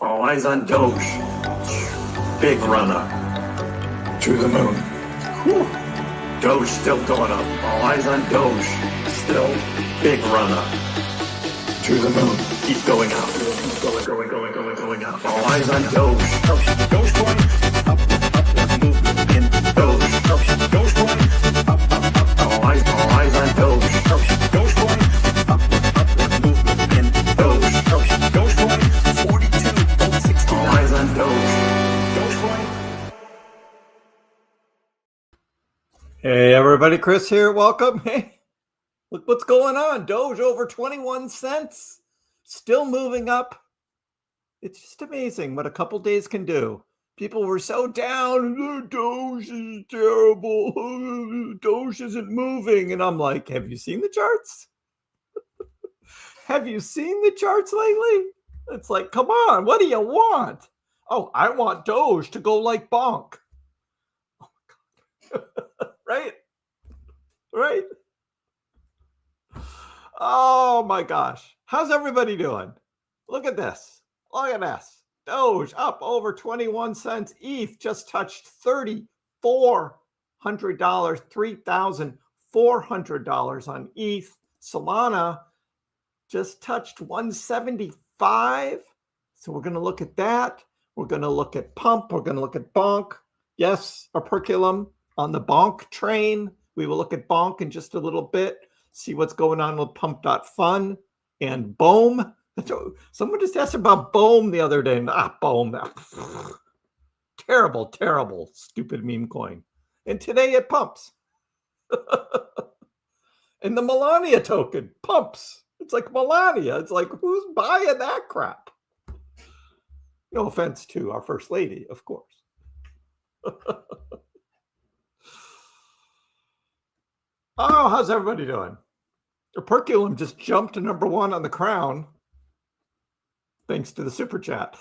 All eyes on Doge. Big run up. To the moon. Whew. Doge still going up. All eyes on Doge. Still big run up. To the moon. Keep going up. Going up. All eyes on Doge. Dogecoin. Upward movement in Doge. Dogecoin. Up. All eyes on Doge. Dogecoin. Upward movement in Doge. Dogecoin. 42.60. All eyes on Doge. Dogecoin. Hey everybody, Kriss here. Welcome. Hey, look what's going on. Doge over 21 cents. Still moving up. It's just amazing what a couple days can do. People were so down. Doge is terrible. Doge isn't moving. And I'm like, have you seen the charts? Have you seen the charts lately? It's like, come on, what do you want? Oh, I want Doge to go like Bonk. Oh my God. Right? Oh my gosh. How's everybody doing? Look at this. Look at this. Doge up over 21 cents. ETH just touched $3,400, $3,400 on ETH. Solana just touched 175. So we're going to look at that. We're going to look at Pump. We're going to look at Bonk. Yes, a perculum on the Bonk train. We will look at Bonk in just a little bit, see what's going on with Pump.fun and Bohm. Someone just asked about Bohm the other day. Bohm. Terrible, stupid meme coin. And today it pumps. And the Melania token pumps. It's like Melania. It's like, who's buying that crap? No offense to our First Lady, of course. Oh, how's everybody doing? The perculum just jumped to #1 on the crown thanks to the super chat.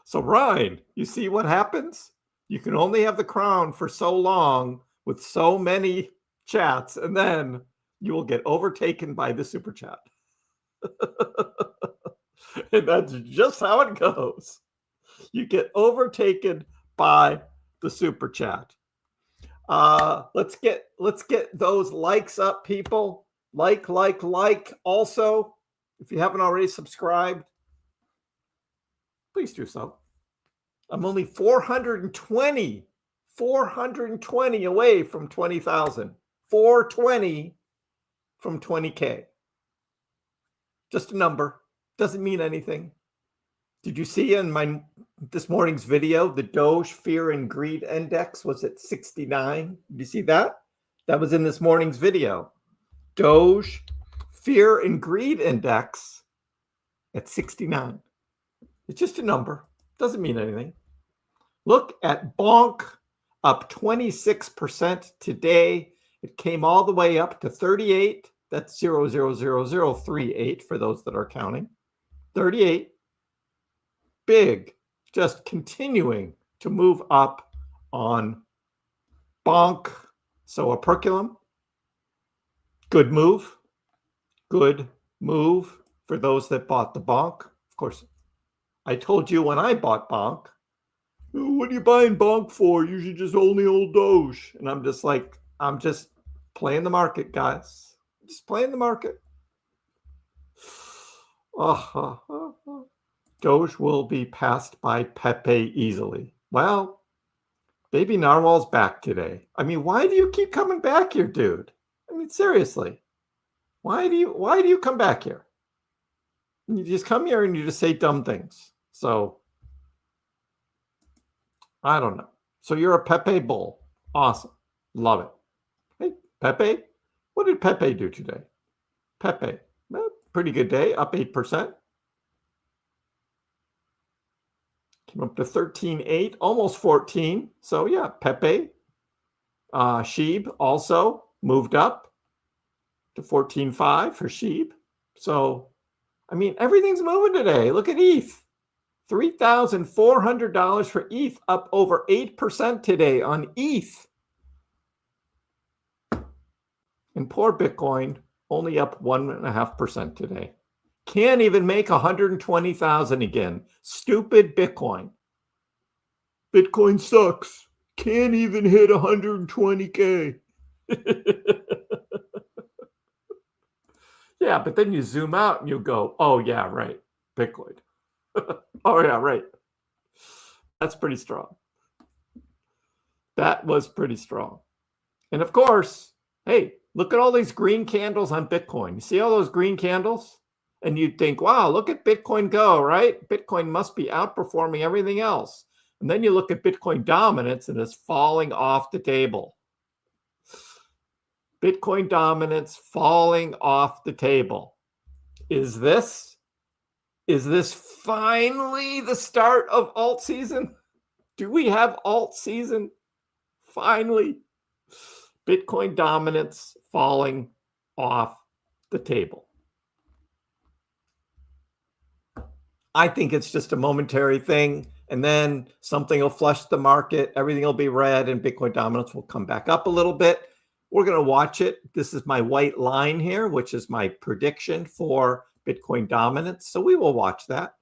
So Ryan, you see what happens? You can only have the crown for so long with so many chats, and then you will get overtaken by the super chat. And that's just how it goes. You get overtaken by the super chat. Let's get those likes up, people. Like. Also, if you haven't already subscribed, please do so. I'm only 420 away from 20,000. 420 from 20K. Just a number. Doesn't mean anything. Did you see in this morning's video, the Doge Fear and Greed Index was at 69? Did you see that? That was in this morning's video. Doge Fear and Greed Index at 69. It's just a number. Doesn't mean anything. Look at Bonk, up 26% today. It came all the way up to 38. That's 0.00038 for those that are counting. 38. Big, just continuing to move up on Bonk. So a perculum. Good move for those that bought the Bonk. Of course, I told you when I bought Bonk, what are you buying Bonk for? You should just only hold Doge. And I'm just like, I'm just playing the market, guys. Just playing the market. Doge will be passed by Pepe easily. Well, Baby Narwhal's back today. I mean, why do you keep coming back here, dude? I mean, seriously. Why do you come back here? You just come here and you just say dumb things. So, I don't know. So you're a Pepe bull. Awesome. Love it. Hey, Pepe. What did Pepe do today? Pepe. Well, pretty good day. Up 8%. Came up to 13.8, almost 14. So yeah, Pepe. Shib also moved up to 14.5 for Shib. So, I mean, everything's moving today. Look at ETH. $3,400 for ETH, up over 8% today on ETH. And poor Bitcoin, only up 1.5% today. Can't even make 120,000 again. Stupid Bitcoin. Bitcoin sucks. Can't even hit 120K. Yeah, but then you zoom out and you go, oh, yeah, right. Bitcoin. Oh, yeah, right. That's pretty strong. That was pretty strong. And of course, hey, look at all these green candles on Bitcoin. You see all those green candles? And you'd think, wow, look at Bitcoin go, right? Bitcoin must be outperforming everything else. And then you look at Bitcoin dominance and it's falling off the table. Bitcoin dominance falling off the table. Is this finally the start of alt season? Do we have alt season? Finally. Bitcoin dominance falling off the table. I think it's just a momentary thing, and then something will flush the market, everything will be red, and Bitcoin dominance will come back up a little bit. We're going to watch it. This is my white line here, which is my prediction for Bitcoin dominance. So we will watch that.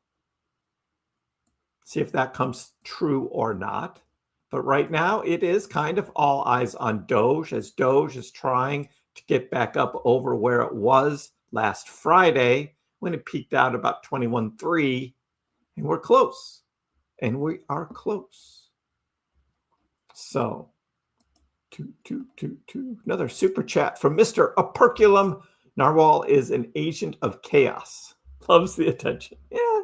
See if that comes true or not. But right now, it is kind of all eyes on Doge, as Doge is trying to get back up over where it was last Friday when it peaked out about 21.3. And we're close. And we are close. So, another super chat from Mr. Operculum. Narwhal is an agent of chaos. Loves the attention. Yeah.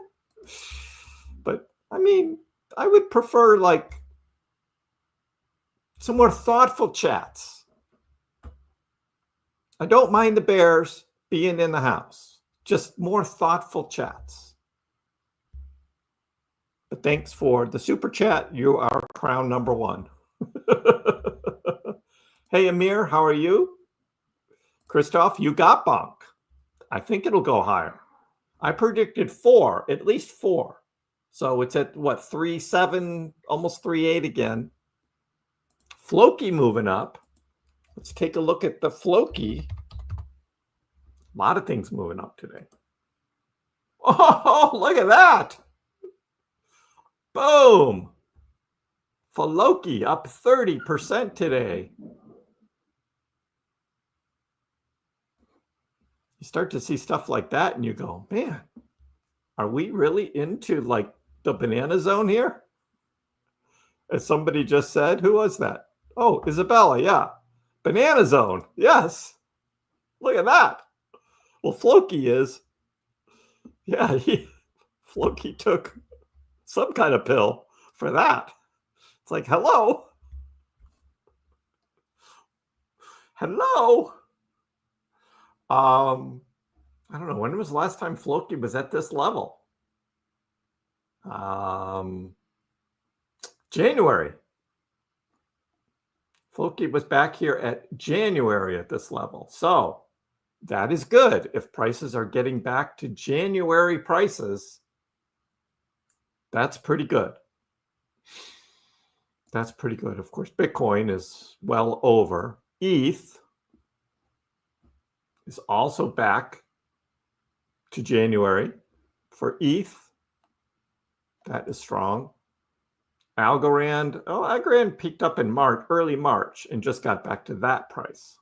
But, I mean, I would prefer, like, some more thoughtful chats. I don't mind the bears being in the house. Just more thoughtful chats. But thanks for the super chat. You are crown number one. Hey, Amir, how are you? Christoph, you got bonk. I think it'll go higher. I predicted 4, at least 4. So it's at what, 3.7, almost 3.8 again. Floki moving up. Let's take a look at the Floki. A lot of things moving up today. Oh, look at that. Boom. Floki up 30% today. You start to see stuff like that and you go, man, are we really into like the banana zone here? As somebody just said, who was that? Oh, Isabella, yeah. Banana zone, yes. Look at that. Well, Floki is. Yeah, Floki took some kind of pill for that. It's like, hello. Hello. I don't know. When was the last time Floki was at this level? January. Floki was back here at January at this level. So that is good. If prices are getting back to January prices, that's pretty good. That's pretty good. Of course, Bitcoin is well over. ETH is also back to January for ETH. That is strong. Algorand peaked up in March, early March, and just got back to that price.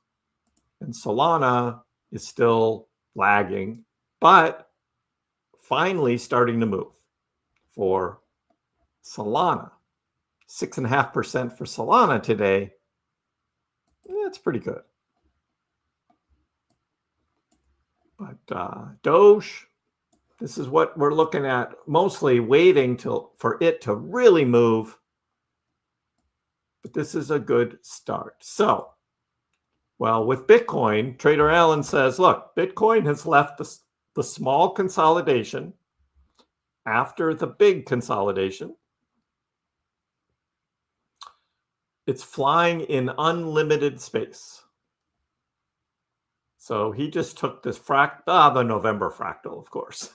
And Solana is still lagging, but finally starting to move for Solana. 6.5% for Solana today. That's pretty good. But Doge, this is what we're looking at, mostly waiting for it to really move. But this is a good start. So, well, with Bitcoin, Trader Allen says, look, Bitcoin has left the small consolidation after the big consolidation. It's flying in unlimited space. So he just took this the November fractal, of course.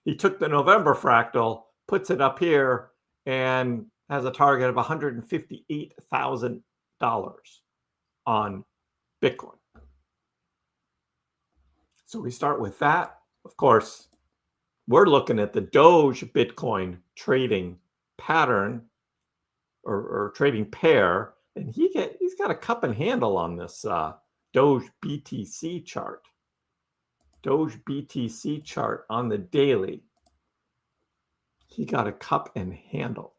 He took the November fractal, puts it up here, and has a target of $158,000 on Bitcoin. So we start with that. Of course, we're looking at the Doge Bitcoin trading pattern or trading pair, and he's got a cup and handle on this Doge BTC chart. Doge BTC chart on the daily. He got a cup and handle.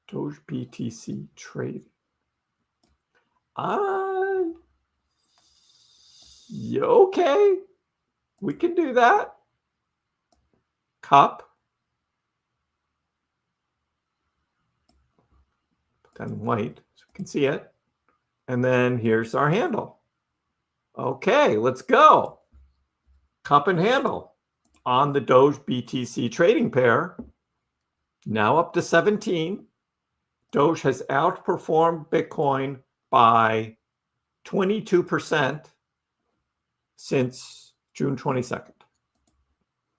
Doge BTC trading. Okay, we can do that. Cup. Put that in white so we can see it. And then here's our handle. Okay, let's go. Cup and handle on the Doge BTC trading pair. Now up to 17. Doge has outperformed Bitcoin by 22% since June 22nd.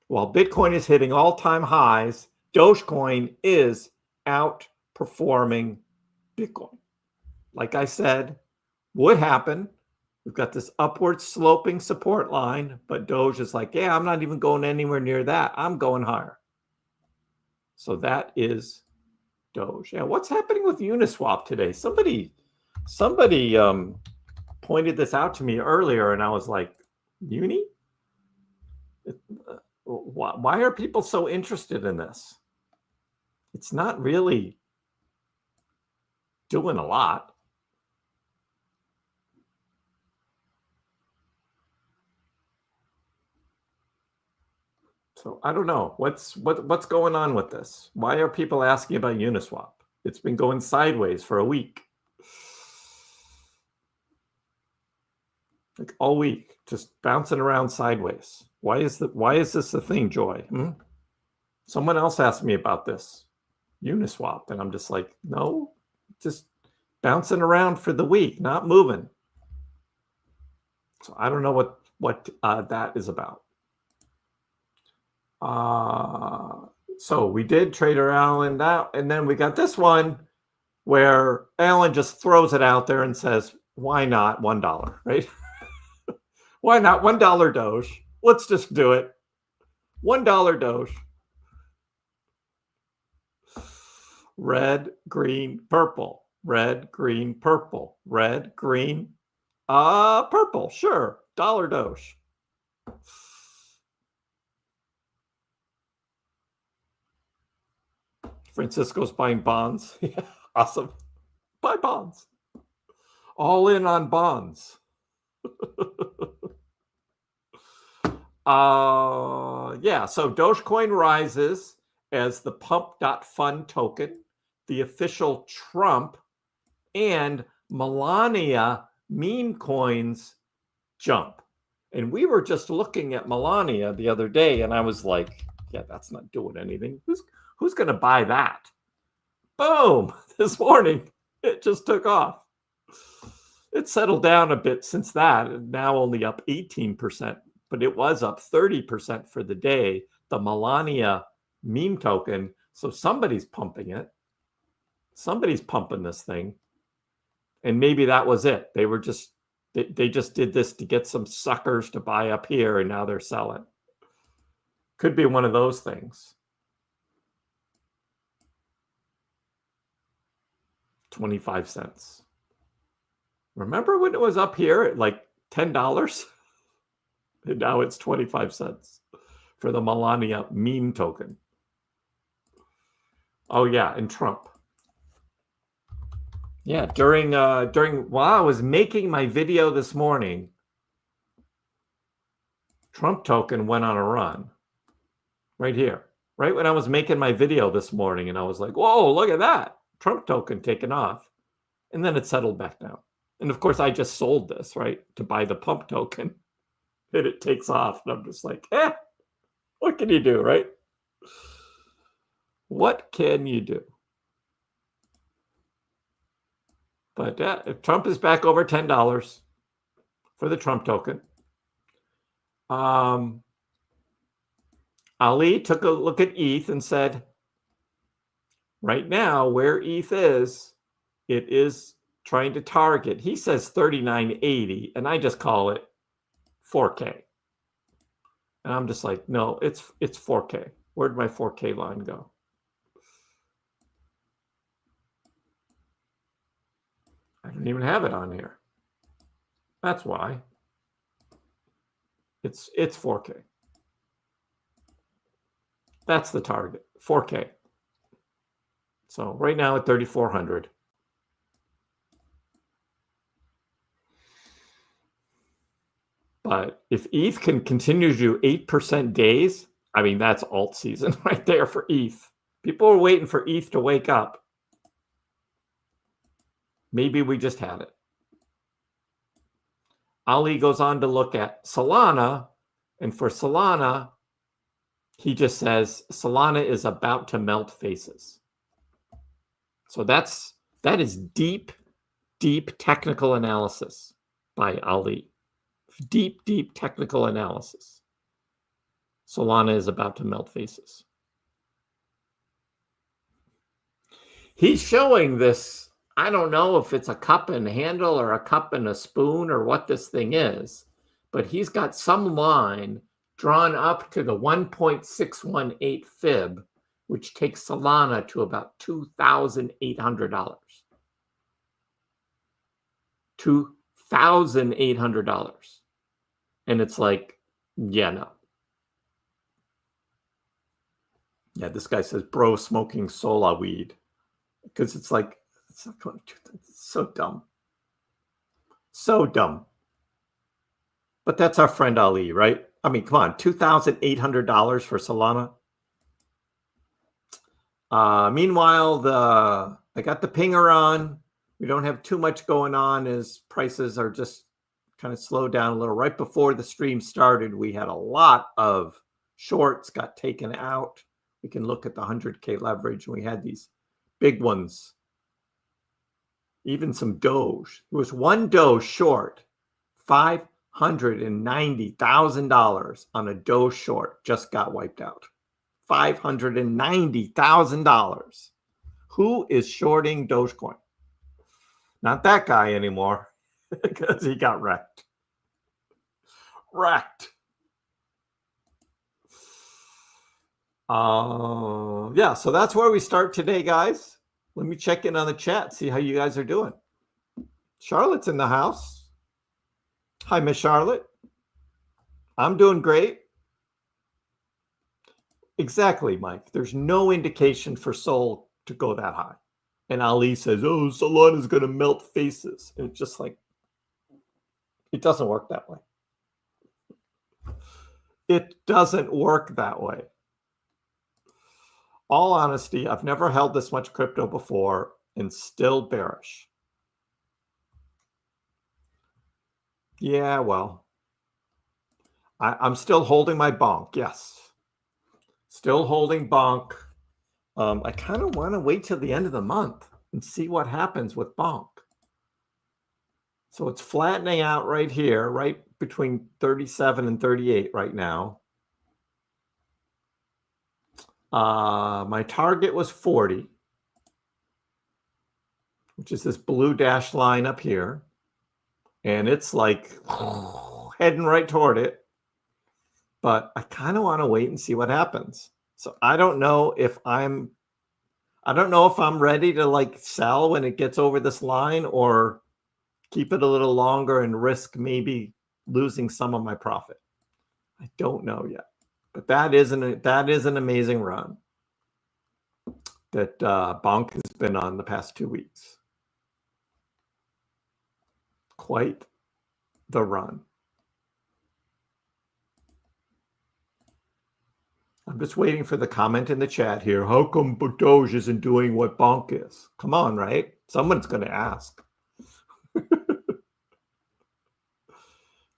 While Bitcoin is hitting all-time highs, Dogecoin is outperforming Bitcoin. Like I said, would happen. We've got this upward sloping support line, but Doge is like, yeah, I'm not even going anywhere near that. I'm going higher. So that is Doge. Yeah, what's happening with Uniswap today? Somebody pointed this out to me earlier, and I was like, Uni? Why are people so interested in this? It's not really doing a lot. So I don't know what's going on with this. Why are people asking about Uniswap? It's been going sideways for a week, like all week, just bouncing around sideways. Why is this a thing, Joy? Someone else asked me about this Uniswap, and I'm just like, no, just bouncing around for the week, not moving. So I don't know what that is about. So we did Trader Alan out, and then we got this one where Alan just throws it out there and says, why not $1, right? Why not $1 Doge? Let's just do it. $1 Doge. Red, green, purple. Red, green, purple. Red, green, purple. Sure. $1 Doge. Francisco's buying bonds. Yeah, awesome. Buy bonds. All in on bonds. Yeah, so Dogecoin rises as the pump.fun token, the official Trump, and Melania meme coins jump. And we were just looking at Melania the other day, and I was like, yeah, that's not doing anything. Who's going to buy that? Boom! This morning, it just took off. It settled down a bit since that, now only up 18%, but it was up 30% for the day, the Melania meme token. So somebody's pumping it. Somebody's pumping this thing. And maybe that was it. They just did this to get some suckers to buy up here, and now they're selling. Could be one of those things. 25 cents. Remember when it was up here at like $10? And now it's 25 cents for the Melania meme token. Oh yeah, and Trump. Yeah, during while I was making my video this morning, Trump token went on a run. Right here. Right when I was making my video this morning, and I was like, whoa, look at that. Trump token taken off. And then it settled back down. And of course, I just sold this, right, to buy the pump token. And it takes off. And I'm just like, what can you do, right? What can you do? But if Trump is back over $10 for the Trump token. Ali took a look at ETH and said, right now, where ETH is, it is trying to target. He says 39.80, and I just call it 4K. And I'm just like, no, it's 4K. Where'd my 4K line go? I don't even have it on here. That's why. It's 4K. That's the target, 4K. So right now at 3,400. But if ETH can continue to do 8% days, I mean, that's alt season right there for ETH. People are waiting for ETH to wake up. Maybe we just had it. Ali goes on to look at Solana, and for Solana, he just says Solana is about to melt faces. So that is deep technical analysis by Ali. Deep technical analysis. Solana is about to melt faces. He's showing this. I don't know if it's a cup and handle or a cup and a spoon or what this thing is, but he's got some line drawn up to the 1.618 fib, which takes Solana to about $2,800. $2,800. And it's like, yeah, no. Yeah, this guy says, bro, smoking Sola weed. Because it's like, it's not going to, it's so dumb. So dumb. But that's our friend Ali, right? I mean, come on, $2,800 for Solana. Meanwhile, I got the pinger on. We don't have too much going on as prices are just kind of slowed down a little. Right before the stream started, we had a lot of shorts got taken out. We can look at the 100K leverage. We had these big ones. Even some Doge. It was one Doge short, $590,000 on a Doge short just got wiped out. $590,000. Who is shorting Dogecoin? Not that guy anymore because he got wrecked. Yeah, so that's where we start today, guys. Let me check in on the chat, see how you guys are doing. Charlotte's in the house. Hi, Miss Charlotte. I'm doing great. Exactly, Mike. There's no indication for Sol to go that high. And Ali says, oh, Solana's going to melt faces. And it's just like, it doesn't work that way. It doesn't work that way. All honesty, I've never held this much crypto before and still bearish. Yeah, well, I'm still holding my bonk. Yes. Still holding bonk. I kind of want to wait till the end of the month and see what happens with bonk. So it's flattening out right here, right between 37 and 38 right now. My target was 40, which is this blue dashed line up here. And it's like heading right toward it. But I kind of want to wait and see what happens. So I don't know if I'm ready to like sell when it gets over this line or keep it a little longer and risk maybe losing some of my profit. I don't know yet. But that is an amazing run that Bonk has been on the past 2 weeks. Quite the run. I'm just waiting for the comment in the chat here. How come Doge isn't doing what Bonk is? Come on, right? Someone's going to ask.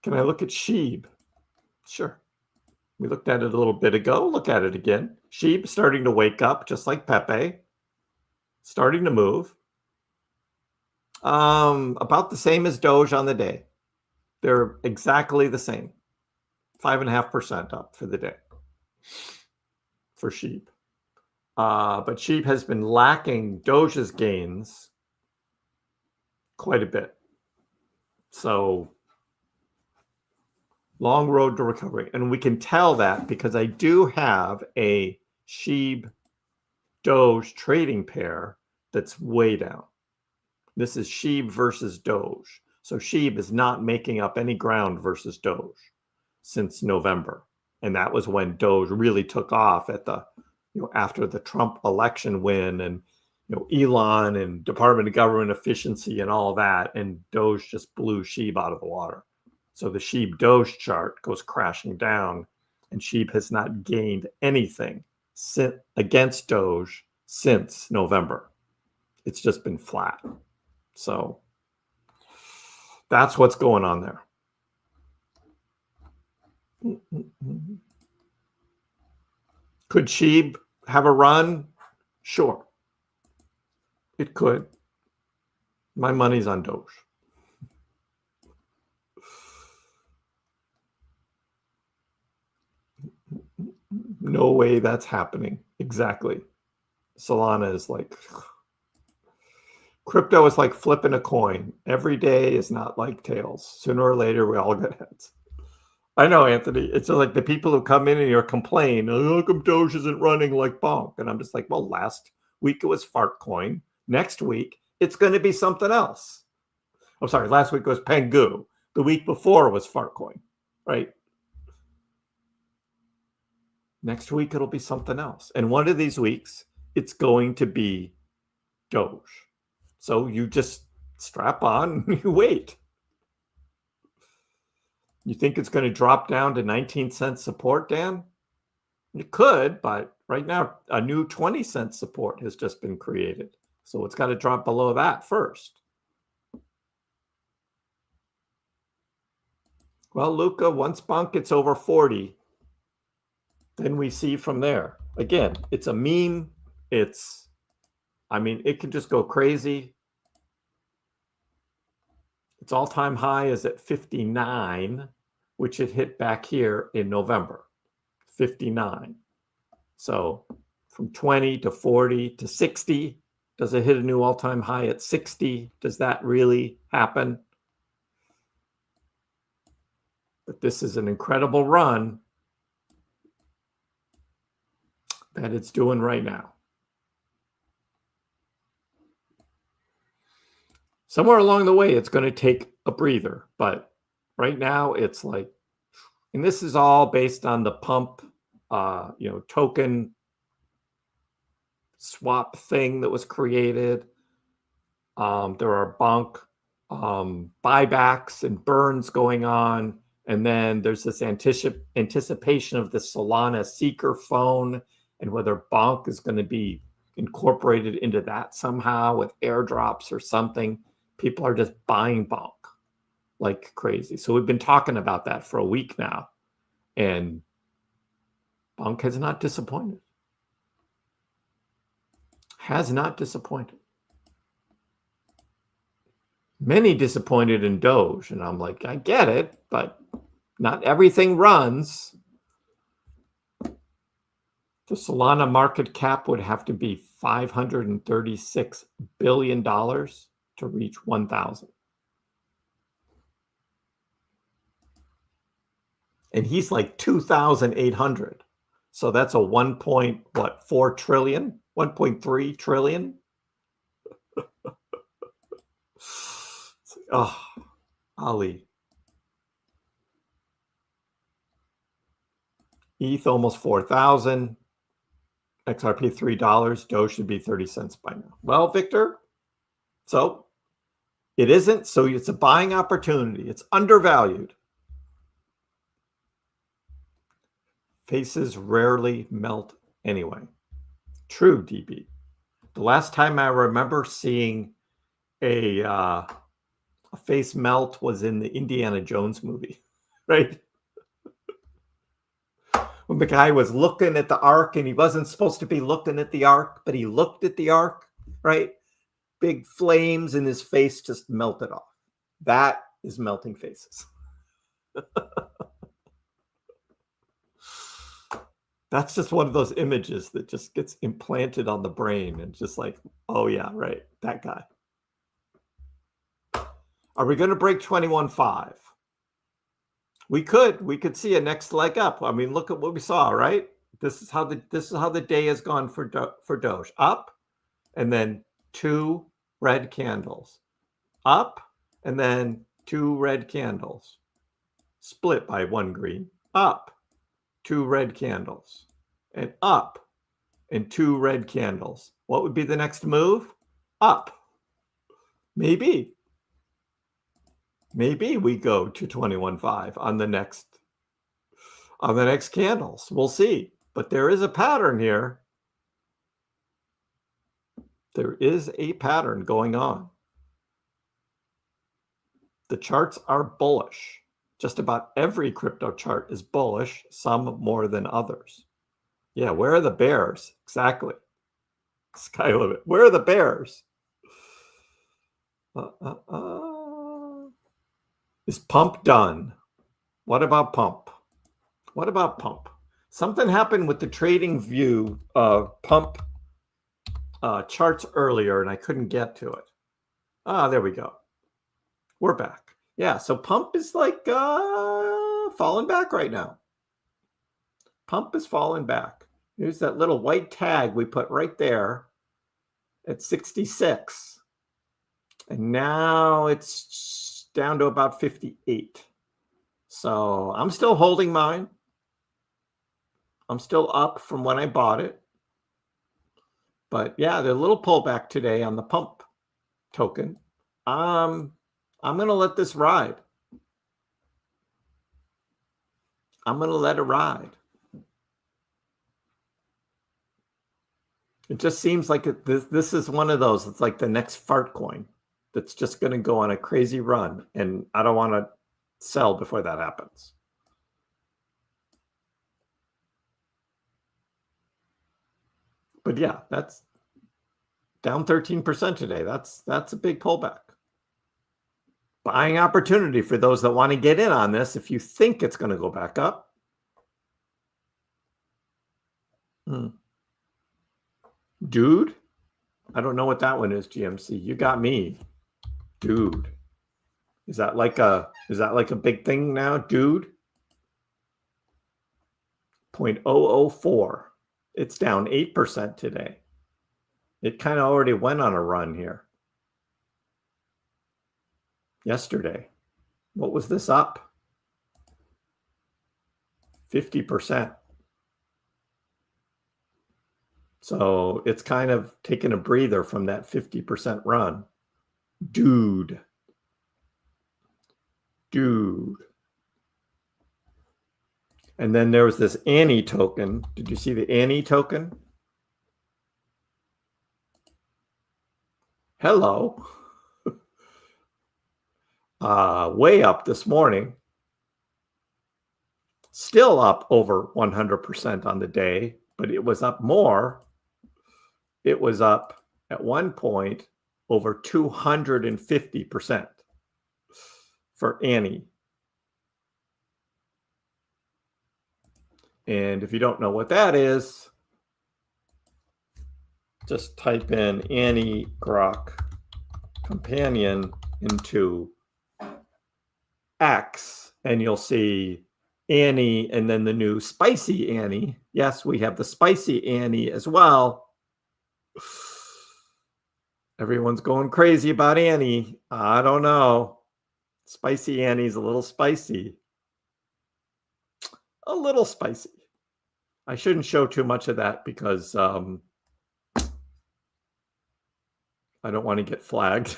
Can I look at Shib? Sure. We looked at it a little bit ago. Look at it again. Shib starting to wake up, just like Pepe. Starting to move. About the same as Doge on the day. They're exactly the same. 5.5% up for the day for Shib. But Shib has been lacking Doge's gains quite a bit. So Long road to recovery. And we can tell that because I do have a SHIB Doge trading pair that's way down. This is SHIB versus Doge. So SHIB is not making up any ground versus Doge since November. And that was when Doge really took off at the, after the Trump election win and, Elon and Department of Government Efficiency and all that. And Doge just blew SHIB out of the water. So the SHIB Doge chart goes crashing down, and SHIB has not gained anything against Doge since November. It's just been flat. So that's what's going on there. Could SHIB have a run? Sure. It could. My money's on Doge. No way that's happening. Exactly. Solana is like, crypto is like flipping a coin. Every day is not like tails. Sooner or later, we all get heads. I know, Anthony. It's like the people who come in and you complain, how come Doge isn't running like Bonk? And I'm just like, well, last week it was Fartcoin. Next week, it's going to be something else. I'm sorry, last week was Pengu. The week before was Fartcoin, right? Next week, it'll be something else. And one of these weeks, it's going to be Doge. So you just strap on and you wait. You think it's going to drop down to 19-cent support, Dan? It could, but right now, a new 20-cent support has just been created. So it's got to drop below that first. Well, Luca, once Bonk gets over 40, then we see from there. Again, it's a meme. It can just go crazy. Its all-time high is at 59, which it hit back here in November. 59. So from 20 to 40 to 60, does it hit a new all-time high at 60? Does that really happen? But this is an incredible run that it's doing right now. Somewhere along the way, it's going to take a breather. But right now, it's like, and this is all based on the pump, token swap thing that was created. There are Bonk buybacks and burns going on. And then there's this anticipation of the Solana Seeker phone and whether Bonk is going to be incorporated into that somehow with airdrops or something. People are just buying Bonk like crazy. So we've been talking about that for a week now. And Bonk has not disappointed. Has not disappointed. Many disappointed in Doge. And I'm like, I get it, but not everything runs. The Solana market cap would have to be $536 billion to reach 1,000. And he's like 2,800. So that's a 1.4 trillion, 1.3 trillion. Oh, Ali. ETH almost 4,000. XRP $3. Doge should be 30 cents by now. Well, Victor, so it isn't. So it's a buying opportunity. It's undervalued. Faces rarely melt anyway. True, DB. The last time I remember seeing a face melt was in the Indiana Jones movie, right? When the guy was looking at the ark and he wasn't supposed to be looking at the ark, but he looked at the ark, right? Big flames in his face just melted off. That is melting faces. That's just one of those images that just gets implanted on the brain and just like, oh yeah, right, that guy. Are we going to break 21.5? We could see a next leg up. I mean, look at what we saw, right? This is how the day has gone for Doge. Up, and then 2 red candles. Up, and then 2 red candles. Split by 1 green. Up, 2 red candles. And up, and 2 red candles. What would be the next move? Up. Maybe we go to 21.5 on the next candles. We'll see. But there is a pattern here. There is a pattern going on. The charts are bullish. Just about every crypto chart is bullish, some more than others. Yeah, where are the bears? Exactly. Sky limit. Where are the bears? Is pump done? What about pump? What about pump? Something happened with the trading view pump charts earlier, and I couldn't get to it. There we go. We're back. Yeah, so pump is like falling back right now. Pump is falling back. Here's that little white tag we put right there at 66. And now it's down to about 58. So I'm still holding mine. I'm still up from when I bought it. But yeah, there's a little pullback today on the pump token. I'm going to let this ride. I'm going to let it ride. It just seems like this is one of those. It's like the next fart coin that's just going to go on a crazy run. And I don't want to sell before that happens. But yeah, that's down 13% today. That's a big pullback. Buying opportunity for those that want to get in on this if you think it's going to go back up. Dude, I don't know what that one is, GMC. You got me. Dude. Is that like a big thing now, dude? 0.004. It's down 8% today. It kind of already went on a run here. Yesterday. What was this up? 50%. So it's kind of taken a breather from that 50% run. Dude. And then there was this Annie token. Did you see the Annie token? Hello. Way up this morning. Still up over 100% on the day, but it was up more. It was up at one point over 250% for Annie. And if you don't know what that is, just type in Annie Grok companion into X and you'll see Annie and then the new spicy Annie. Yes, we have the spicy Annie as well. Everyone's going crazy about Annie. I don't know. Spicy Annie's a little spicy. A little spicy. I shouldn't show too much of that because I don't want to get flagged.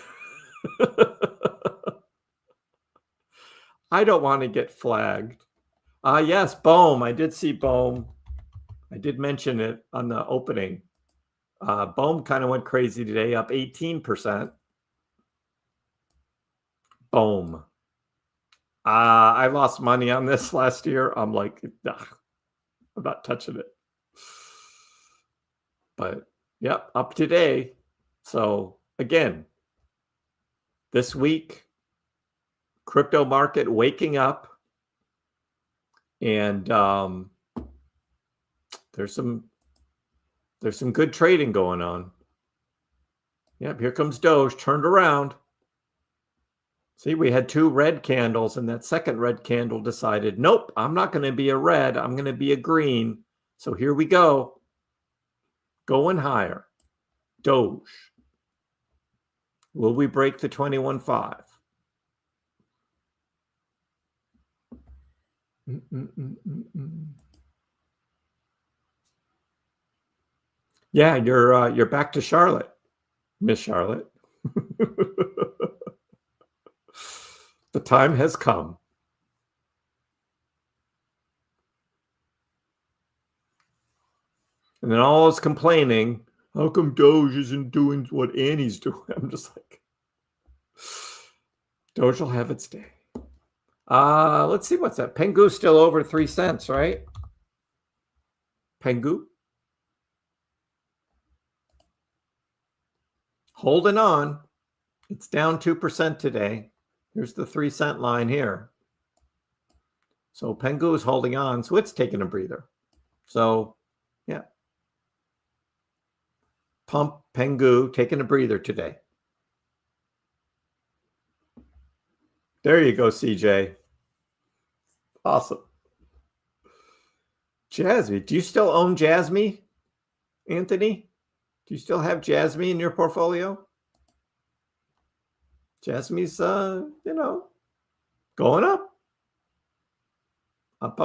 I don't want to get flagged. Yes, Bohm. I did see Bohm. I did mention it on the opening. Bohm kind of went crazy today, up 18%. Bohm. I lost money on this last year. I'm like, I'm not touching it. But yep, up today. So again, this week, crypto market waking up, and there's some good trading going on. Yep, here comes Doge, turned around. See, we had 2 red candles, and that second red candle decided, nope, I'm not going to be a red. I'm going to be a green. So here we go. Going higher. Doge. Will we break the 21.5? Yeah, you're back to Charlotte, Miss Charlotte. The time has come. And then all is complaining, how come Doge isn't doing what Annie's doing? I'm just like, Doge will have its day. Let's see, what's that? Pengu's still over 3 cents, right? Pengu. Holding on. It's down 2% today. Here's the 3 cent line here. So Pengu is holding on, so it's taking a breather. So, yeah. Pump, Pengu, taking a breather today. There you go, CJ. Awesome. Jasmine, do you still own Jasmine, Anthony? Do you still have Jasmine in your portfolio? Jasmine's, going up. Up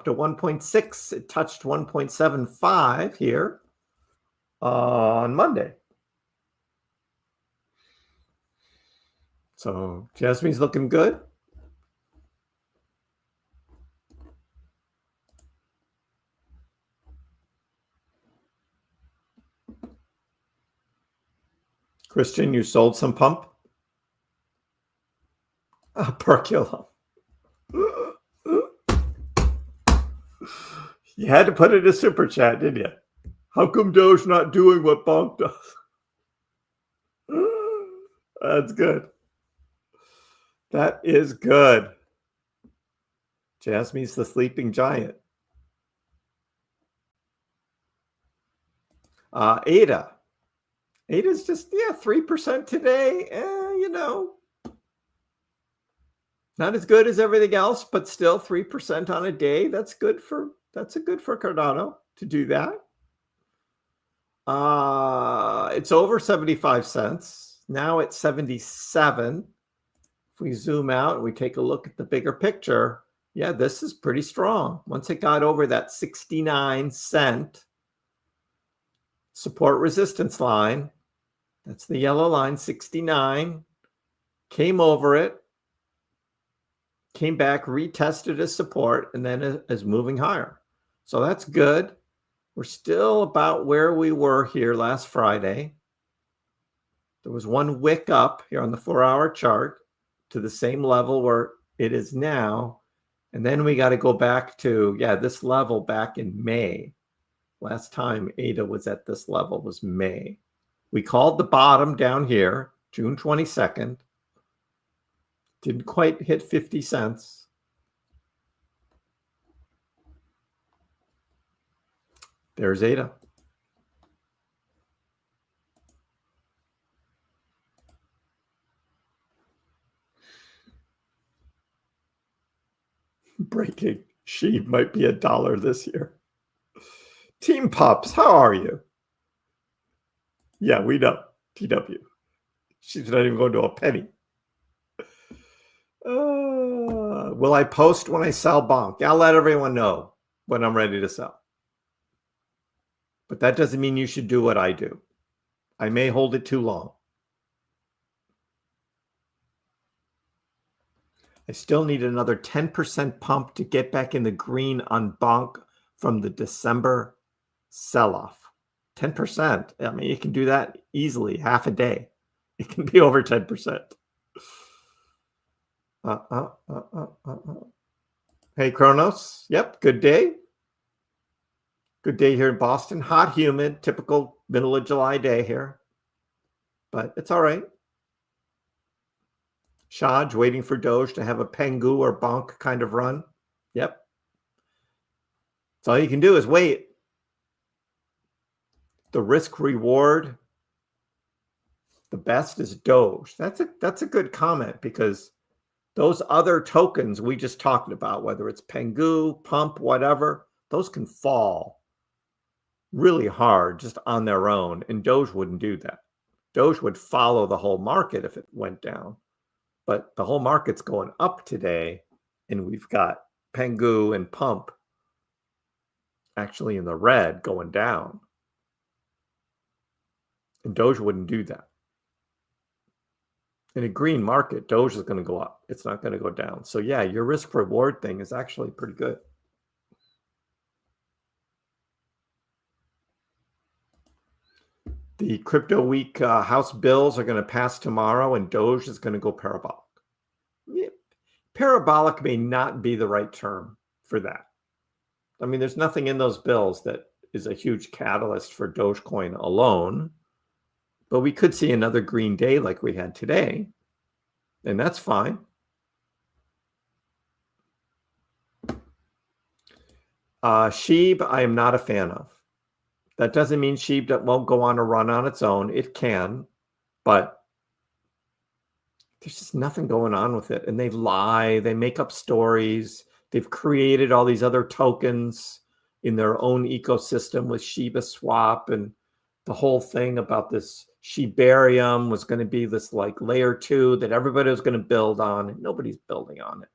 to 1.6. It touched 1.75 here on Monday. So Jasmine's looking good. Christian, you sold some pump? Per kilo. You had to put it in a super chat, didn't you? How come Doge not doing what Bonk does? That's good. That is good. Jasmine's the sleeping giant. ADA. ADA's just, 3% today. Not as good as everything else, but still 3% on a day. That's good for Cardano to do that. It's over 75 cents. Now it's 77. If we zoom out and we take a look at the bigger picture, yeah, this is pretty strong. Once it got over that 69 cent support resistance line, that's the yellow line, 69, came over it, came back, retested as support, and then is moving higher. So that's good. We're still about where we were here last Friday. There was one wick up here on the 4-hour chart to the same level where it is now. And then we got to go back to, this level back in May. Last time ADA was at this level was May. We called the bottom down here, June 22nd. Didn't quite hit 50 cents. There's ADA. Breaking. She might be $1 this year. Team Pops, how are you? Yeah, we know. TW. She's not even going to a penny. Will I post when I sell Bonk? I'll let everyone know when I'm ready to sell. But that doesn't mean you should do what I do. I may hold it too long. I still need another 10% pump to get back in the green on Bonk from the December sell-off. 10%. I mean, you can do that easily, half a day. It can be over 10%. Hey, Kronos. Yep, good day. Good day here in Boston. Hot, humid, typical middle of July day here. But it's all right. Shaj waiting for Doge to have a Pengu or Bonk kind of run. Yep. That's all you can do is wait. The risk reward The best is Doge. That's a good comment, because those other tokens we just talked about, whether it's Pengu, Pump, whatever, those can fall really hard just on their own, and Doge wouldn't do that. Doge would follow the whole market if it went down, but the whole market's going up today, and we've got Pengu and Pump actually in the red going down, and Doge wouldn't do that. In a green market, Doge is going to go up. It's not going to go down. So yeah, your risk reward thing is actually pretty good. The crypto week House bills are going to pass tomorrow, and Doge is going to go parabolic. Yeah. Parabolic may not be the right term for that. I mean, there's nothing in those bills that is a huge catalyst for Dogecoin alone, but we could see another green day like we had today, and that's fine. SHIB, I am not a fan of. That doesn't mean SHIB won't go on a run on its own. It can, but there's just nothing going on with it. And they lie, they make up stories. They've created all these other tokens in their own ecosystem with Shiba Swap, and the whole thing about this Shibarium was going to be this like layer 2 that everybody was going to build on, and nobody's building on it.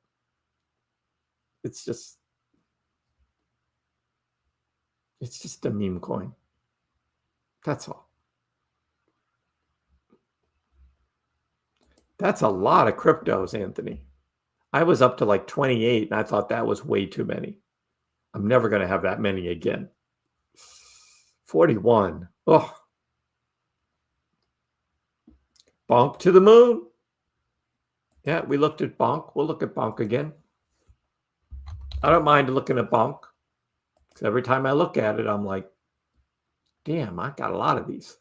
It's just a meme coin. That's all. That's a lot of cryptos, Anthony. I was up to like 28, and I thought that was way too many. I'm never going to have that many again. 41. Oh. Bonk to the moon. Yeah, we looked at Bonk. We'll look at Bonk again. I don't mind looking at Bonk, because every time I look at it, I'm like, damn, I got a lot of these.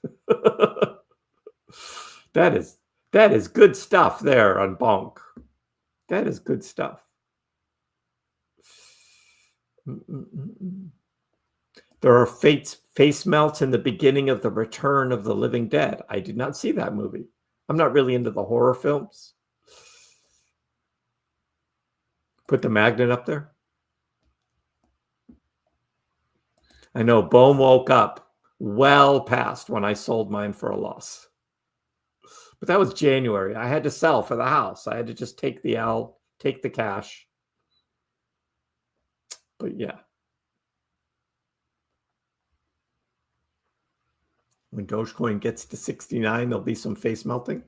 That is good stuff there on Bonk. That is good stuff. There are face melts in the beginning of The Return of the Living Dead. I did not see that movie. I'm not really into the horror films. Put the magnet up there. I know Bohm woke up well past when I sold mine for a loss. But that was January. I had to sell for the house. I had to just take the L, take the cash. But yeah. When Dogecoin gets to 69, there'll be some face melting.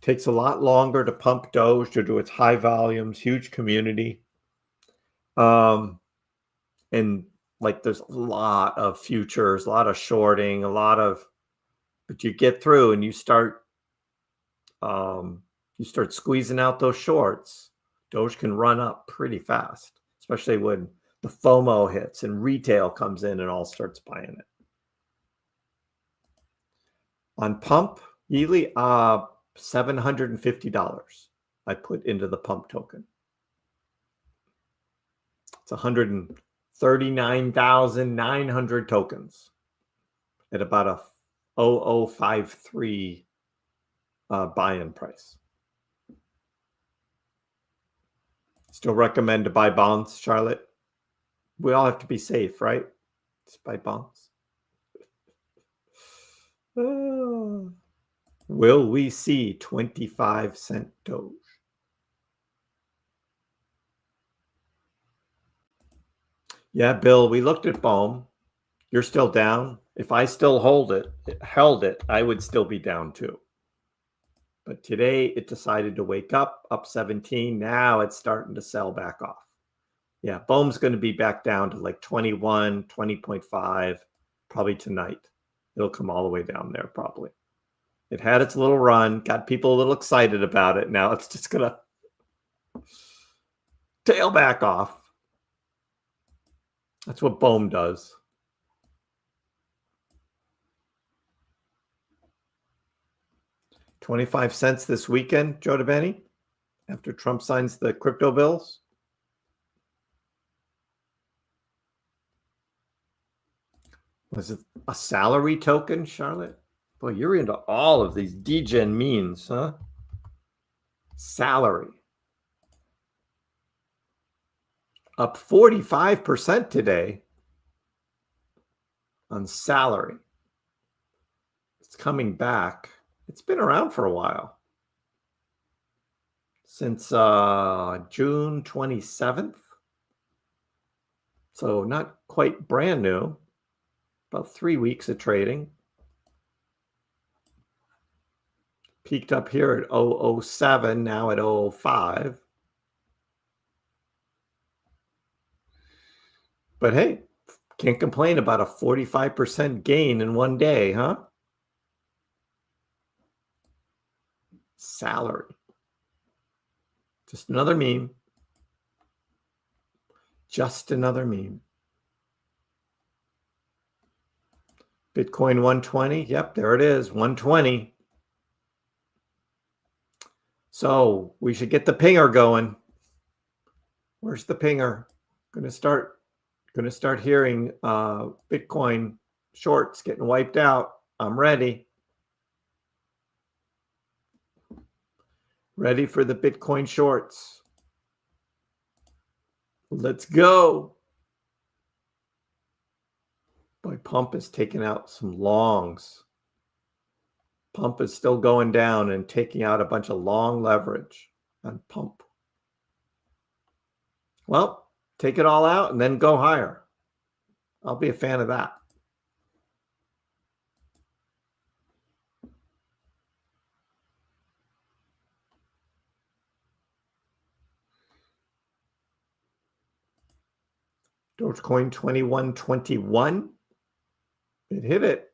Takes a lot longer to pump Doge due to its high volumes, huge community. And like there's a lot of futures, a lot of shorting, but you get through and you start squeezing out those shorts. Doge can run up pretty fast, especially when the FOMO hits and retail comes in and all starts buying it. On Pump, Yearly, $750 I put into the Pump token. It's 139,900 tokens at about a 0053 buy-in price. Still recommend to buy bonds, Charlotte. We all have to be safe, right? Just buy bonds. Will we see 25-cent Doge? Yeah, Bill, we looked at Bohm. You're still down. If I still held it, I would still be down too. But today it decided to wake up 17. Now it's starting to sell back off. Yeah, Bohm's going to be back down to like 21, 20.5, probably tonight. It'll come all the way down there probably. It had its little run, got people a little excited about it. Now it's just going to tail back off. That's what Bohm does. $0.25 this weekend, Joe DeBenny, after Trump signs the crypto bills. Was it a salary token, Charlotte? Boy, you're into all of these degen means, huh? Salary. Up 45% today on salary. It's coming back. It's been around for a while. Since June 27th. So not quite brand new. About 3 weeks of trading. Peaked up here at 007, now at 005. But hey, can't complain about a 45% gain in one day, huh? Salary. Just another meme. Just another meme. Bitcoin 120. Yep, there it is, 120. So we should get the pinger going. Where's the pinger? Going to start hearing Bitcoin shorts getting wiped out. I'm ready. Ready for the Bitcoin shorts. Let's go. Boy, Pump is taking out some longs. Pump is still going down and taking out a bunch of long leverage on Pump. Well, take it all out and then go higher. I'll be a fan of that. Dogecoin 2121. It hit it.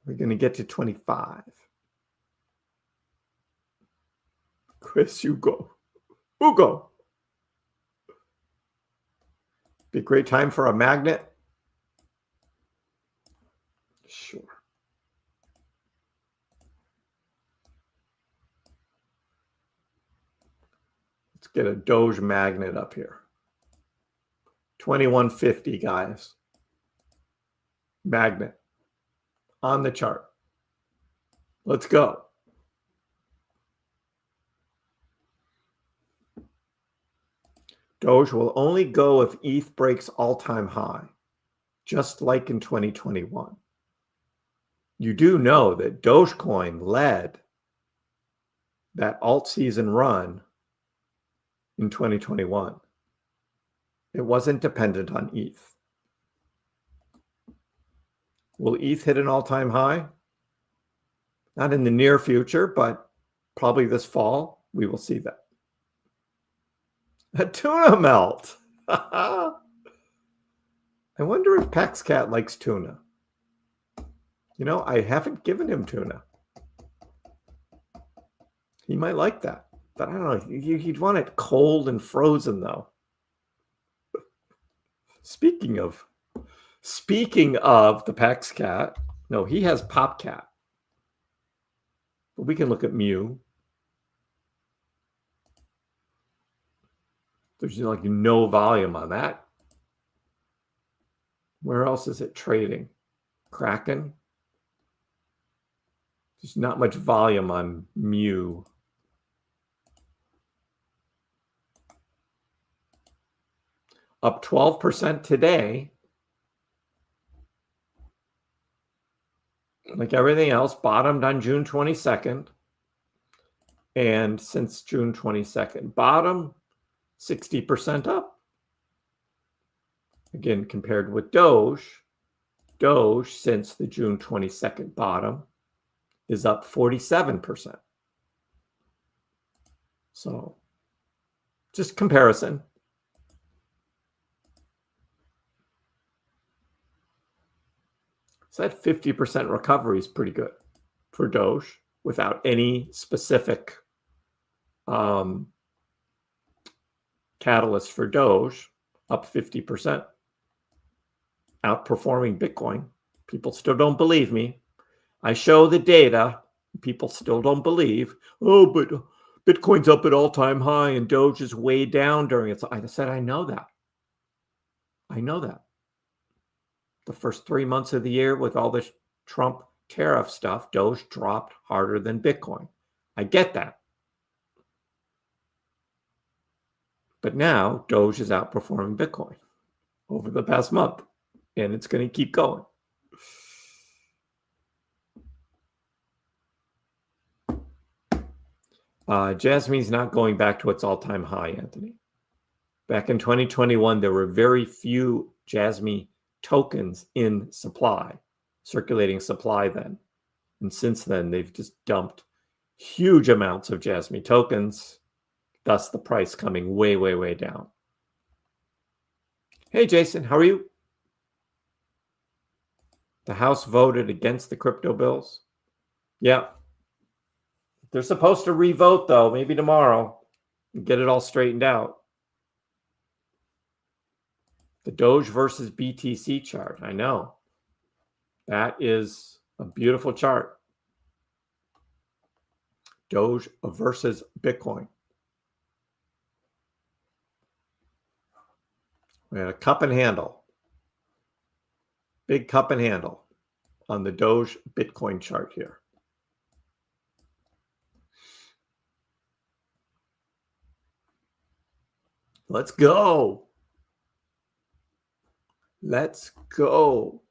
We're going to get to 25. Kriss, you go. Who go? Be a great time for a magnet. Sure. Let's get a Doge magnet up here. 2150, guys. Magnet on the chart. Let's go. Doge will only go if ETH breaks all-time high, just like in 2021. You do know that Dogecoin led that alt season run in 2021. It wasn't dependent on ETH. Will ETH hit an all-time high? Not in the near future, but probably this fall, we will see that. A tuna melt. I wonder if PaxCat likes tuna. You know, I haven't given him tuna. He might like that, but I don't know. He'd want it cold and frozen, though. Speaking of the PaxCat, no, he has PopCat. But we can look at Mew. There's like no volume on that. Where else is it trading? Kraken. There's not much volume on Mew. Up 12% today. Like everything else, bottomed on June 22nd. And since June 22nd, bottom 60% up. Again, compared with Doge, since the June 22nd bottom is up 47%. So just comparison. So that 50% recovery is pretty good for Doge without any specific catalyst for Doge, up 50%, outperforming Bitcoin. People still don't believe me. I show the data. People still don't believe. Oh, but Bitcoin's up at all-time high and Doge is way down during it. I said, I know that. I know that. The first 3 months of the year with all this Trump tariff stuff, Doge dropped harder than Bitcoin. I get that. But now Doge is outperforming Bitcoin over the past month, and it's going to keep going. Jasmine's not going back to its all-time high, Anthony. Back in 2021, there were very few Jasmine tokens in supply, circulating supply then. And since then, they've just dumped huge amounts of Jasmine tokens, thus the price coming way, way, way down. Hey, Jason, how are you? The House voted against the crypto bills. Yeah. They're supposed to re-vote, though, maybe tomorrow, and get it all straightened out. The Doge versus BTC chart. I know. That is a beautiful chart. Doge versus Bitcoin. We had a cup and handle. Big cup and handle on the Doge Bitcoin chart here. Let's go. Let's go.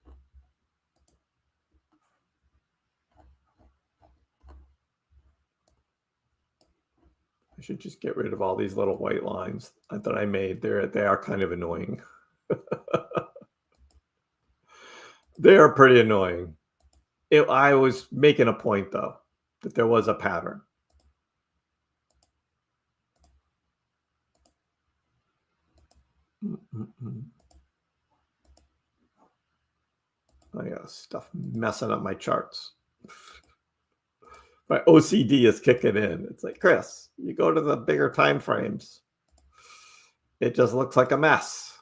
I should just get rid of all these little white lines that I made. They are kind of annoying. They are pretty annoying. I was making a point, though, that there was a pattern. I got stuff messing up my charts. My OCD is kicking in. It's like, Chris, you go to the bigger time frames. It just looks like a mess.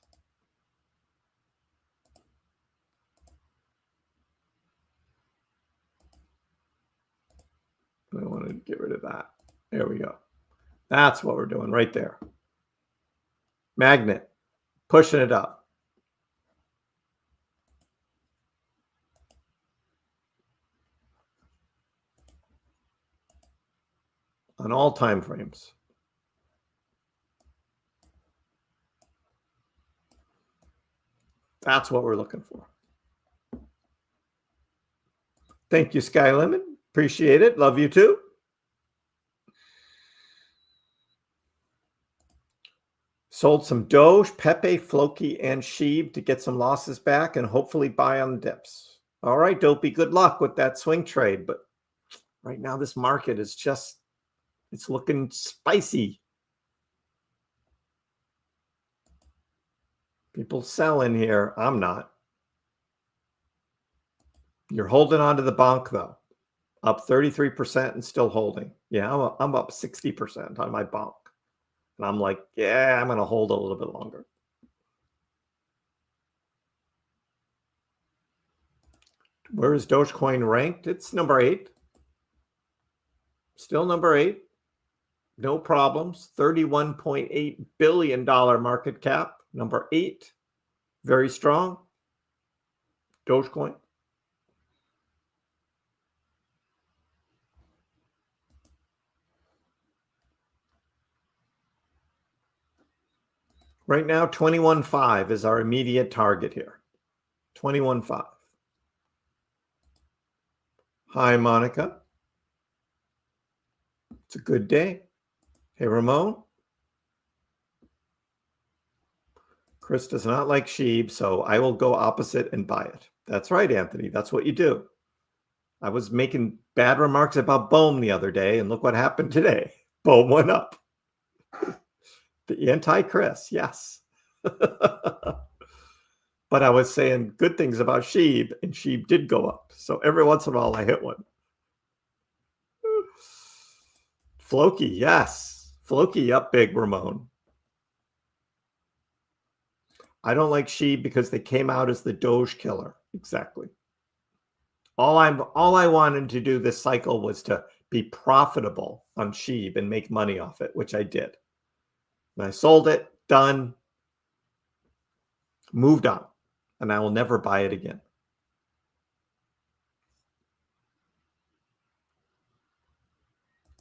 I wanted to get rid of that. There we go. That's what we're doing right there. Magnet, pushing it up. On all time frames. That's what we're looking for. Thank you, Sky Lemon. Appreciate it. Love you too. Sold some Doge, Pepe, Floki, and Shib to get some losses back and hopefully buy on the dips. All right, Dopey, good luck with that swing trade. But right now, this market is just, it's looking spicy. People selling here. I'm not. You're holding on to the bonk, though. Up 33% and still holding. Yeah, I'm up 60% on my bonk. And I'm like, yeah, I'm going to hold a little bit longer. Where is Dogecoin ranked? It's number 8. Still number 8. No problems. $31.8 billion market cap. Number 8. Very strong. Dogecoin. Right now, 21.5 is our immediate target here. 21.5. Hi, Monica. It's a good day. Hey, Ramon. Chris does not like Shib, so I will go opposite and buy it. That's right, Anthony. That's what you do. I was making bad remarks about Bohm the other day, and look what happened today. Bohm went up. The anti-Kriss, yes. But I was saying good things about Shib, and Shib did go up. So every once in a while, I hit one. Floki, yes. Floki up big, Ramon. I don't like Shib because they came out as the Doge killer. Exactly. All I wanted to do this cycle was to be profitable on Shib and make money off it, which I did. And I sold it, done, moved on, and I will never buy it again.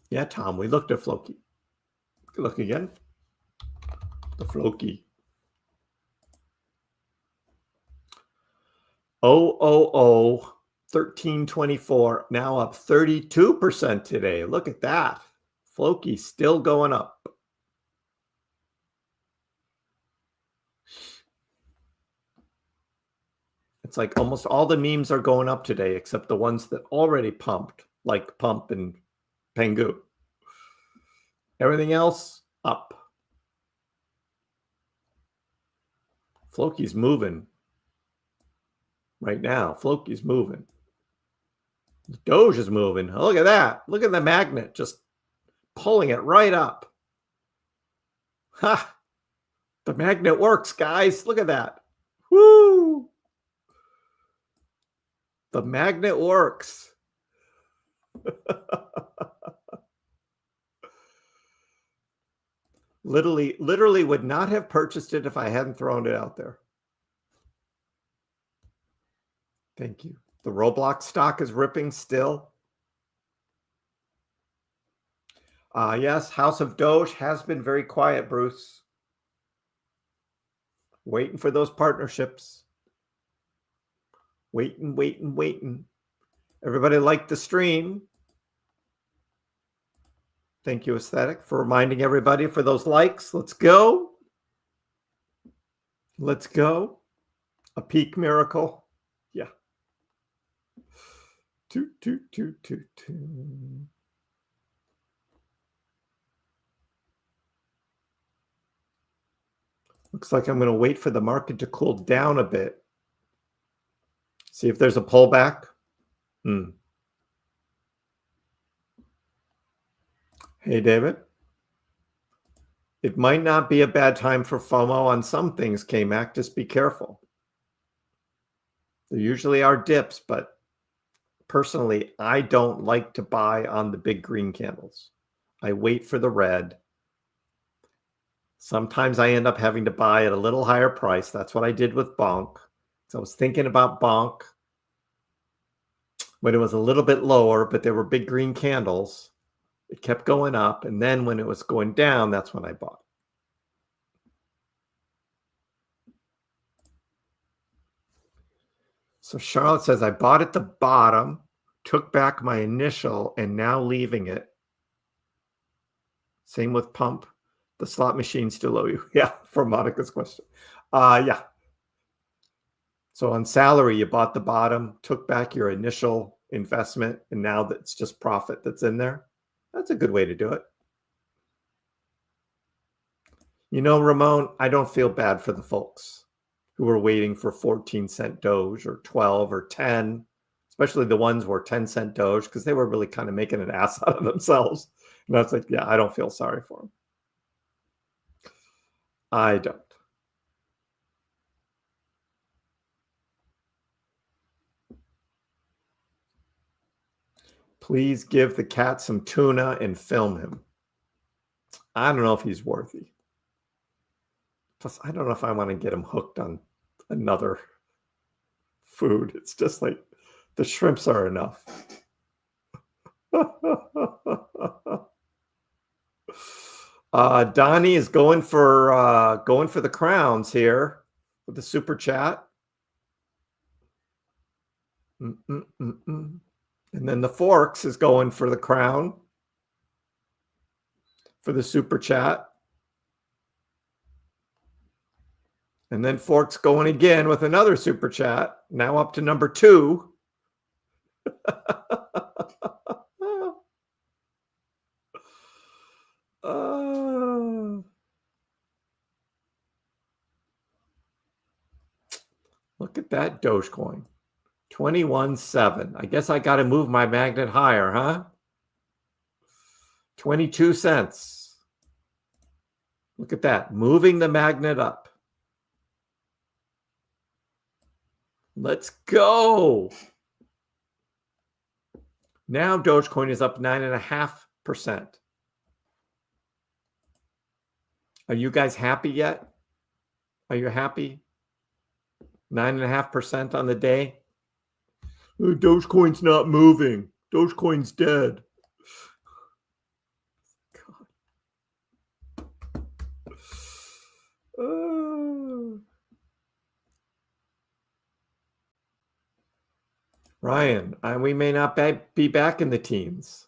Yeah, Tom, we looked at Floki. Look again. The Floki. 1324, now up 32% today. Look at that. Floki still going up. It's like almost all the memes are going up today, except the ones that already pumped, like Pump and Pengu. Everything else up. Floki's moving right now. Floki's moving. Doge is moving. Oh, look at that. Look at the magnet just pulling it right up. Ha! The magnet works, guys. Look at that. Woo! The magnet works. Literally would not have purchased it if I hadn't thrown it out there. Thank you. The Roblox stock is ripping still. Yes, House of Doge has been very quiet, Bruce. Waiting for those partnerships. Waiting. Everybody liked the stream. Thank you, Aesthetic, for reminding everybody for those likes. Let's go. Let's go. A peak miracle. Yeah. Toot. Looks like I'm going to wait for the market to cool down a bit. See if there's a pullback. Hey, David. It might not be a bad time for FOMO on some things, K-Mac. Just be careful. There usually are dips, but personally, I don't like to buy on the big green candles. I wait for the red. Sometimes I end up having to buy at a little higher price. That's what I did with Bonk. So I was thinking about Bonk when it was a little bit lower, but there were big green candles. It kept going up, and then when it was going down, that's when I bought. So Charlotte says, I bought at the bottom, took back my initial, and now leaving it. Same with Pump. The slot machine still owe you. Yeah, for Monica's question. Yeah. So on salary, you bought the bottom, took back your initial investment, and now that's just profit that's in there. That's a good way to do it. You know, Ramon, I don't feel bad for the folks who were waiting for 14-cent Doge or 12 or 10, especially the ones where 10-cent Doge, because they were really kind of making an ass out of themselves. And I was like, yeah, I don't feel sorry for them. I don't. Please give the cat some tuna and film him. I don't know if he's worthy. Plus, I don't know if I want to get him hooked on another food. It's just like the shrimps are enough. Donnie is going for the crowns here with the super chat. And then the Forks is going for the crown for the super chat. And then Forks going again with another super chat, now up to number 2. Look at that Dogecoin. 21.7. I guess I got to move my magnet higher, huh? 22 cents. Look at that, moving the magnet up. Let's go. Now Dogecoin is up 9.5%. Are you guys happy yet? Are you happy? 9.5% on the day. Dogecoin's not moving. Dogecoin's dead. God. Ryan, we may not be back in the teens.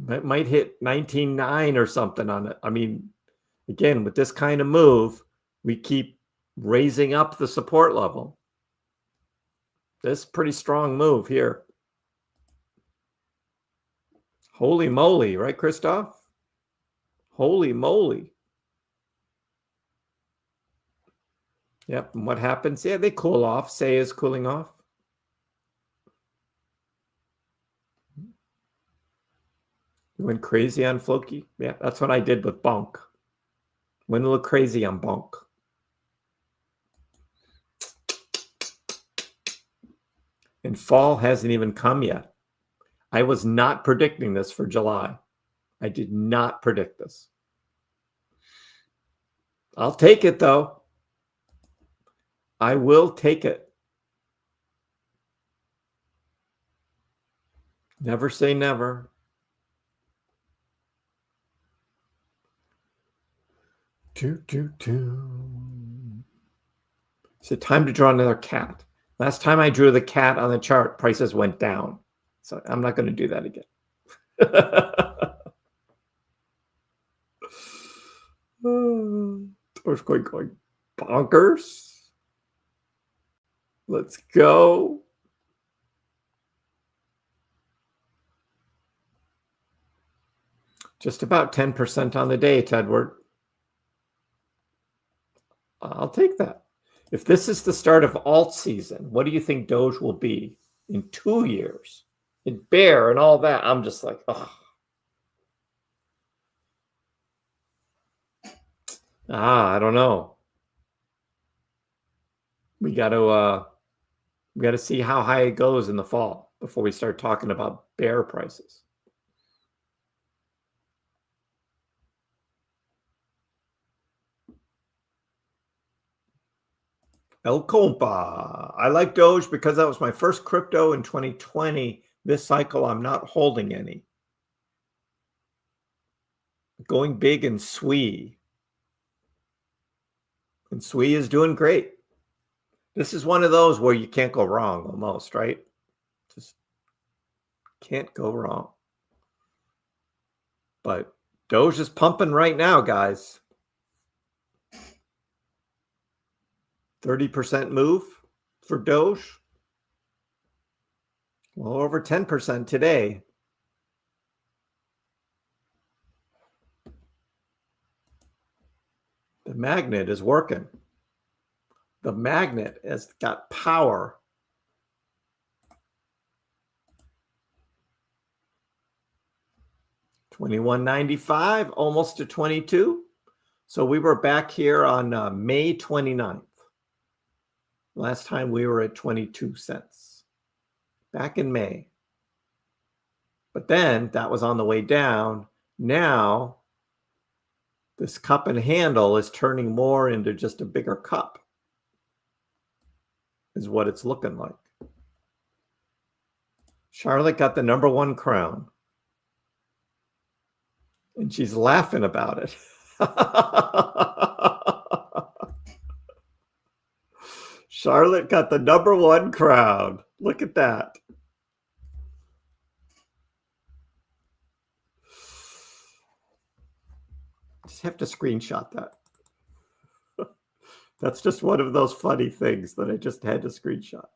It might hit 19.9 or something on it. I mean, again, with this kind of move, we keep raising up the support level. This pretty strong move here. Holy moly, right, Christoph? Holy moly. Yep, and what happens? Yeah, they cool off. Say is cooling off. You went crazy on Floki? Yeah, that's what I did with Bonk. Went a little crazy on Bonk. And fall hasn't even come yet. I was not predicting this for July. I did not predict this. I'll take it, though. I will take it. Never say never. Is it time to draw another cat? Last time I drew the cat on the chart, prices went down. So I'm not going to do that again. Dogecoin going bonkers. Let's go. Just about 10% on the day, Tedward. I'll take that. If this is the start of alt season, what do you think Doge will be in 2 years? In bear and all that, I'm just like, oh. I don't know. We got to see how high it goes in the fall before we start talking about bear prices. El Compa. I like Doge because that was my first crypto in 2020. This cycle, I'm not holding any. Going big in SWE. And SWE is doing great. This is one of those where you can't go wrong almost, right? Just can't go wrong. But Doge is pumping right now, guys. 30% move for Doge. Well, over 10% today. The magnet is working. The magnet has got power. $21.95, almost to 22. So we were back here on May 29th. Last time we were at 22 cents. Back in May. But then that was on the way down. Now this cup and handle is turning more into just a bigger cup. Is what it's looking like. Charlotte got the #1 crown. And she's laughing about it. Charlotte got the #1 crown. Look at that. Just have to screenshot that. That's just one of those funny things that I just had to screenshot.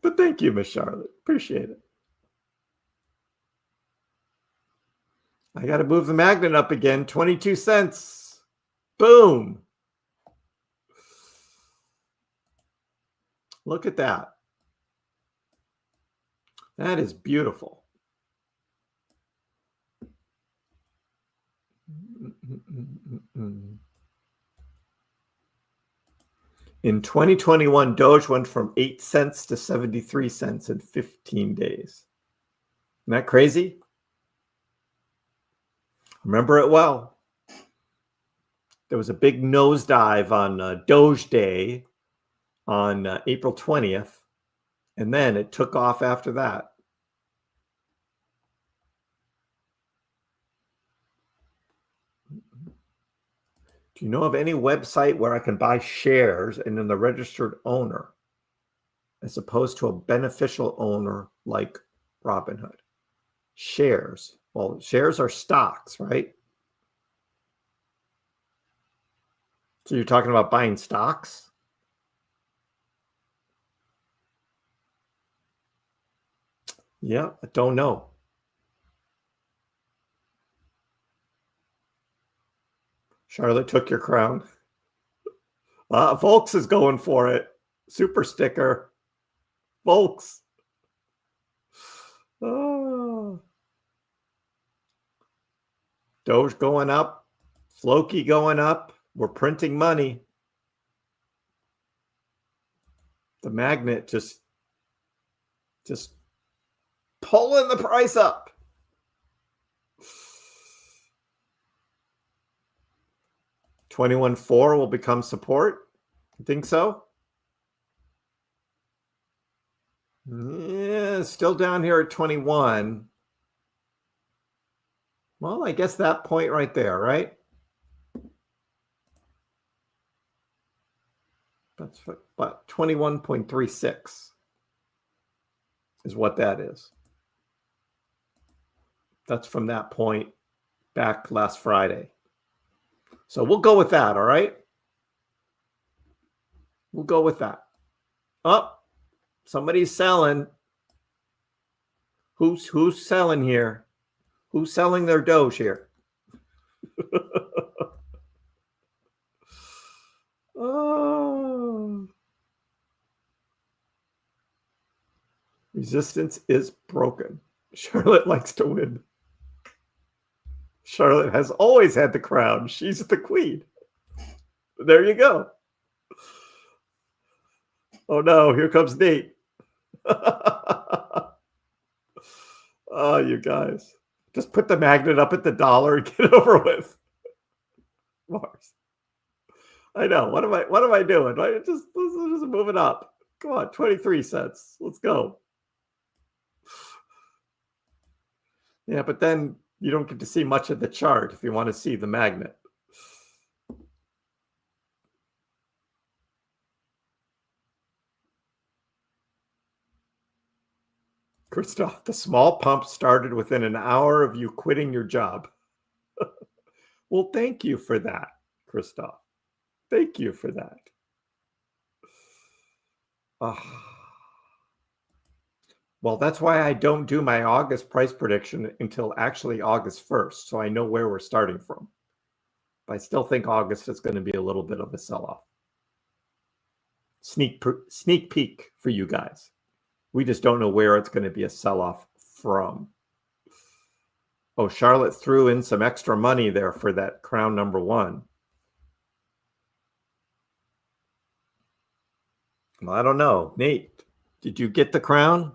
But thank you, Miss Charlotte. Appreciate it. I got to move the magnet up again. 22 cents. Boom. Look at that. That is beautiful. In 2021, Doge went from 8 cents to 73 cents in 15 days. that crazy? Remember it well. There was a big nosedive on Doge Day on April 20th, and then it took off after that. Do you know of any website where I can buy shares and then the registered owner as opposed to a beneficial owner like Robinhood? Shares. Well, shares are stocks, right? So you're talking about buying stocks? Yeah, I don't know. Charlotte took your crown. Volks is going for it. Super sticker. Volks. Oh. Doge going up. Floki going up. We're printing money. The magnet just pulling the price up. $21.4 will become support. You think so? Yeah, still down here at 21. Well, I guess that point right there, right? That's what 21.36 is what that is. That's from that point back last Friday. So we'll go with that, all right? We'll go with that. Oh, somebody's selling. Who's selling here? Who's selling their Doge here? Oh. Resistance is broken. Charlotte likes to win. Charlotte has always had the crown. She's the queen. There you go. Oh no, here comes Nate. Oh, you guys. Just put the magnet up at the dollar and get it over with. Mars. I know. What am I doing? Let's just move it up. Come on, 23 cents. Let's go. Yeah, but then you don't get to see much of the chart if you want to see the magnet. Christoph, the small pump started within an hour of you quitting your job. Well, thank you for that, Christoph. Thank you for that. Well, that's why I don't do my August price prediction until actually August 1st, so I know where we're starting from. But I still think August is going to be a little bit of a sell-off. Sneak peek for you guys. We just don't know where it's going to be a sell-off from. Oh, Charlotte threw in some extra money there for that crown number one. Well, I don't know. Nate, did you get the crown?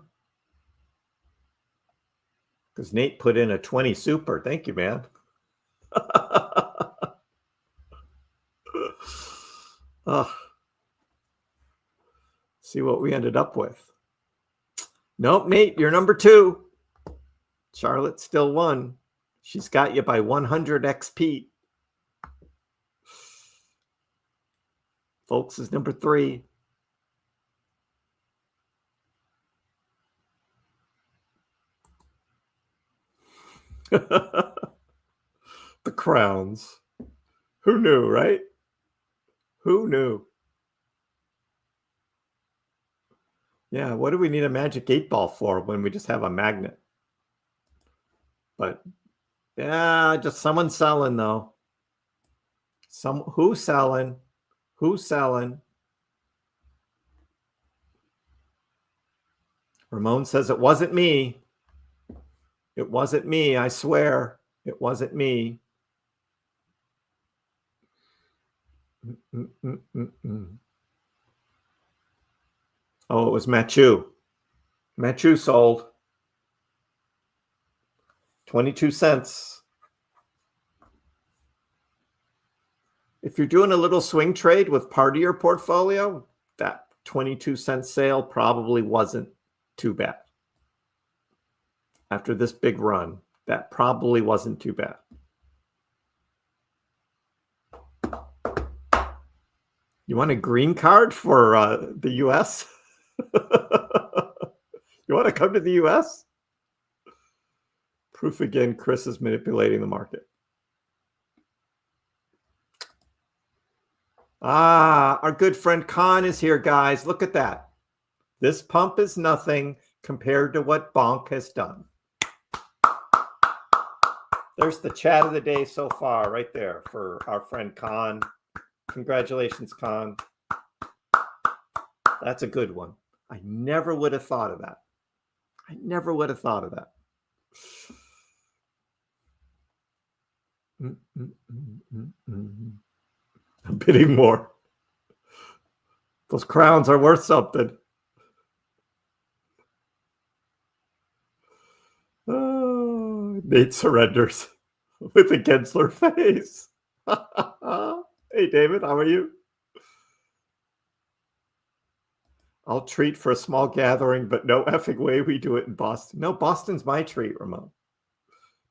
Because Nate put in a 20 super. Thank you, man. See what we ended up with. Nope, Nate, you're number 2. Charlotte still won. She's got you by 100 XP. Folks is number 3. The crowns. Who knew, right? Who knew? Yeah, what do we need a magic 8-ball for when we just have a magnet? But yeah, just someone selling though. Who's selling? Who's selling? Ramon says it wasn't me. It wasn't me, I swear. It wasn't me. Oh, it was Machu. Machu sold. 22 cents. If you're doing a little swing trade with part of your portfolio, that 22-cent sale probably wasn't too bad. After this big run, that probably wasn't too bad. You want a green card for the U.S.? You want to come to the U.S.? Proof again, Kriss is manipulating the market. Our good friend Khan is here, guys. Look at that. This pump is nothing compared to what Bonk has done. There's the chat of the day so far right there for our friend Khan. Congratulations, Khan. That's a good one. I never would have thought of that. I never would have thought of that. I'm bidding more. Those crowns are worth something. Oh, Nate surrenders with a Gensler face. Hey, David, how are you? I'll treat for a small gathering, but no effing way we do it in Boston. No, Boston's my treat, Ramon.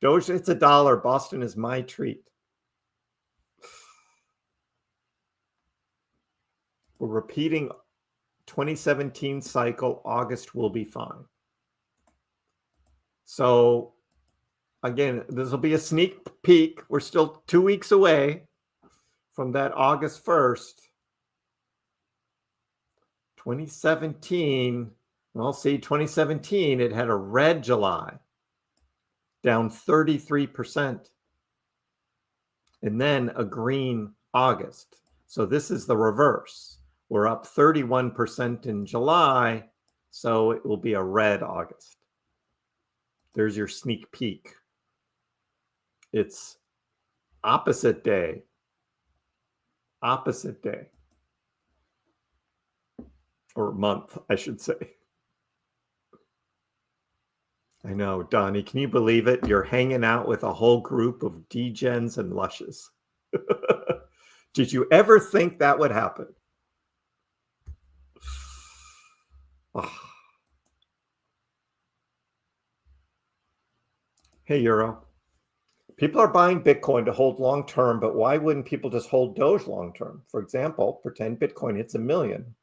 Doge, it's $1. Boston is my treat. We're repeating 2017 cycle. August will be fine. So, again, this will be a sneak peek. We're still 2 weeks away from that August 1st. 2017, well, see, 2017, it had a red July, down 33%, and then a green August. So this is the reverse. We're up 31% in July, so it will be a red August. There's your sneak peek. It's opposite day. Opposite day. Or month, I should say. I know, Donnie, can you believe it? You're hanging out with a whole group of degens and lushes. Did you ever think that would happen? Oh. Hey, Euro. People are buying Bitcoin to hold long term, but why wouldn't people just hold Doge long term? For example, pretend Bitcoin hits 1 million.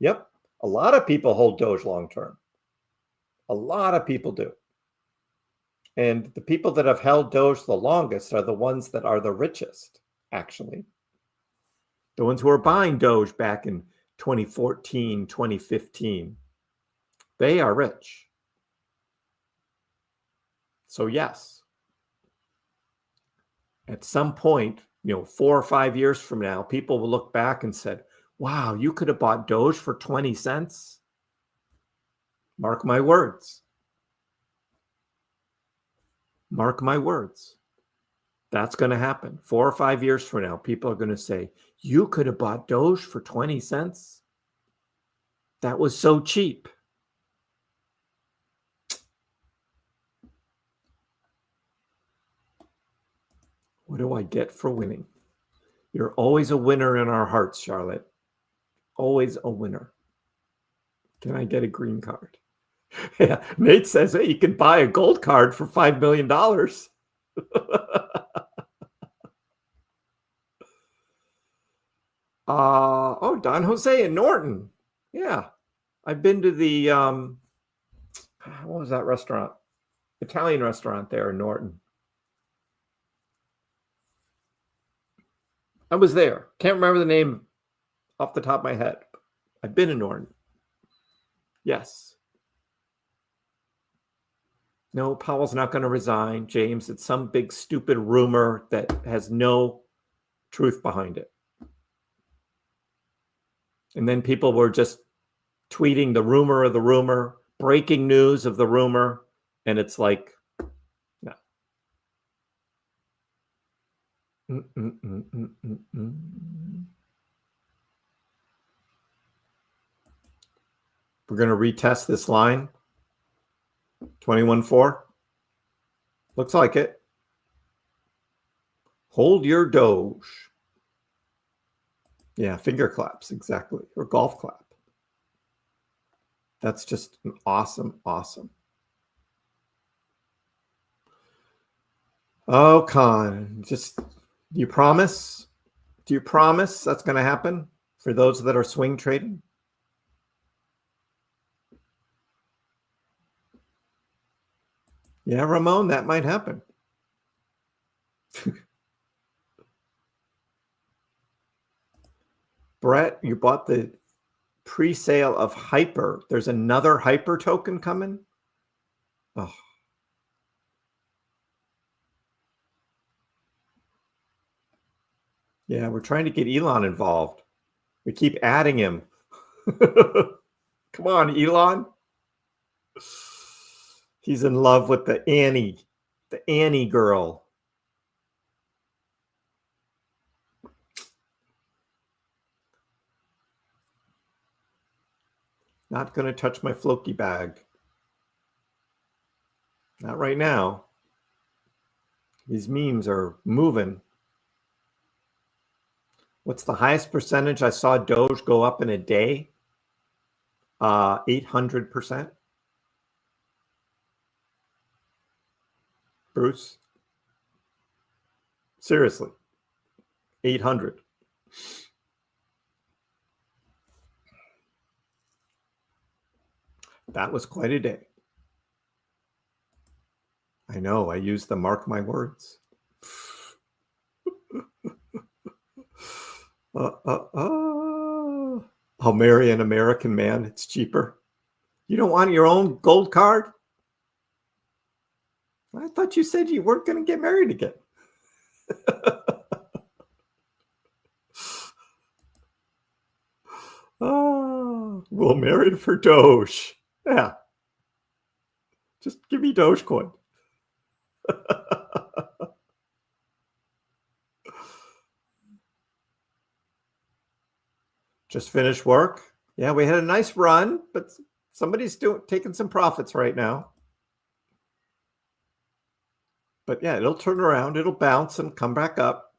Yep, a lot of people hold Doge long term. A lot of people do. And the people that have held Doge the longest are the ones that are the richest, actually. The ones who are buying Doge back in 2014, 2015. They are rich. So yes, at some point, 4 or 5 years from now, people will look back and said, wow, you could have bought Doge for 20 cents. Mark my words. Mark my words. That's going to happen. 4 or 5 years from now, people are going to say, you could have bought Doge for 20 cents. That was so cheap. What do I get for winning? You're always a winner in our hearts, Charlotte. Always a winner. Can I get a green card? Yeah, Nate says, hey, you can buy a gold card for $5 million. Oh, Don Jose in Norton. Yeah. I've been to the, what was that restaurant? Italian restaurant there in Norton. I was there. Can't remember the name off the top of my head. I've been in Norton. Yes. No, Powell's not going to resign, James. It's some big stupid rumor that has no truth behind it. And then people were just tweeting the rumor of the rumor, breaking news of the rumor, and it's like, no. We're going to retest this line, 21.4. Looks like it. Hold your Doge. Yeah, finger claps, exactly. Or golf clap. That's just an awesome, awesome. Oh, Con, just, do you promise? Do you promise that's going to happen for those that are swing trading? Yeah, Ramon, that might happen. Brett, you bought the pre-sale of Hyper. There's another Hyper token coming? Oh. Yeah, we're trying to get Elon involved. We keep adding him. Come on, Elon. He's in love with the Annie girl. Not going to touch my Floki bag. Not right now. These memes are moving. What's the highest percentage I saw Doge go up in a day? 800%. Bruce? Seriously. 800. That was quite a day. I know, I used the mark my words. I'll marry an American man. It's cheaper. You don't want your own gold card? I thought you said you weren't going to get married again. Oh, we'll marry for Doge. Yeah. Just give me Dogecoin. Just finished work. Yeah, we had a nice run, but somebody's taking some profits right now. But yeah, it'll turn around. It'll bounce and come back up.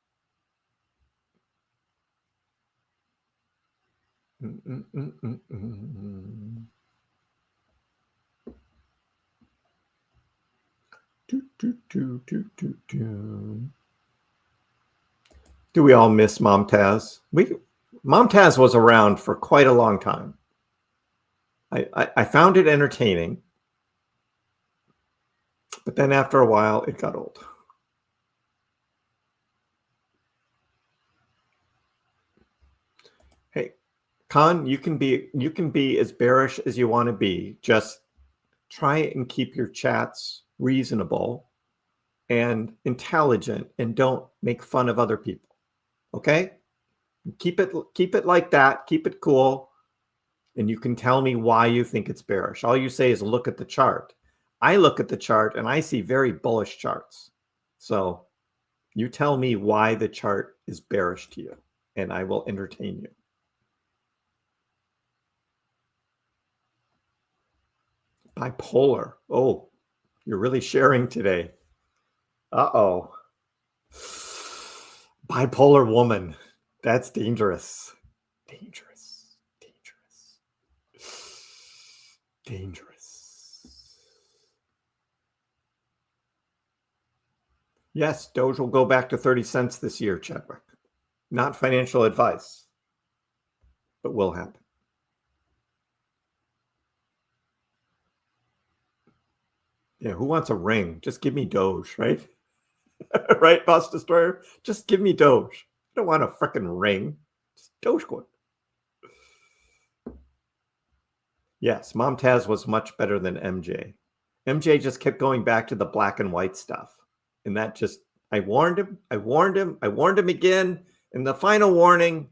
Do we all miss Momtaz? Momtaz was around for quite a long time. I found it entertaining, but then after a while, it got old. Hey, Con, you can be as bearish as you want to be. Just try and keep your chats reasonable and intelligent, and don't make fun of other people. Okay? Keep it like that. Keep it cool. And you can tell me why you think it's bearish. All you say is look at the chart. I look at the chart and I see very bullish charts. So you tell me why the chart is bearish to you, and I will entertain you. Bipolar. Oh, you're really sharing today. Uh-oh. Bipolar woman. That's dangerous. Dangerous. Yes, Doge will go back to 30 cents this year, Chadwick. Not financial advice, but will happen. Yeah, who wants a ring? Just give me Doge, right? Right, Boss Destroyer? Just give me Doge. I don't want a freaking ring. Just Dogecoin. Yes, Momtaz was much better than MJ. MJ just kept going back to the black and white stuff. And that just, I warned him again in the final warning,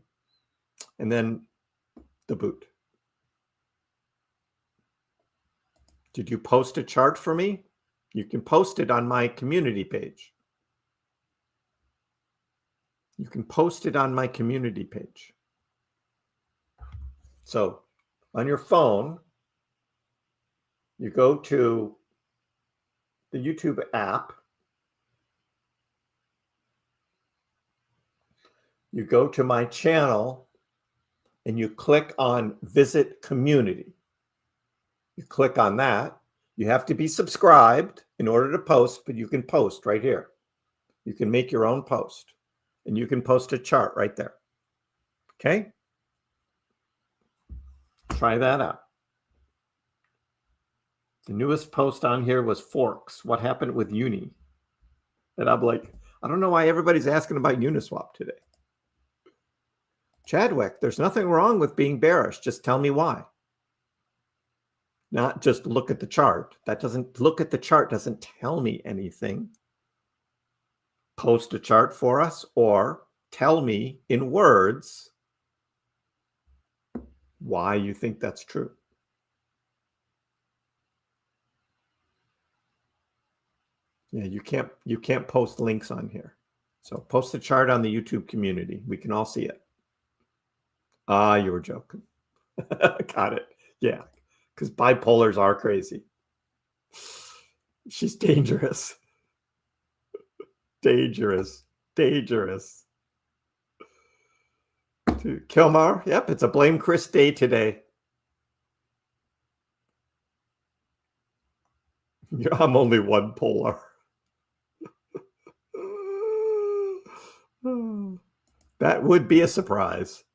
and then the boot. Did you post a chart for me? You can post it on my community page. You can post it on my community page. So on your phone, you go to the YouTube app, you go to my channel and you click on Visit Community. You click on that. You have to be subscribed in order to post, but you can post right here. You can make your own post, and you can post a chart right there. Okay? Try that out. The newest post on here was forks. What happened with Uni? And I'm like, I don't know why everybody's asking about Uniswap today. Chadwick, there's nothing wrong with being bearish. Just tell me why. Not just look at the chart. Look at the chart doesn't tell me anything. Post a chart for us or tell me in words why you think that's true. Yeah, you can't post links on here. So post the chart on the YouTube community. We can all see it. Ah, you were joking. Got it. Yeah, because bipolars are crazy. She's dangerous. Dangerous. Kilmar, yep, it's a Blame Kriss day today. Yeah, I'm only one polar. That would be a surprise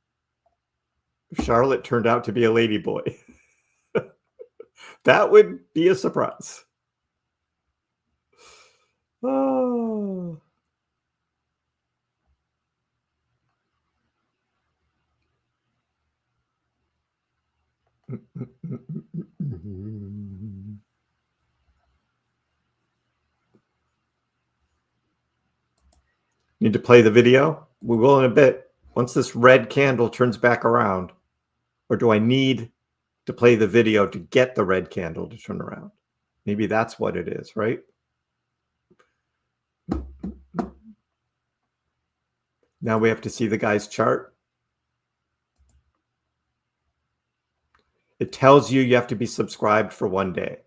if Charlotte turned out to be a ladyboy. That would be a surprise. Oh. Need to play the video? We will in a bit. Once this red candle turns back around, or do I need to play the video to get the red candle to turn around? Maybe that's what it is, right? Now we have to see the guy's chart. It tells you have to be subscribed for 1 day.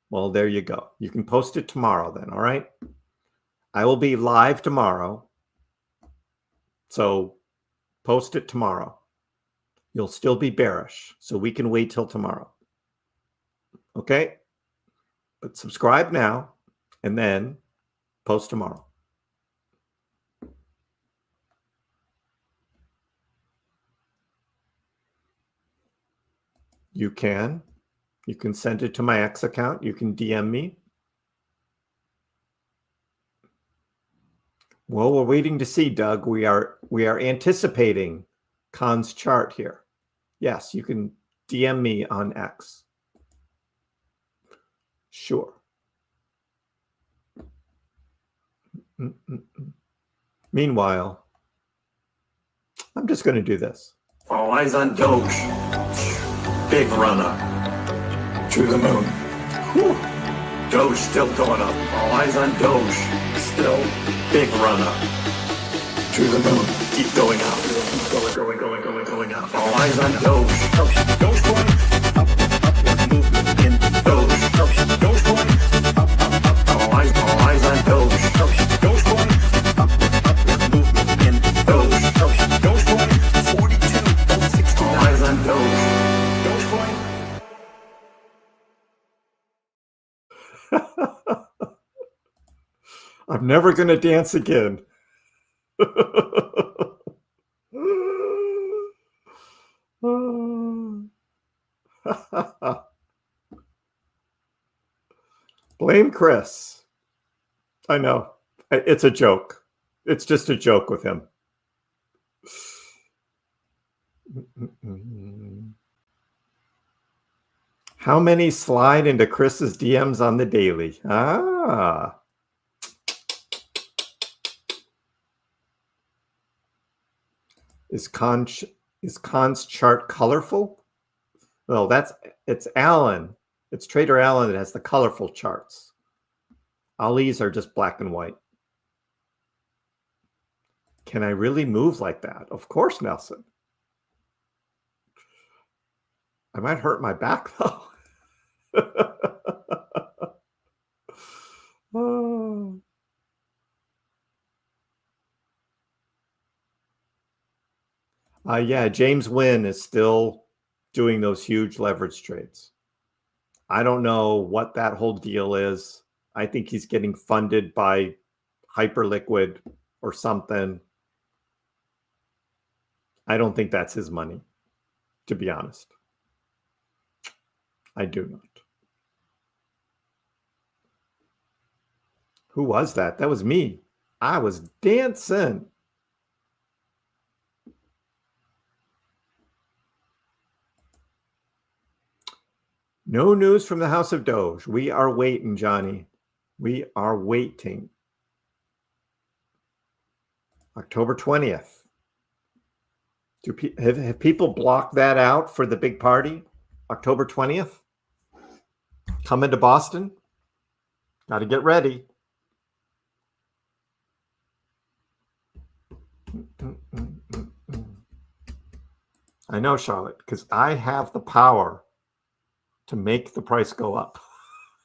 Well, there you go. You can post it tomorrow then, all right? I will be live tomorrow. So post it tomorrow. You'll still be bearish, so we can wait till tomorrow. Okay? But subscribe now and then post tomorrow. You can send it to my X account. You can DM me. Well, we're waiting to see, Doug. We are anticipating Khan's chart here. Yes, you can DM me on X. Sure. Meanwhile, I'm just going to do this. All eyes on Doge. Big runner. To the moon. Whew. Doge still going up. All eyes on Doge. Still big runner. To the moon. Keep going up. Going up. All eyes on Doge. Dogecoin. Upward movement in Doge. Dogecoin. Up. All eyes on Doge. Dogecoin. Upward movement in Doge. Dogecoin. 42.69. All eyes on Doge. I'm never going to dance again. Blame Kriss. I know. It's a joke. It's just a joke with him. How many slide into Kriss's DMs on the daily? Ah. Is Khan's chart colorful? Well, it's Alan. It's Trader Alan that has the colorful charts. Ali's are just black and white. Can I really move like that? Of course, Nelson. I might hurt my back though. Oh. Yeah, James Wynn is still doing those huge leverage trades. I don't know what that whole deal is. I think he's getting funded by Hyperliquid or something. I don't think that's his money, to be honest. I do not. Who was that? That was me. I was dancing. No news from the House of Doge. We are waiting, Johnny. We are waiting. October 20th. Have people blocked that out for the big party? October 20th? Coming to Boston? Got to get ready. I know, Charlotte, because I have the power to make the price go up.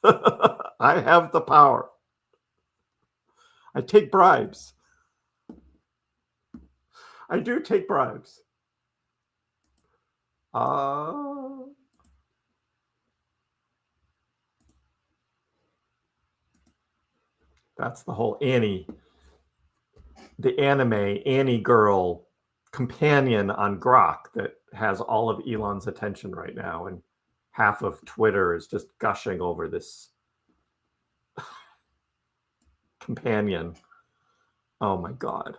I have the power. I take bribes. I do take bribes. That's the whole Annie, the anime Annie girl companion on Grok that has all of Elon's attention right now. And half of Twitter is just gushing over this companion. Oh my God.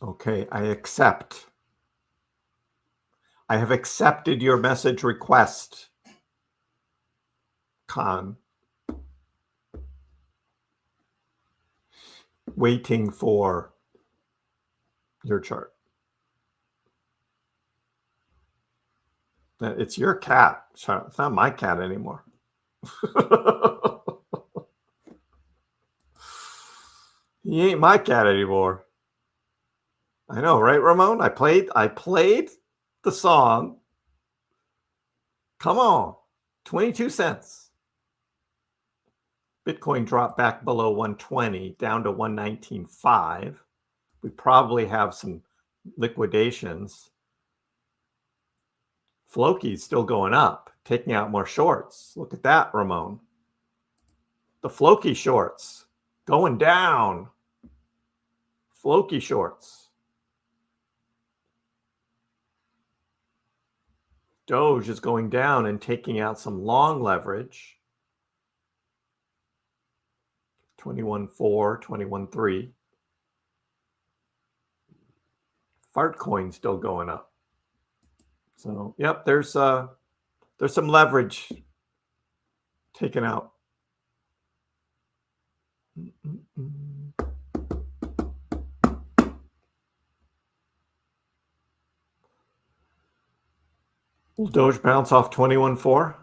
Okay, I accept. I have accepted your message request, Khan. Waiting for your chart. It's your cat, Charlotte. It's not my cat anymore. He ain't my cat anymore. I know, right, Ramon? I played the song. Come on. 22 cents. Bitcoin dropped back below 120, down to 119.5. We probably have some liquidations. Floki's still going up, taking out more shorts. Look at that, Ramon. The Floki shorts going down. Floki shorts. Doge is going down and taking out some long leverage. 21.4, 21.3. Altcoin still going up. So, yep, there's some leverage taken out. Will Doge bounce off 21.4?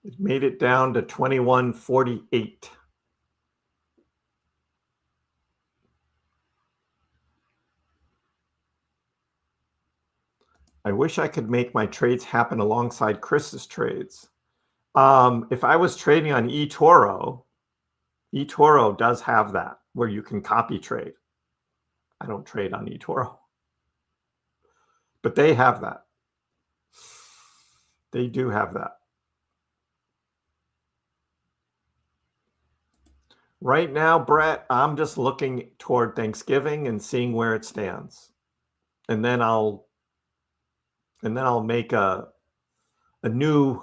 It made it down to 21.48. I wish I could make my trades happen alongside Kriss's trades. If I was trading on eToro does have that where you can copy trade. I don't trade on eToro, but they have that. They do have that. Right now, Brett, I'm just looking toward Thanksgiving and seeing where it stands. And then I'll make a new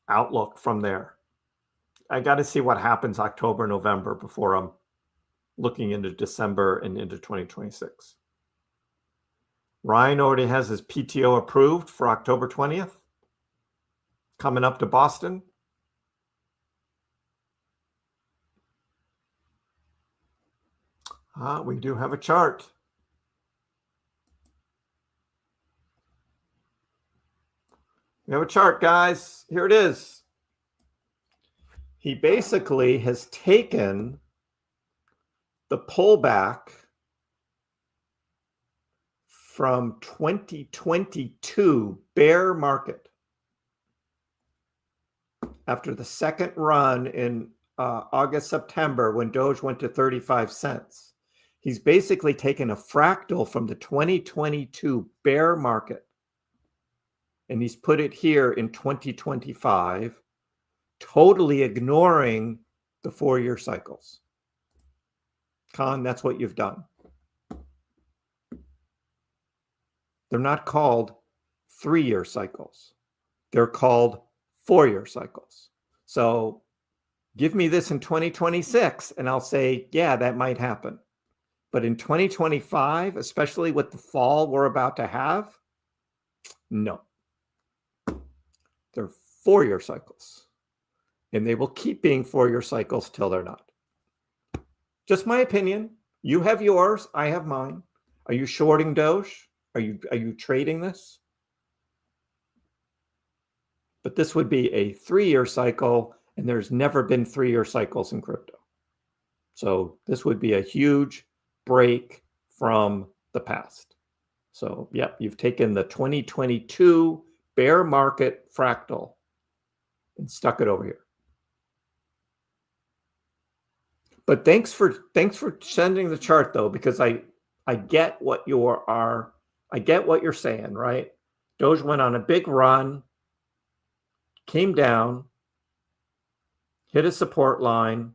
outlook from there. I got to see what happens October, November before I'm looking into December and into 2026. Ryan already has his PTO approved for October 20th. Coming up to Boston. We do have a chart. We have a chart, guys. Here it is. He basically has taken the pullback from 2022 bear market, after the second run in August, September, when Doge went to 35 cents, he's basically taken a fractal from the 2022 bear market and he's put it here in 2025, totally ignoring the 4-year cycles. Con, that's what you've done. They're not called 3-year cycles. They're called 4-year cycles. So give me this in 2026 and I'll say, yeah, that might happen. But in 2025, especially with the fall we're about to have, no. They're 4-year cycles. And they will keep being 4-year cycles till they're not. Just my opinion. You have yours. I have mine. Are you shorting Doge? Are you trading this? But this would be a 3-year cycle, and there's never been 3-year cycles in crypto. So this would be a huge break from the past. So, yeah, you've taken the 2022 bear market fractal and stuck it over here. But thanks for sending the chart though, because I get what you're saying, right? Doge went on a big run, came down, hit a support line,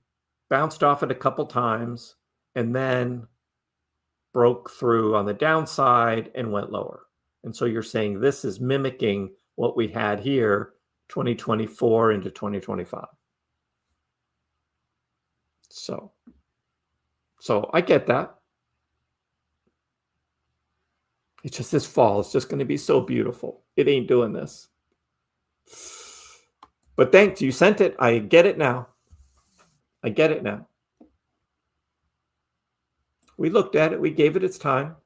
bounced off it a couple times, and then broke through on the downside and went lower. And so you're saying this is mimicking what we had here, 2024 into 2025. So I get that. It's just this fall. It's just going to be so beautiful. It ain't doing this. But thanks. You sent it. I get it now. I get it now. We looked at it. We gave it its time.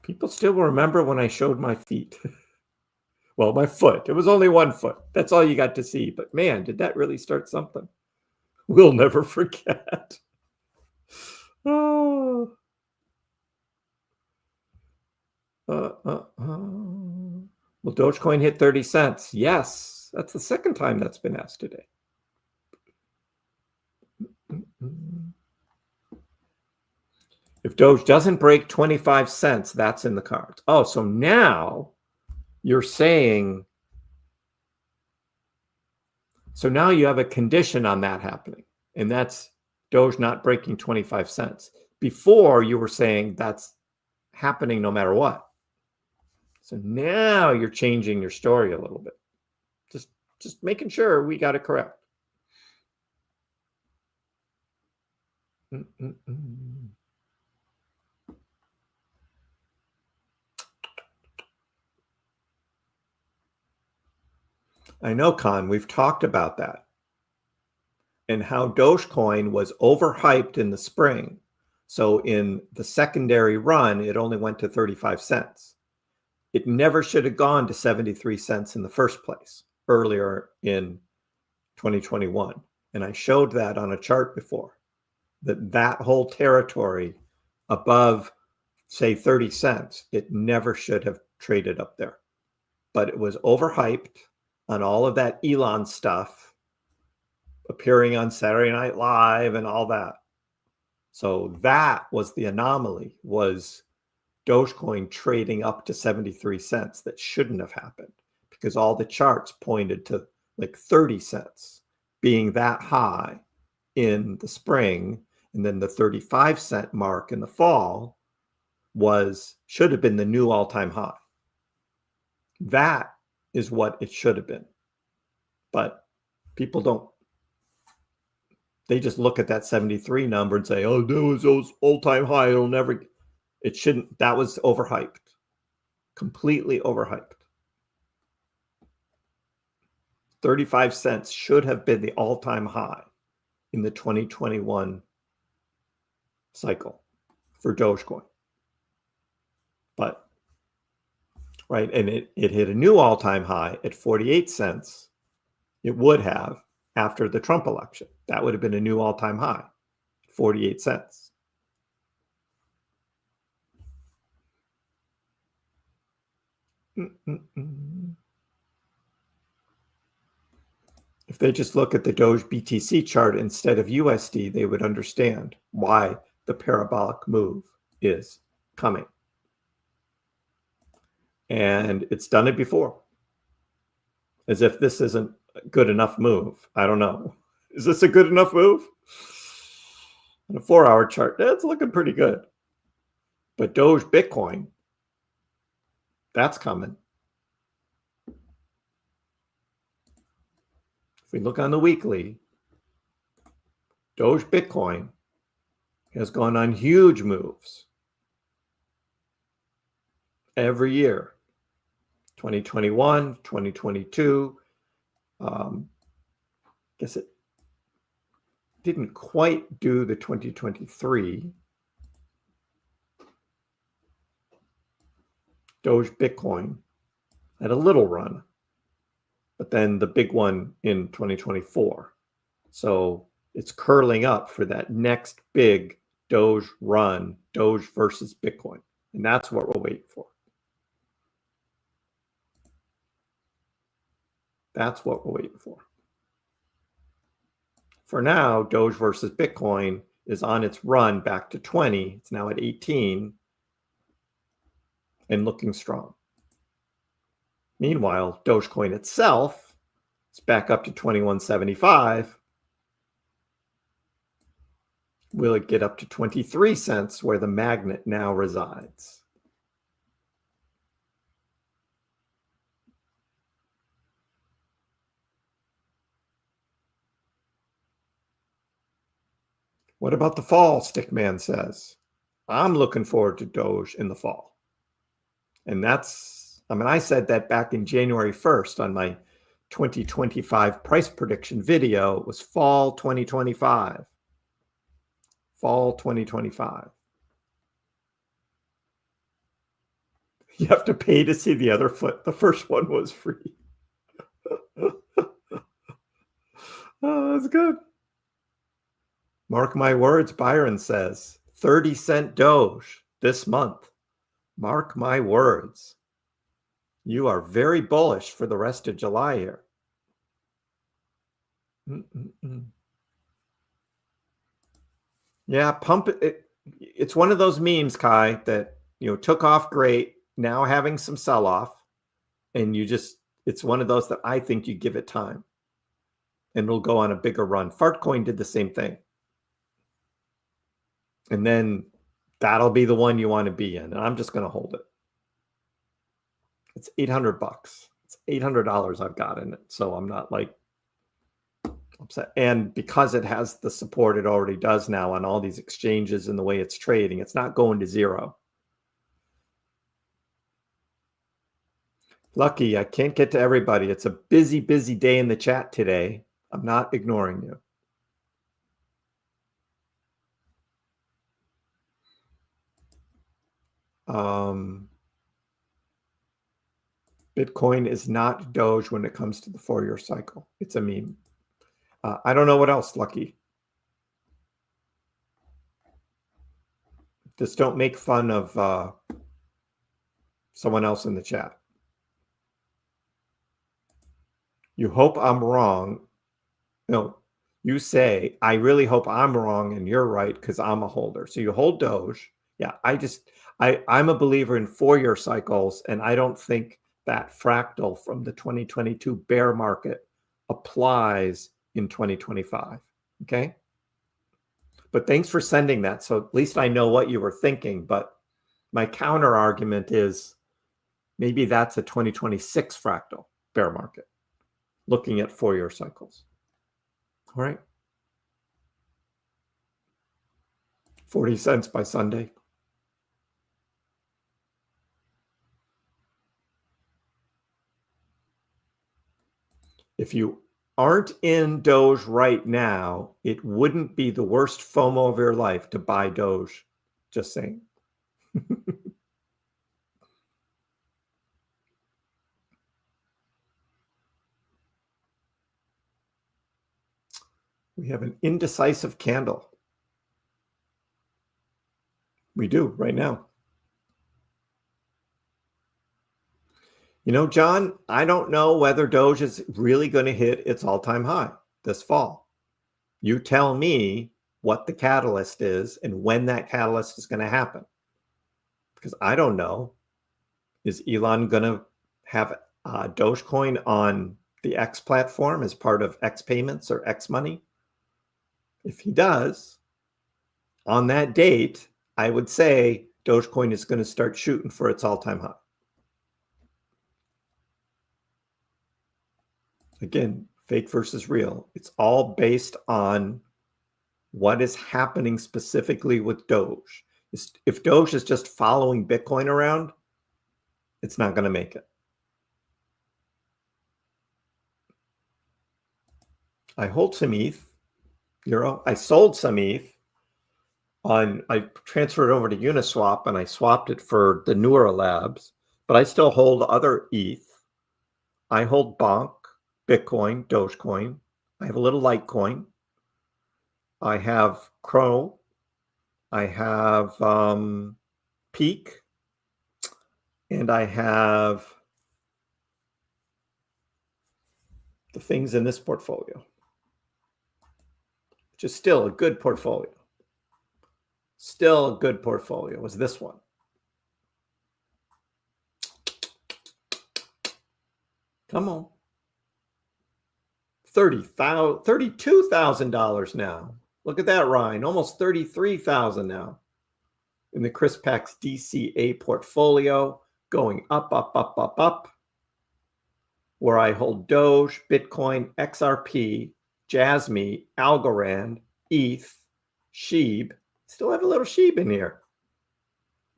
People still remember when I showed my feet. Well, my foot. It was only 1 foot. That's all you got to see. But man, did that really start something? We'll never forget. Oh. Will Dogecoin hit 30 cents? Yes. That's the second time that's been asked today. If Doge doesn't break 25 cents, that's in the cards. Oh, so now you're saying, so now you have a condition on that happening, and that's Doge not breaking 25 cents. Before you were saying that's happening no matter what. So now you're changing your story a little bit. Just making sure we got it correct. I know, Con, we've talked about that and how Dogecoin was overhyped in the spring. So in the secondary run, it only went to 35 cents. It never should have gone to 73 cents in the first place earlier in 2021. And I showed that on a chart before, that whole territory above, say, 30 cents, it never should have traded up there. But it was overhyped on all of that Elon stuff, appearing on Saturday Night Live and all that. So that was the anomaly, was Dogecoin trading up to 73 cents. That shouldn't have happened because all the charts pointed to like 30 cents being that high in the spring. And then the 35 cent mark in the fall should have been the new all-time high. That is what it should have been. But people don't. They just look at that 73 number and say, oh, that was those all-time high. It shouldn't. That was overhyped. Completely overhyped. 35 cents should have been the all-time high in the 2021 cycle for Dogecoin. But, right, and it hit a new all-time high at 48 cents. It would have after the Trump election. That would have been a new all-time high, 48 cents. If they just look at the Doge BTC chart instead of USD, they would understand why the parabolic move is coming. And it's done it before. As if this isn't a good enough move. I don't know. Is this a good enough move? On a 4-hour chart, that's looking pretty good. But Doge Bitcoin, that's coming. If we look on the weekly, Doge Bitcoin has gone on huge moves every year. 2021, 2022. Guess it didn't quite do the 2023. Doge Bitcoin had a little run, but then the big one in 2024. So it's curling up for that next big Doge run, Doge versus Bitcoin. And that's what we're waiting for. That's what we're waiting for. For now, Doge versus Bitcoin is on its run back to 20. It's now at 18 and looking strong. Meanwhile, Dogecoin itself is back up to 21.75. Will it get up to 23 cents where the magnet now resides? What about the fall? Stickman says. I'm looking forward to Doge in the fall. And that's, I mean, I said that back in January 1st on my 2025 price prediction video. It was fall 2025. Fall 2025. You have to pay to see the other foot. The first one was free. Oh, that's good. Mark my words, Byron says. 30-cent Doge this month. Mark my words. You are very bullish for the rest of July here. Yeah, pump it. It's one of those memes, Kai, that took off great. Now having some sell-off, and it's one of those that I think you give it time, and it'll go on a bigger run. Fartcoin did the same thing. And then that'll be the one you want to be in. And I'm just going to hold it. It's $800. It's $800 I've got in it. So I'm not like upset. And because it has the support it already does now on all these exchanges and the way it's trading, it's not going to zero. Lucky, I can't get to everybody. It's a busy, busy day in the chat today. I'm not ignoring you. Bitcoin is not Doge when it comes to the 4-year cycle. It's a meme. I don't know what else, Lucky. Just don't make fun of someone else in the chat. You hope I'm wrong. No, you say, I really hope I'm wrong and you're right because I'm a holder. So you hold Doge. Yeah, I'm a believer in 4-year cycles, and I don't think that fractal from the 2022 bear market applies in 2025. Okay. But thanks for sending that. So at least I know what you were thinking. But my counter argument is maybe that's a 2026 fractal bear market, looking at 4-year cycles. All right. 40 cents by Sunday. If you aren't in Doge right now, it wouldn't be the worst FOMO of your life to buy Doge. Just saying. We have an indecisive candle. We do right now. You know, John, I don't know whether Doge is really going to hit its all-time high this fall. You tell me what the catalyst is and when that catalyst is going to happen. Because I don't know. Is Elon going to have Dogecoin on the X platform as part of X payments or X money? If he does, on that date, I would say Dogecoin is going to start shooting for its all-time high. Again, fake versus real. It's all based on what is happening specifically with Doge. If Doge is just following Bitcoin around, it's not going to make it. I hold some ETH, Euro. I sold some ETH. I transferred over to Uniswap and I swapped it for the Neura Labs, but I still hold other ETH. I hold Bonk, Bitcoin, Dogecoin. I have a little Litecoin. I have Crow. I have Peak. And I have the things in this portfolio, which is still a good portfolio. Still a good portfolio is this one. Come on. $32,000 now. Look at that, Ryan. Almost $33,000 now in the KrissPax DCA portfolio, going up, up, up, up, up, where I hold Doge, Bitcoin, XRP, Jasmy, Algorand, ETH, Shib. Still have a little Shib in here.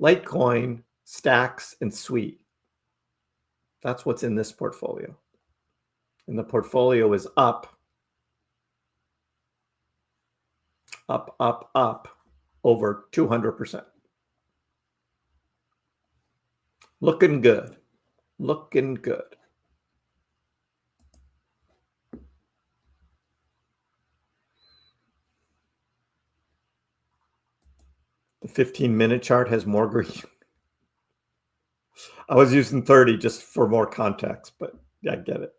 Litecoin, Stacks, and Sweet. That's what's in this portfolio. And the portfolio is up, up, up, up, over 200%. Looking good. Looking good. The 15-minute chart has more green. I was using 30 just for more context, but yeah, I get it.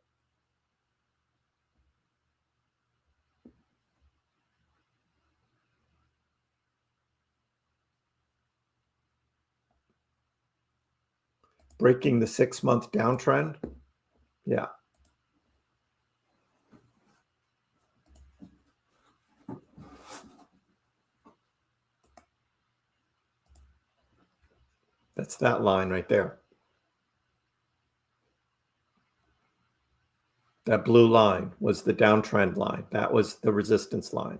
Breaking the 6-month downtrend. Yeah. That's that line right there. That blue line was the downtrend line. That was the resistance line.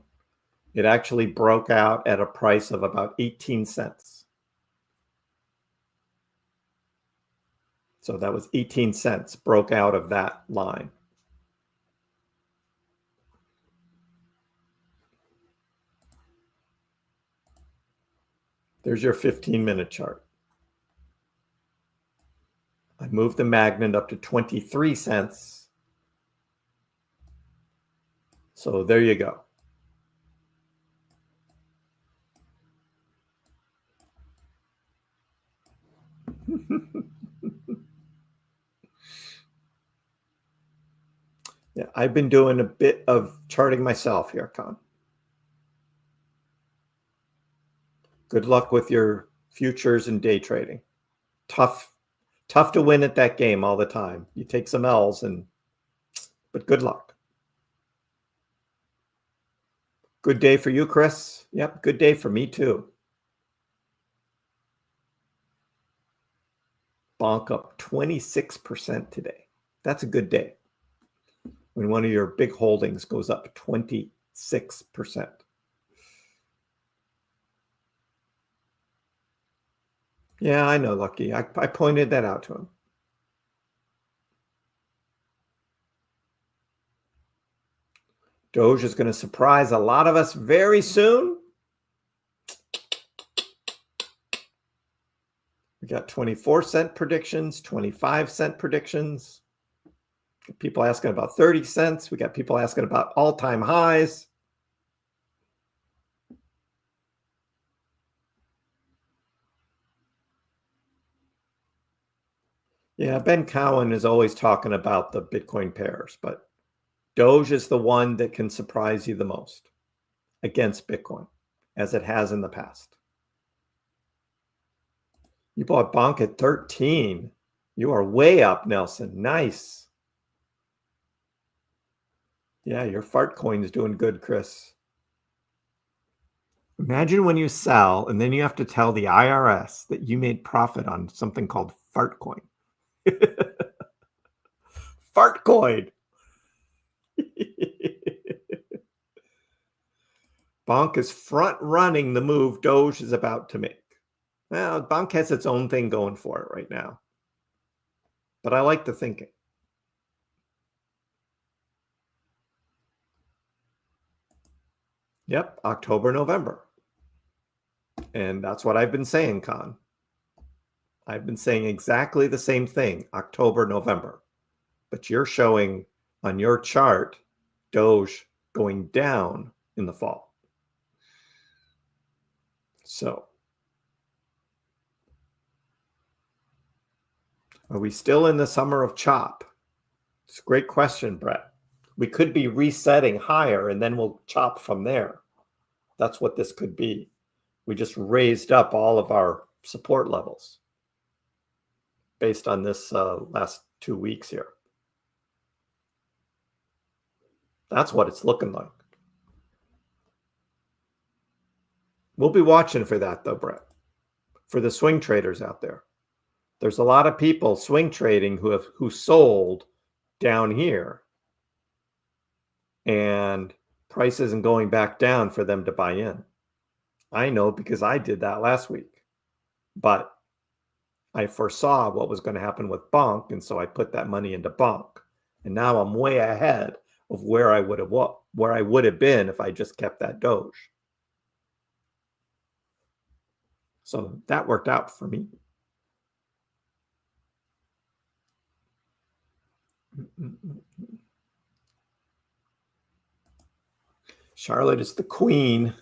It actually broke out at a price of about 18 cents. So that was 18 cents, broke out of that line. There's your 15-minute chart. I moved the magnet up to 23 cents. So there you go. Yeah, I've been doing a bit of charting myself here, Con. Good luck with your futures and day trading. Tough to win at that game all the time. You take some L's, but good luck. Good day for you, Kriss. Yep, good day for me too. Bonk up 26% today. That's a good day when one of your big holdings goes up 26%. Yeah, I know, Lucky. I pointed that out to him. Doge is going to surprise a lot of us very soon. We got 24-cent predictions, 25-cent predictions. People asking about 30 cents. We got people asking about all-time highs. Yeah, Ben Cowan is always talking about the Bitcoin pairs, but Doge is the one that can surprise you the most against Bitcoin, as it has in the past. You bought Bonk at 13. You are way up, Nelson. Nice. Yeah, your fart coin is doing good, Kriss. Imagine when you sell and then you have to tell the IRS that you made profit on something called fart coin. Fart coin. Bonk is front running the move Doge is about to make. Well, Bonk has its own thing going for it right now. But I like the thinking. Yep, October, November. And that's what I've been saying, Con. I've been saying exactly the same thing, October, November. But you're showing on your chart Doge going down in the fall. So, are we still in the summer of chop? It's a great question, Brett. We could be resetting higher and then we'll chop from there. That's what this could be. We just raised up all of our support levels based on this last 2 weeks here. That's what it's looking like. We'll be watching for that though, Brett, for the swing traders out there. There's a lot of people swing trading who sold down here, and price isn't going back down for them to buy in. I know because I did that last week, but I foresaw what was going to happen with Bonk, and so I put that money into Bonk, and now I'm way ahead of where I would have been if I just kept that Doge. So that worked out for me. Charlotte is the queen.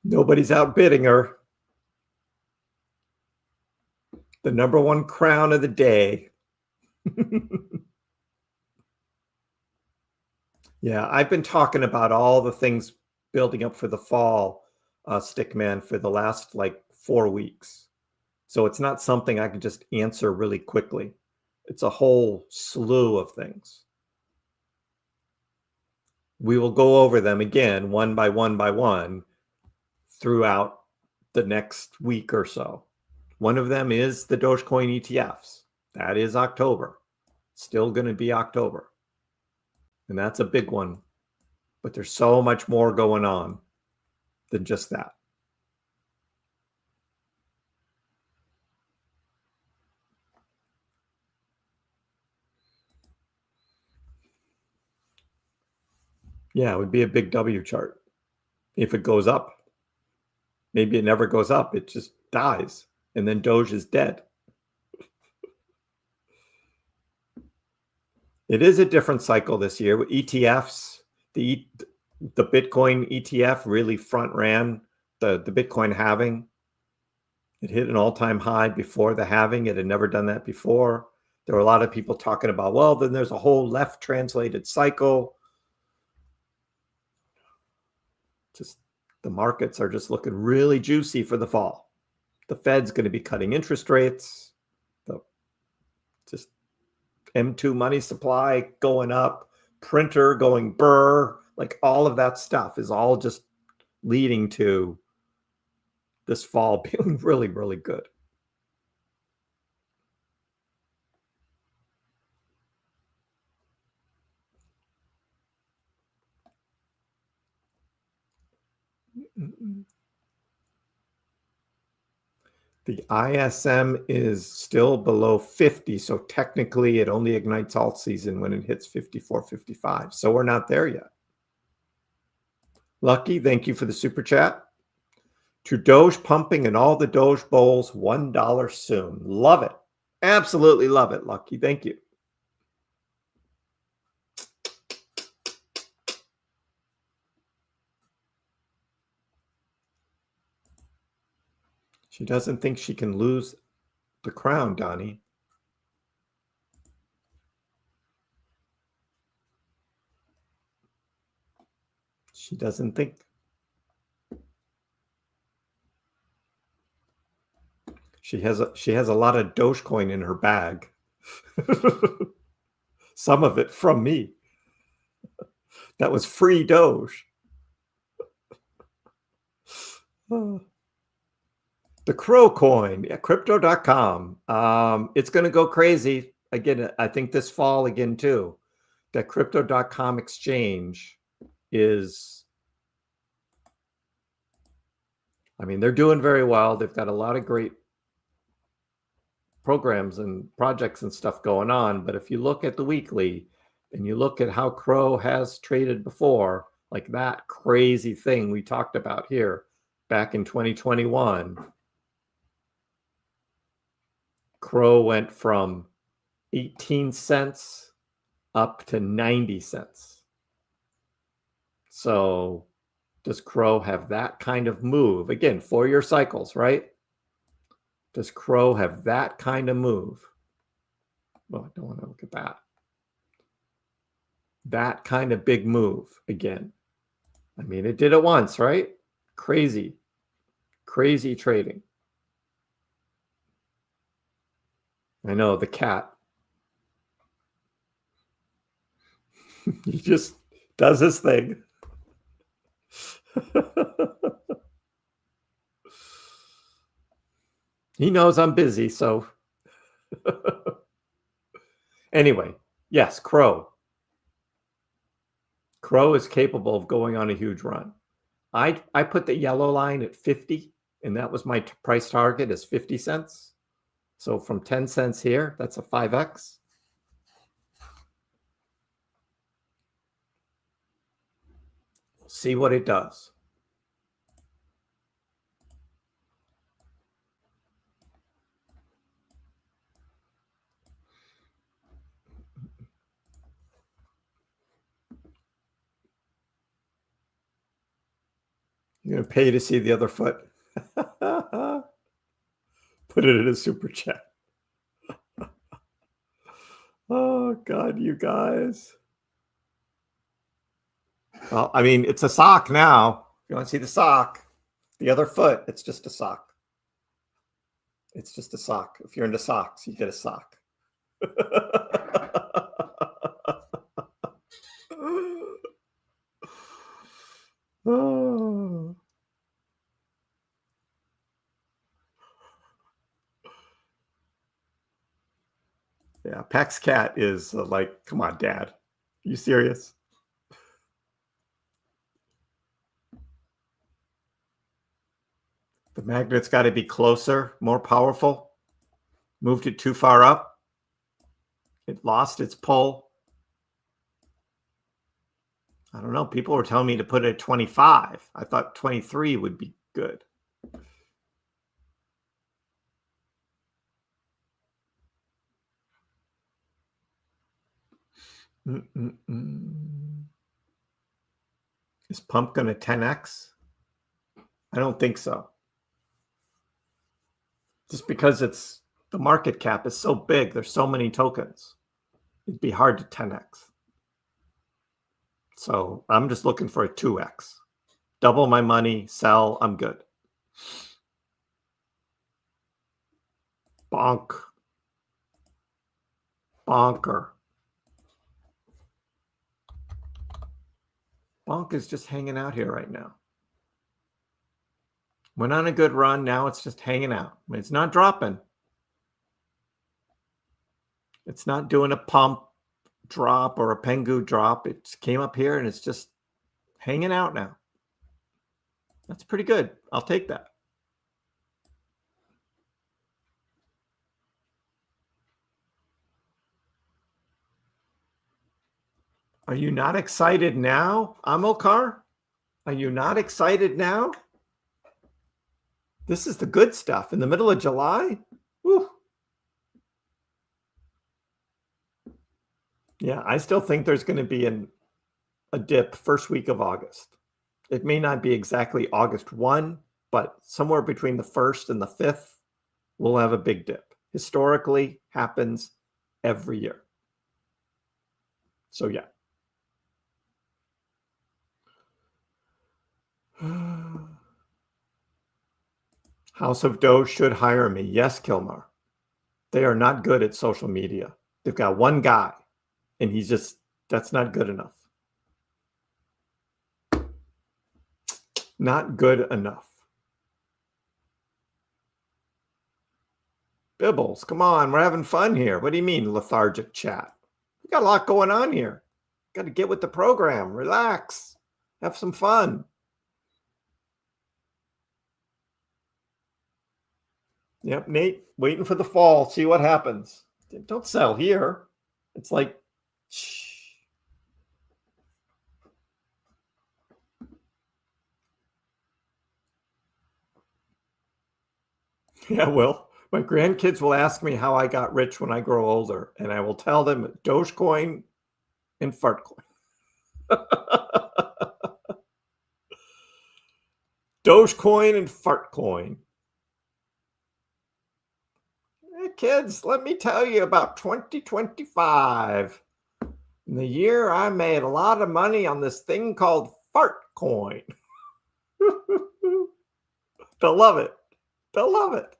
Nobody's outbidding her. The number one crown of the day. Yeah, I've been talking about all the things building up for the fall, Stickman, for the last like 4 weeks. So it's not something I can just answer really quickly. It's a whole slew of things. We will go over them again one by one throughout the next week or so. One of them is the Dogecoin ETFs. That is October. Still going to be October. And that's a big one. But there's so much more going on than just that. Yeah, it would be a big W chart if it goes up. Maybe it never goes up. It just dies. And then Doge is dead. It is a different cycle this year with ETFs. The Bitcoin ETF really front ran the Bitcoin halving. It hit an all-time high before the halving. It had never done that before. There were a lot of people talking about, well, then there's a whole left translated cycle. Just the markets are just looking really juicy for the fall. The Fed's going to be cutting interest rates. Just M2 money supply going up, printer going burr, like all of that stuff is all just leading to this fall being really, really good. The ISM is still below 50, so technically it only ignites alt season when it hits 54, 55. So we're not there yet. Lucky, thank you for the super chat. To Doge pumping and all the Doge bowls, $1 soon. Love it. Absolutely love it, Lucky. Thank you. She doesn't think she can lose the crown, Donnie. She doesn't think. She has a lot of Dogecoin in her bag. Some of it from me. That was free Doge. The Crow coin, yeah, crypto.com. It's going to go crazy again. I think this fall again too. That crypto.com exchange is, I mean, they're doing very well. They've got a lot of great programs and projects and stuff going on. But if you look at the weekly and you look at how Crow has traded before, like that crazy thing we talked about here back in 2021, Crow went from 18 cents up to 90 cents. So does Crow have that kind of move? Again, 4-year cycles, right? Does Crow have that kind of move? Well, I don't want to look at that. That kind of big move again. I mean, it did it once, right? Crazy, crazy trading. I know the cat. He just does his thing. He knows I'm busy, so. Anyway, yes, Crow. Crow is capable of going on a huge run. I put the yellow line at 50, and that was my price target is 50 cents. So from 10 cents here, that's a 5x. We'll see what it does. You're going to pay to see the other foot. Put it in a super chat. Oh, God, you guys. Well, I mean, it's a sock now. If you want to see the sock, the other foot, it's just a sock. It's just a sock. If you're into socks, you get a sock. Oh. Yeah, Pax Cat is like, come on, Dad. Are you serious? The magnet's got to be closer, more powerful. Moved it too far up. It lost its pull. I don't know. People were telling me to put it at 25. I thought 23 would be good. Is Pump going to 10x? I don't think so. Just because it's the market cap is so big, there's so many tokens. It'd be hard to 10x. So I'm just looking for a 2x. Double my money, sell, I'm good. Bonk. Bonker. Bonk is just hanging out here right now. Went on a good run. Now it's just hanging out. It's not dropping. It's not doing a pump drop or a Pengu drop. It came up here and it's just hanging out now. That's pretty good. I'll take that. Are you not excited now, Amilcar? Are you not excited now? This is the good stuff in the middle of July. Woo. Yeah, I still think there's going to be a dip first week of August. It may not be exactly August 1, but somewhere between the 1st and the 5th, we'll have a big dip. Historically, happens every year. So yeah. House of Doge should hire me. Yes, Kilmar. They are not good at social media. They've got one guy, and he's just, that's not good enough. Not good enough. Bibbles, come on, we're having fun here. What do you mean, lethargic chat? We got a lot going on here. Got to get with the program. Relax. Have some fun. Yep, Nate, waiting for the fall. See what happens. Don't sell here. It's like, shh. Yeah, Will. My grandkids will ask me how I got rich when I grow older, and I will tell them Dogecoin and Fartcoin. Dogecoin and Fartcoin. Hey, kids, let me tell you about 2025. In the year I made a lot of money on this thing called Fartcoin. They'll love it. They'll love it.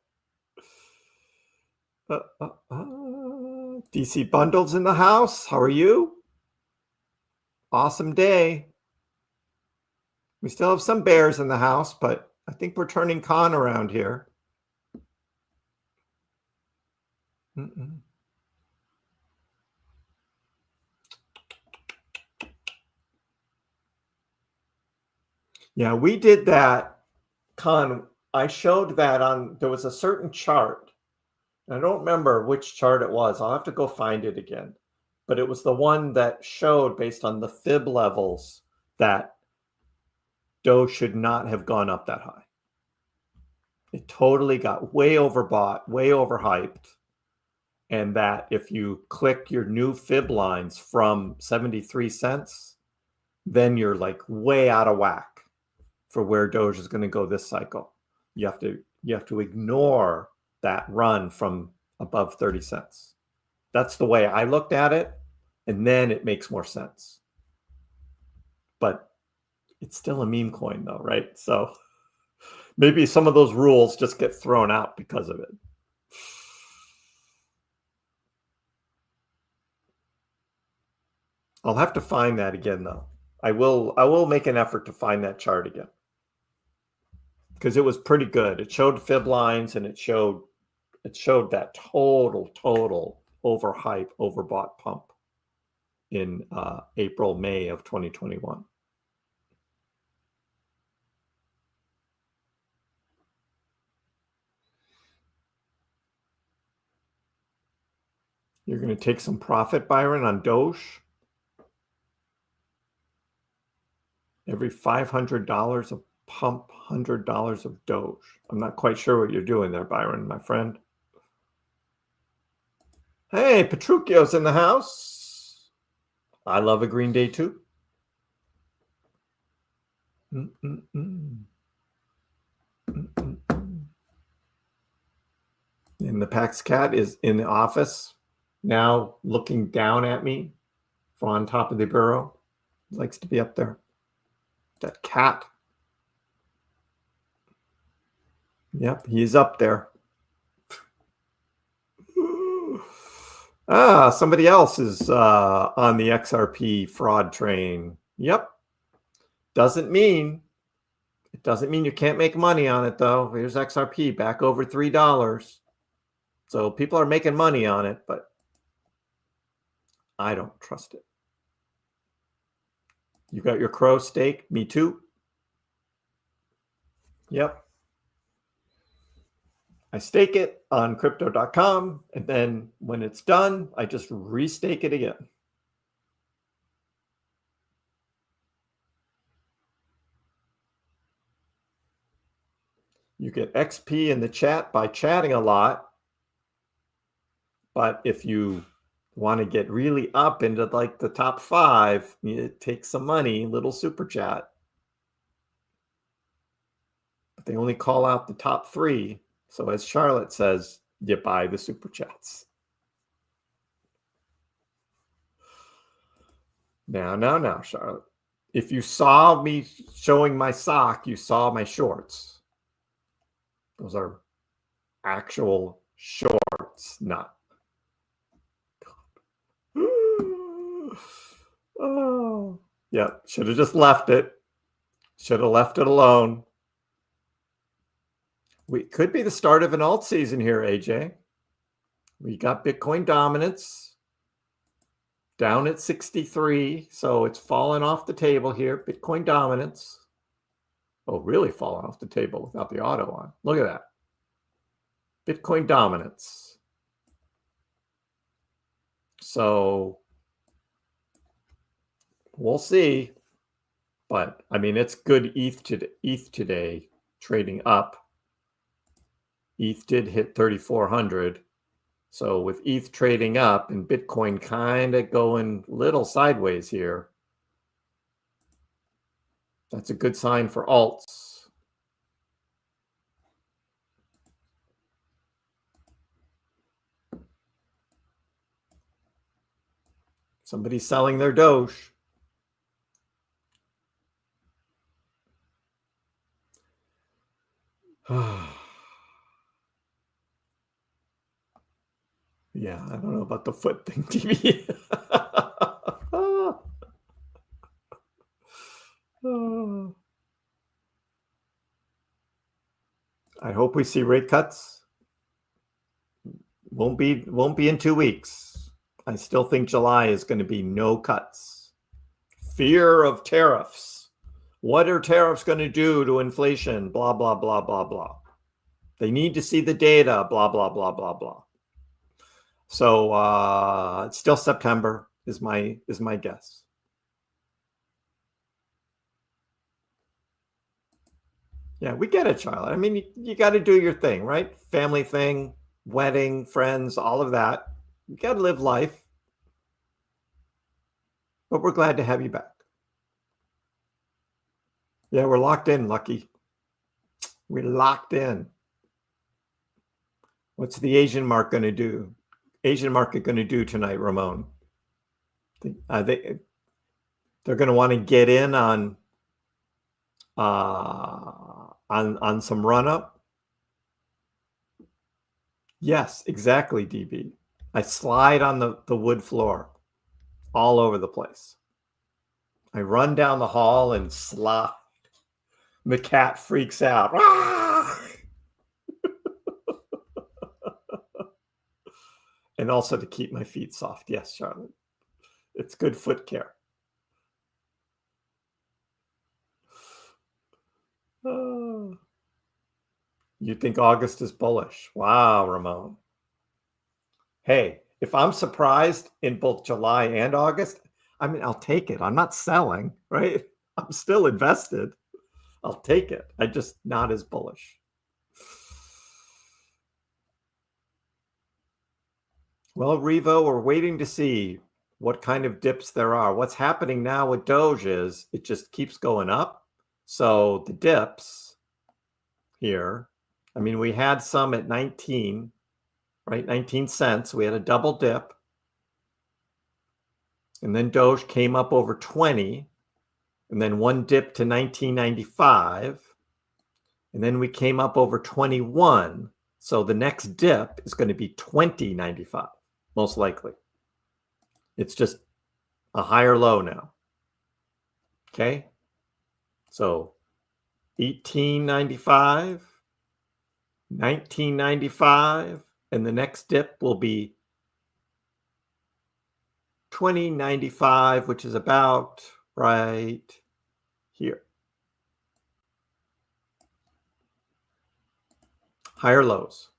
DC Bundles in the house. How are you? Awesome day. We still have some bears in the house, but I think we're turning con around here. Yeah, we did that con. I showed that on, there was a certain chart. I don't remember which chart it was. I'll have to go find it again. But it was the one that showed based on the fib levels that Doge should not have gone up that high. It totally got way overbought, way overhyped. And that if you click your new fib lines from 73 cents, then you're like way out of whack for where Doge is going to go this cycle. You have to ignore that run from above 30 cents. That's the way I looked at it. And then it makes more sense. But it's still a meme coin though, right? So maybe some of those rules just get thrown out because of it. I'll have to find that again though. I will make an effort to find that chart again. Because it was pretty good. It showed fib lines and it showed that total overhype, overbought pump in April, May of 2021. You're going to take some profit, Byron, on Doge? Every $500 a pump, $100 of Doge. I'm not quite sure what you're doing there, Byron, my friend. Hey, Petruchio's in the house. I love a green day too. And the Pax cat is in the office now looking down at me from on top of the bureau. He likes to be up there. That cat. Yep, he's up there. Somebody else is on the XRP fraud train. Yep. Doesn't mean you can't make money on it though. Here's XRP back over $3. So people are making money on it, but I don't trust it. You got your crow stake? Me too. Yep. I stake it on crypto.com, and then when it's done, I just restake it again. You get XP in the chat by chatting a lot. But if you want to get really up into like the top 5, it takes some money, little super chat. But they only call out the top 3. So as Charlotte says, you buy the super chats. Now, Charlotte. If you saw me showing my sock, you saw my shorts. Those are actual shorts, not. Oh, yeah. Should have just left it. Should have left it alone. We could be the start of an alt season here, AJ. We got Bitcoin dominance down at 63. So it's fallen off the table here. Bitcoin dominance. Oh, really fallen off the table without the auto on. Look at that. Bitcoin dominance. So we'll see. But I mean, it's good ETH today trading up. ETH did hit 3,400. So with ETH trading up and Bitcoin kind of going little sideways here, that's a good sign for alts. Somebody's selling their Doge. Yeah, I don't know about the foot thing, TV. I hope we see rate cuts. Won't be in 2 weeks. I still think July is going to be no cuts. Fear of tariffs. What are tariffs going to do to inflation? Blah, blah, blah, blah, blah. They need to see the data. Blah, blah, blah, blah, blah. So it's still September is my guess. Yeah, we get it, Charlotte. I mean, you got to do your thing, right? Family thing, wedding, friends, all of that. You got to live life. But we're glad to have you back. Yeah, we're locked in, Lucky. We're locked in. What's the Asian market going to do? Asian market going to do tonight, Ramon? They're going to want to get in on some run up. Yes, exactly, DB. I slide on the wood floor all over the place. I run down the hall and slide. The cat freaks out. And also to keep my feet soft. Yes, Charlotte. It's good foot care. You think August is bullish? Wow, Ramon. Hey, if I'm surprised in both July and August, I mean, I'll take it. I'm not selling, right? I'm still invested. I'll take it. I'm just not as bullish. Well, Revo, we're waiting to see what kind of dips there are. What's happening now with Doge is it just keeps going up. So the dips here, I mean, we had some at 19, right? 19 cents. We had a double dip. And then Doge came up over 20. And then one dip to 19.95. And then we came up over 21. So the next dip is going to be 20.95, most likely. It's just a higher low now. Okay. So 18.95, 19.95, and the next dip will be 20.95, which is about right here. Higher lows.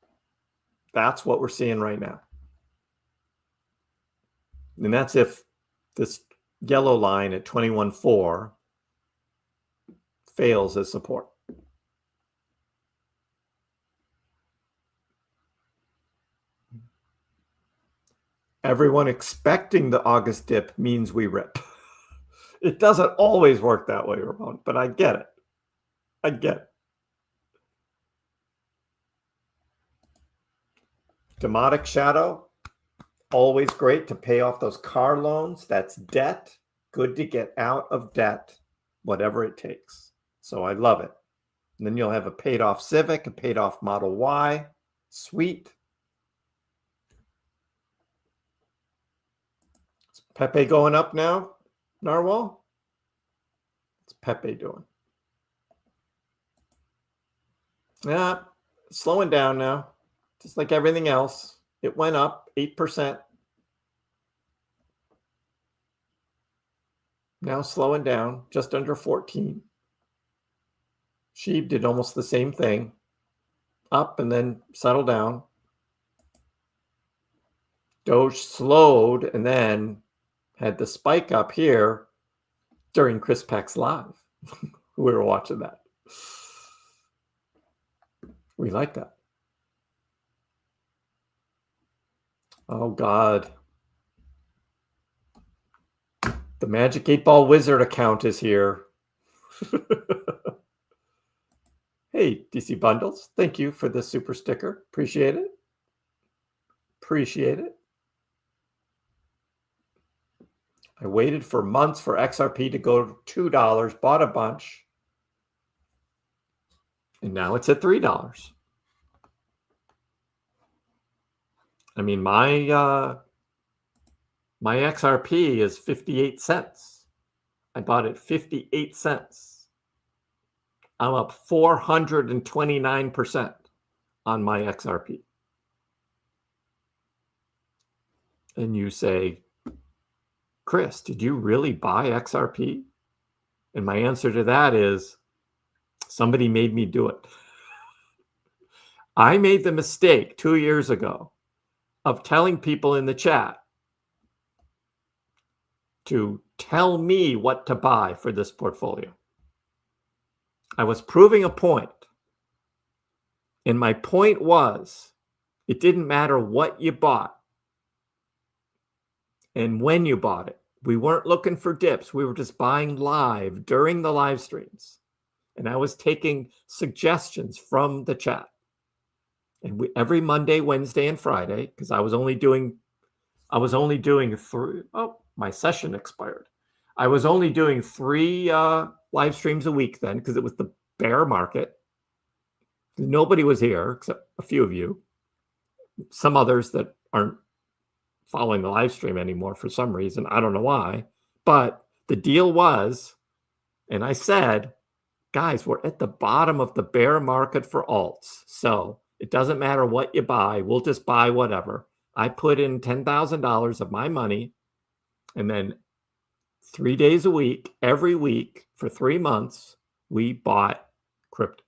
That's what we're seeing right now. And that's if this yellow line at 21.4 fails as support. Everyone expecting the August dip means we rip. It doesn't always work that way, Ramon, but I get it. I get it. Demotic shadow, always great to pay off those car loans. That's debt. Good to get out of debt, whatever it takes. So I love it. And then you'll have a paid off Civic, a paid off Model Y. Sweet. Is Pepe going up now, Narwhal? What's Pepe doing? Yeah, slowing down now. Just like everything else. It went up 8%. Now slowing down, just under 14. Shib did almost the same thing. Up and then settled down. Doge slowed and then had the spike up here during KrissPax Live. We were watching that. We like that. Oh, God. The Magic 8-Ball Wizard account is here. Hey, DC Bundles. Thank you for the super sticker. Appreciate it. Appreciate it. I waited for months for XRP to go to $2, bought a bunch, and now it's at $3. I mean, my XRP is 58 cents. I bought it 58 cents. I'm up 429% on my XRP. And you say, Kriss, did you really buy XRP? And my answer to that is, somebody made me do it. I made the mistake 2 years ago of telling people in the chat to tell me what to buy for this portfolio. I was proving a point. And my point was, it didn't matter what you bought and when you bought it. We weren't looking for dips. We were just buying live during the live streams. And I was taking suggestions from the chat. And every Monday, Wednesday, and Friday, because I was only doing three. Oh, my session expired. I was only doing 3 live streams a week then, because it was the bear market. Nobody was here except a few of you. Some others that aren't following the live stream anymore for some reason. I don't know why. But the deal was, and I said, guys, we're at the bottom of the bear market for alts. So it doesn't matter what you buy. We'll just buy whatever. I put in $10,000 of my money, and then 3 days a week, every week for 3 months, we bought crypto.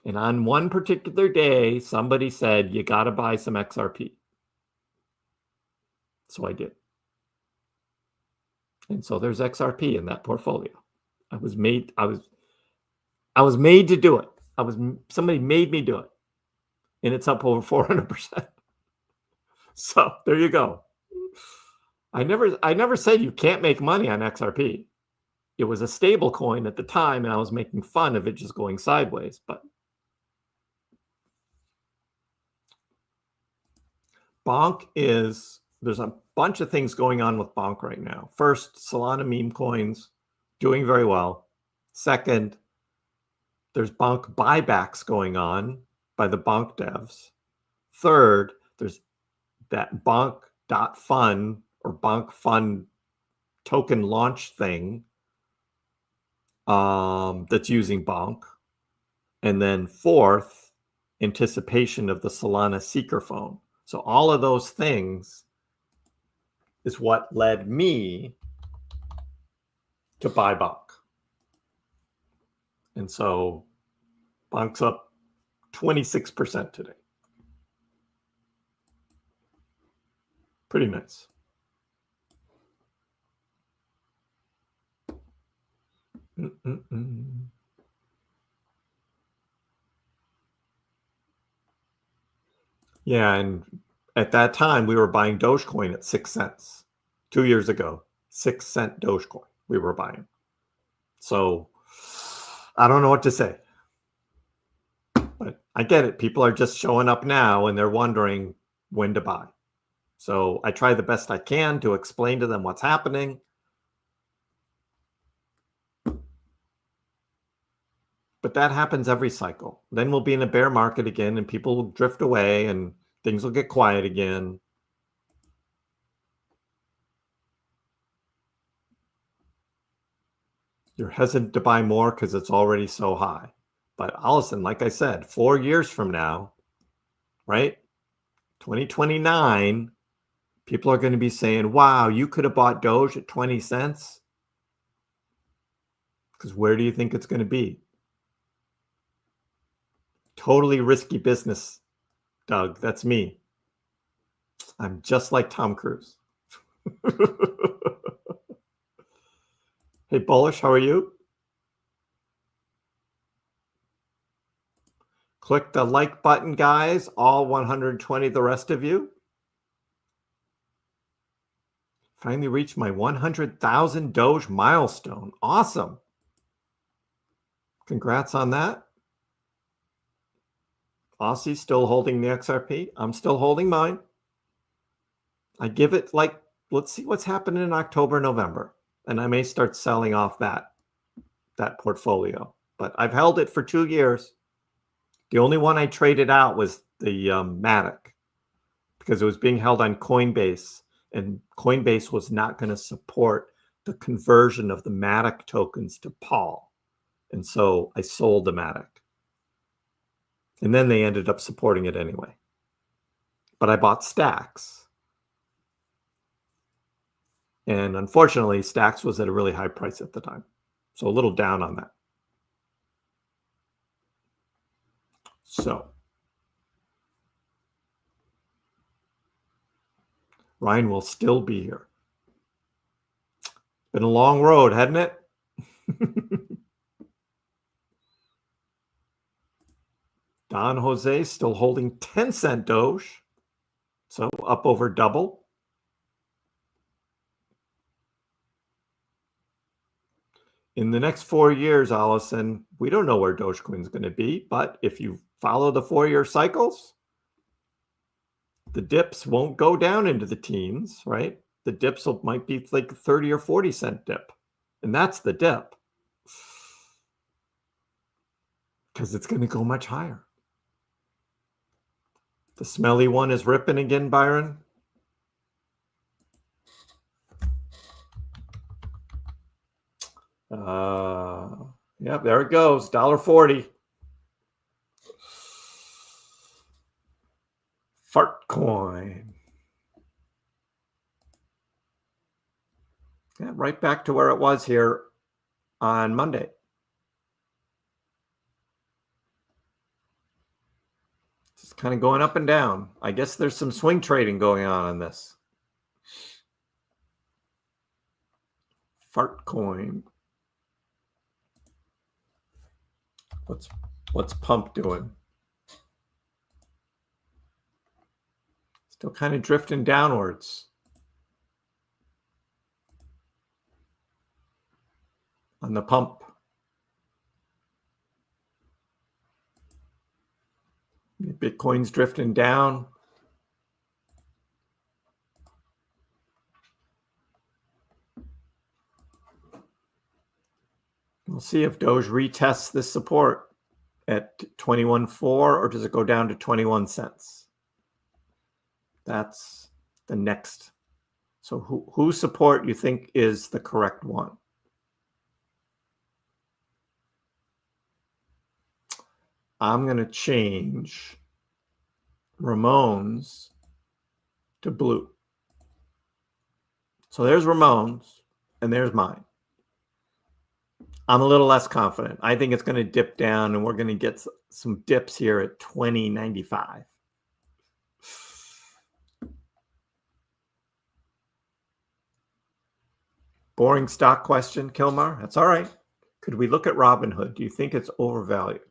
And on one particular day, somebody said, you got to buy some XRP. So I did. And so there's XRP in that portfolio. I was made to do it. Somebody made me do it. And it's up over 400%. So there you go. I never said you can't make money on XRP. It was a stable coin at the time, and I was making fun of it just going sideways. But Bonk there's a bunch of things going on with Bonk right now. First, Solana meme coins doing very well. Second, there's Bonk buybacks going on by the Bonk devs. Third, there's that Bonk.fun or Bonk Fund token launch thing that's using Bonk. And then fourth, anticipation of the Solana Seeker phone. So all of those things is what led me to buy Bonk. And so Bonk's up 26% today. Pretty nice. Yeah, and at that time, we were buying Dogecoin at 6 cents. 2 years ago, 6 cent Dogecoin we were buying. So I don't know what to say. But I get it. People are just showing up now and they're wondering when to buy. So I try the best I can to explain to them what's happening. But that happens every cycle. Then we'll be in a bear market again and people will drift away and things will get quiet again. You're hesitant to buy more because it's already so high. But Allison, like I said, 4 years from now, right? 2029, people are going to be saying, wow, you could have bought Doge at 20 cents. Because where do you think it's going to be? Totally risky business, Doug. That's me. I'm just like Tom Cruise. Hey, Bullish, how are you? Click the like button, guys, all 120 the rest of you. Finally reached my 100,000 Doge milestone. Awesome. Congrats on that. Aussie still holding the XRP. I'm still holding mine. I give it like, let's see what's happening in October, November. And I may start selling off that portfolio. But I've held it for 2 years. The only one I traded out was the Matic because it was being held on Coinbase. And Coinbase was not going to support the conversion of the Matic tokens to Paul. And so I sold the Matic. And then they ended up supporting it anyway. But I bought Stacks. And unfortunately, Stacks was at a really high price at the time. So a little down on that. So Ryan will still be here. Been a long road, hadn't it? Don Jose still holding 10-cent Doge. So up over double. In the next 4 years, Allison, we don't know where Dogecoin is going to be, but if you follow the 4-year cycles, the dips won't go down into the teens, right? The dips might be like 30 or 40 cent dip. And that's the dip. Because it's going to go much higher. The smelly one is ripping again, Byron. Yeah, there it goes. $1.40. Fart coin. Yeah, right back to where it was here on Monday. Just kind of going up and down. I guess there's some swing trading going on this. Fart coin. What's pump doing? Still kind of drifting downwards. On the pump. Bitcoin's drifting down. We'll see if Doge retests this support at 21.4 or does it go down to 21 cents? That's the next. So whose support you think is the correct one? I'm going to change Ramon's to blue. So there's Ramon's and there's mine. I'm a little less confident. I think it's going to dip down and we're going to get some dips here at 20.95. Boring stock question, Kilmar. That's all right. Could we look at Robinhood? Do you think it's overvalued?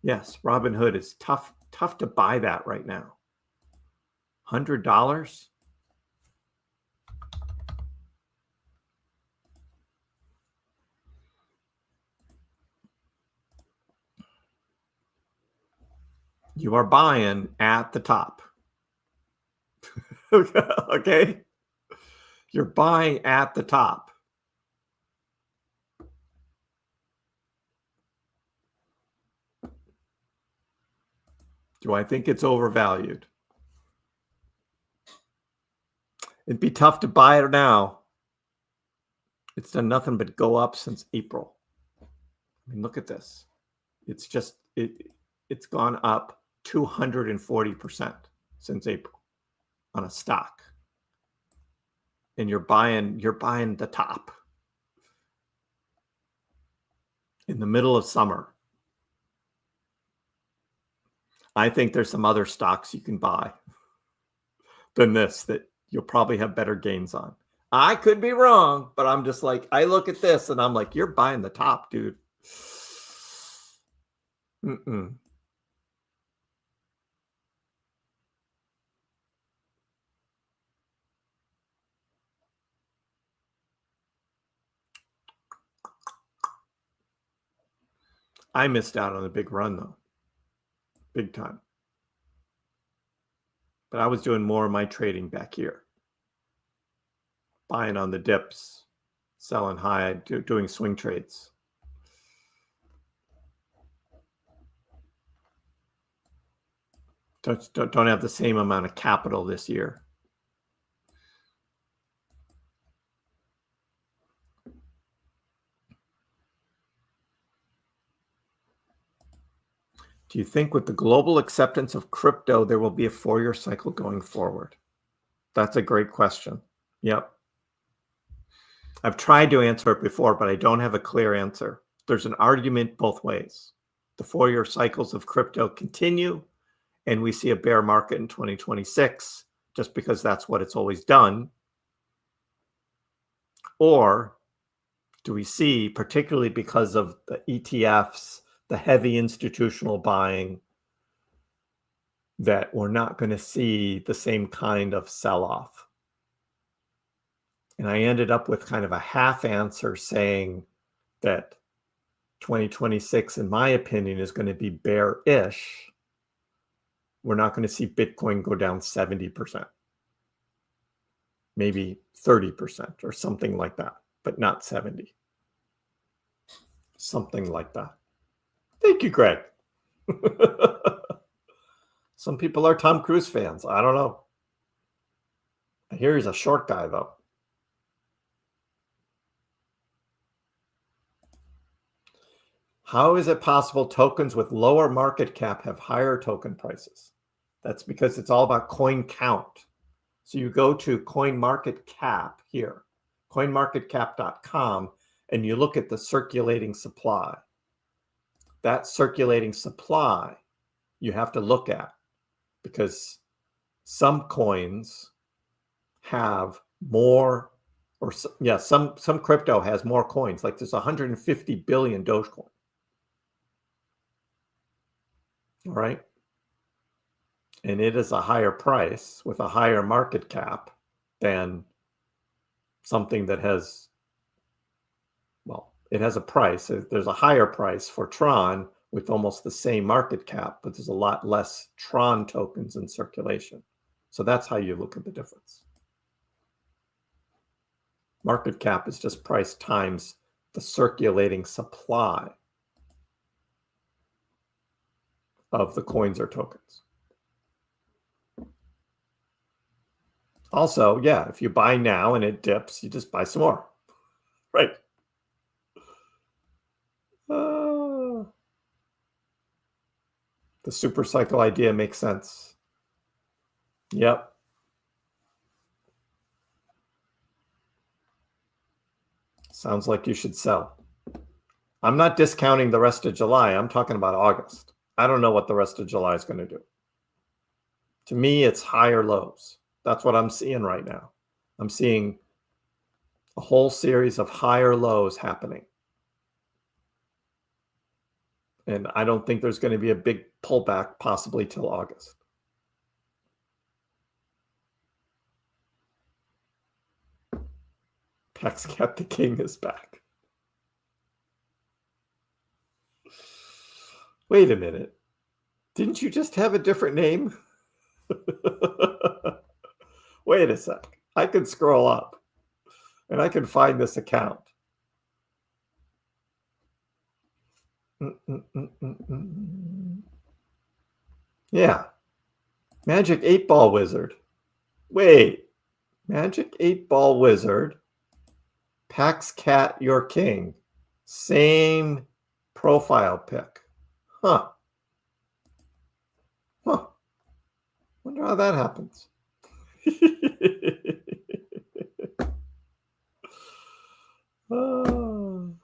Yes, Robinhood is tough to buy that right now. $100? You are buying at the top. Okay? You're buying at the top. Do I think it's overvalued? It'd be tough to buy it now. It's done nothing but go up since April. I mean, look at this. It's just, it's gone up 240% since April on a stock. And you're buying the top in the middle of summer. I think there's some other stocks you can buy than this that you'll probably have better gains on. I could be wrong, but I'm just like, I look at this and I'm like, you're buying the top, dude. I missed out on a big run though. Big time. But I was doing more of my trading back here. Buying on the dips, selling high, doing swing trades. Don't have the same amount of capital this year. Do you think with the global acceptance of crypto, there will be a 4-year cycle going forward? That's a great question. Yep. I've tried to answer it before, but I don't have a clear answer. There's an argument both ways. The 4-year cycles of crypto continue, and we see a bear market in 2026 just because that's what it's always done. Or do we see, particularly because of the ETFs, the heavy institutional buying, that we're not going to see the same kind of sell-off? And I ended up with kind of a half answer saying that 2026, in my opinion, is going to be bearish. We're not going to see Bitcoin go down 70%, maybe 30% or something like that, but not 70. Something like that. Thank you, Greg. Some people are Tom Cruise fans. I don't know. I hear he's a short guy, though. How is it possible tokens with lower market cap have higher token prices? That's because it's all about coin count. So you go to CoinMarketCap here, coinmarketcap.com, and you look at the circulating supply. That circulating supply you have to look at, because some coins have more, or yeah, some crypto has more coins. Like there's 150 billion Dogecoin. All right. And it is a higher price with a higher market cap than something that has, well, it has a price. There's a higher price for Tron with almost the same market cap, but there's a lot less Tron tokens in circulation. So that's how you look at the difference. Market cap is just price times the circulating supply of the coins or tokens. Also, yeah, if you buy now and it dips, you just buy some more, right? The super cycle idea makes sense. Yep. Sounds like you should sell. I'm not discounting the rest of July. I'm talking about August. I don't know what the rest of July is going to do. To me, it's higher lows. That's what I'm seeing right now. I'm seeing a whole series of higher lows happening. And I don't think there's going to be a big pullback possibly till August. Pax Cat the King is back. Wait a minute. Didn't you just have a different name? Wait a sec. I can scroll up and I can find this account. Yeah. Magic 8-Ball Wizard. Wait. Magic 8-Ball Wizard. Pax Cat Your King. Same profile pic. Huh. Huh. Wonder how that happens. Oh.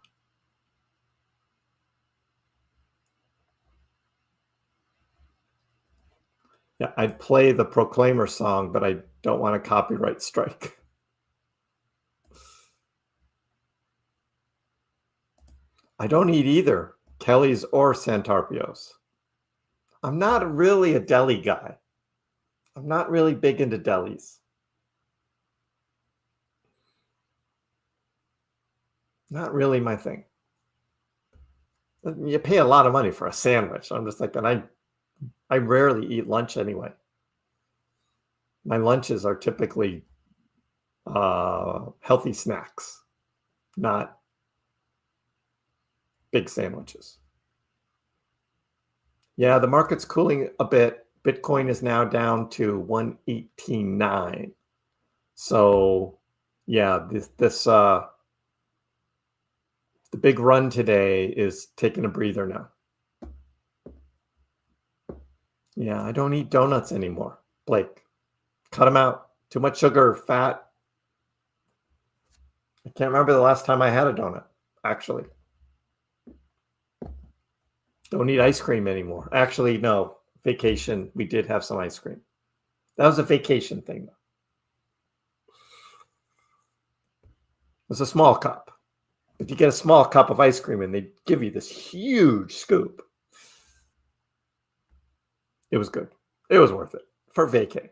Yeah, I'd play the Proclaimer song, but I don't want a copyright strike. I don't eat either Kelly's or Santarpios. I'm not really a deli guy. I'm not really big into delis. Not really my thing. You pay a lot of money for a sandwich. I'm just like, and I rarely eat lunch anyway. My lunches are typically healthy snacks, not big sandwiches. Yeah, the market's cooling a bit. Bitcoin is now down to 118.9. So yeah, the big run today is taking a breather now. Yeah, I don't eat donuts anymore. Blake, cut them out. Too much sugar, fat. I can't remember the last time I had a donut, actually. Don't eat ice cream anymore. Actually, no. Vacation, we did have some ice cream. That was a vacation thing, though. It was a small cup. If you get a small cup of ice cream and they give you this huge scoop, it was good. It was worth it for vacay.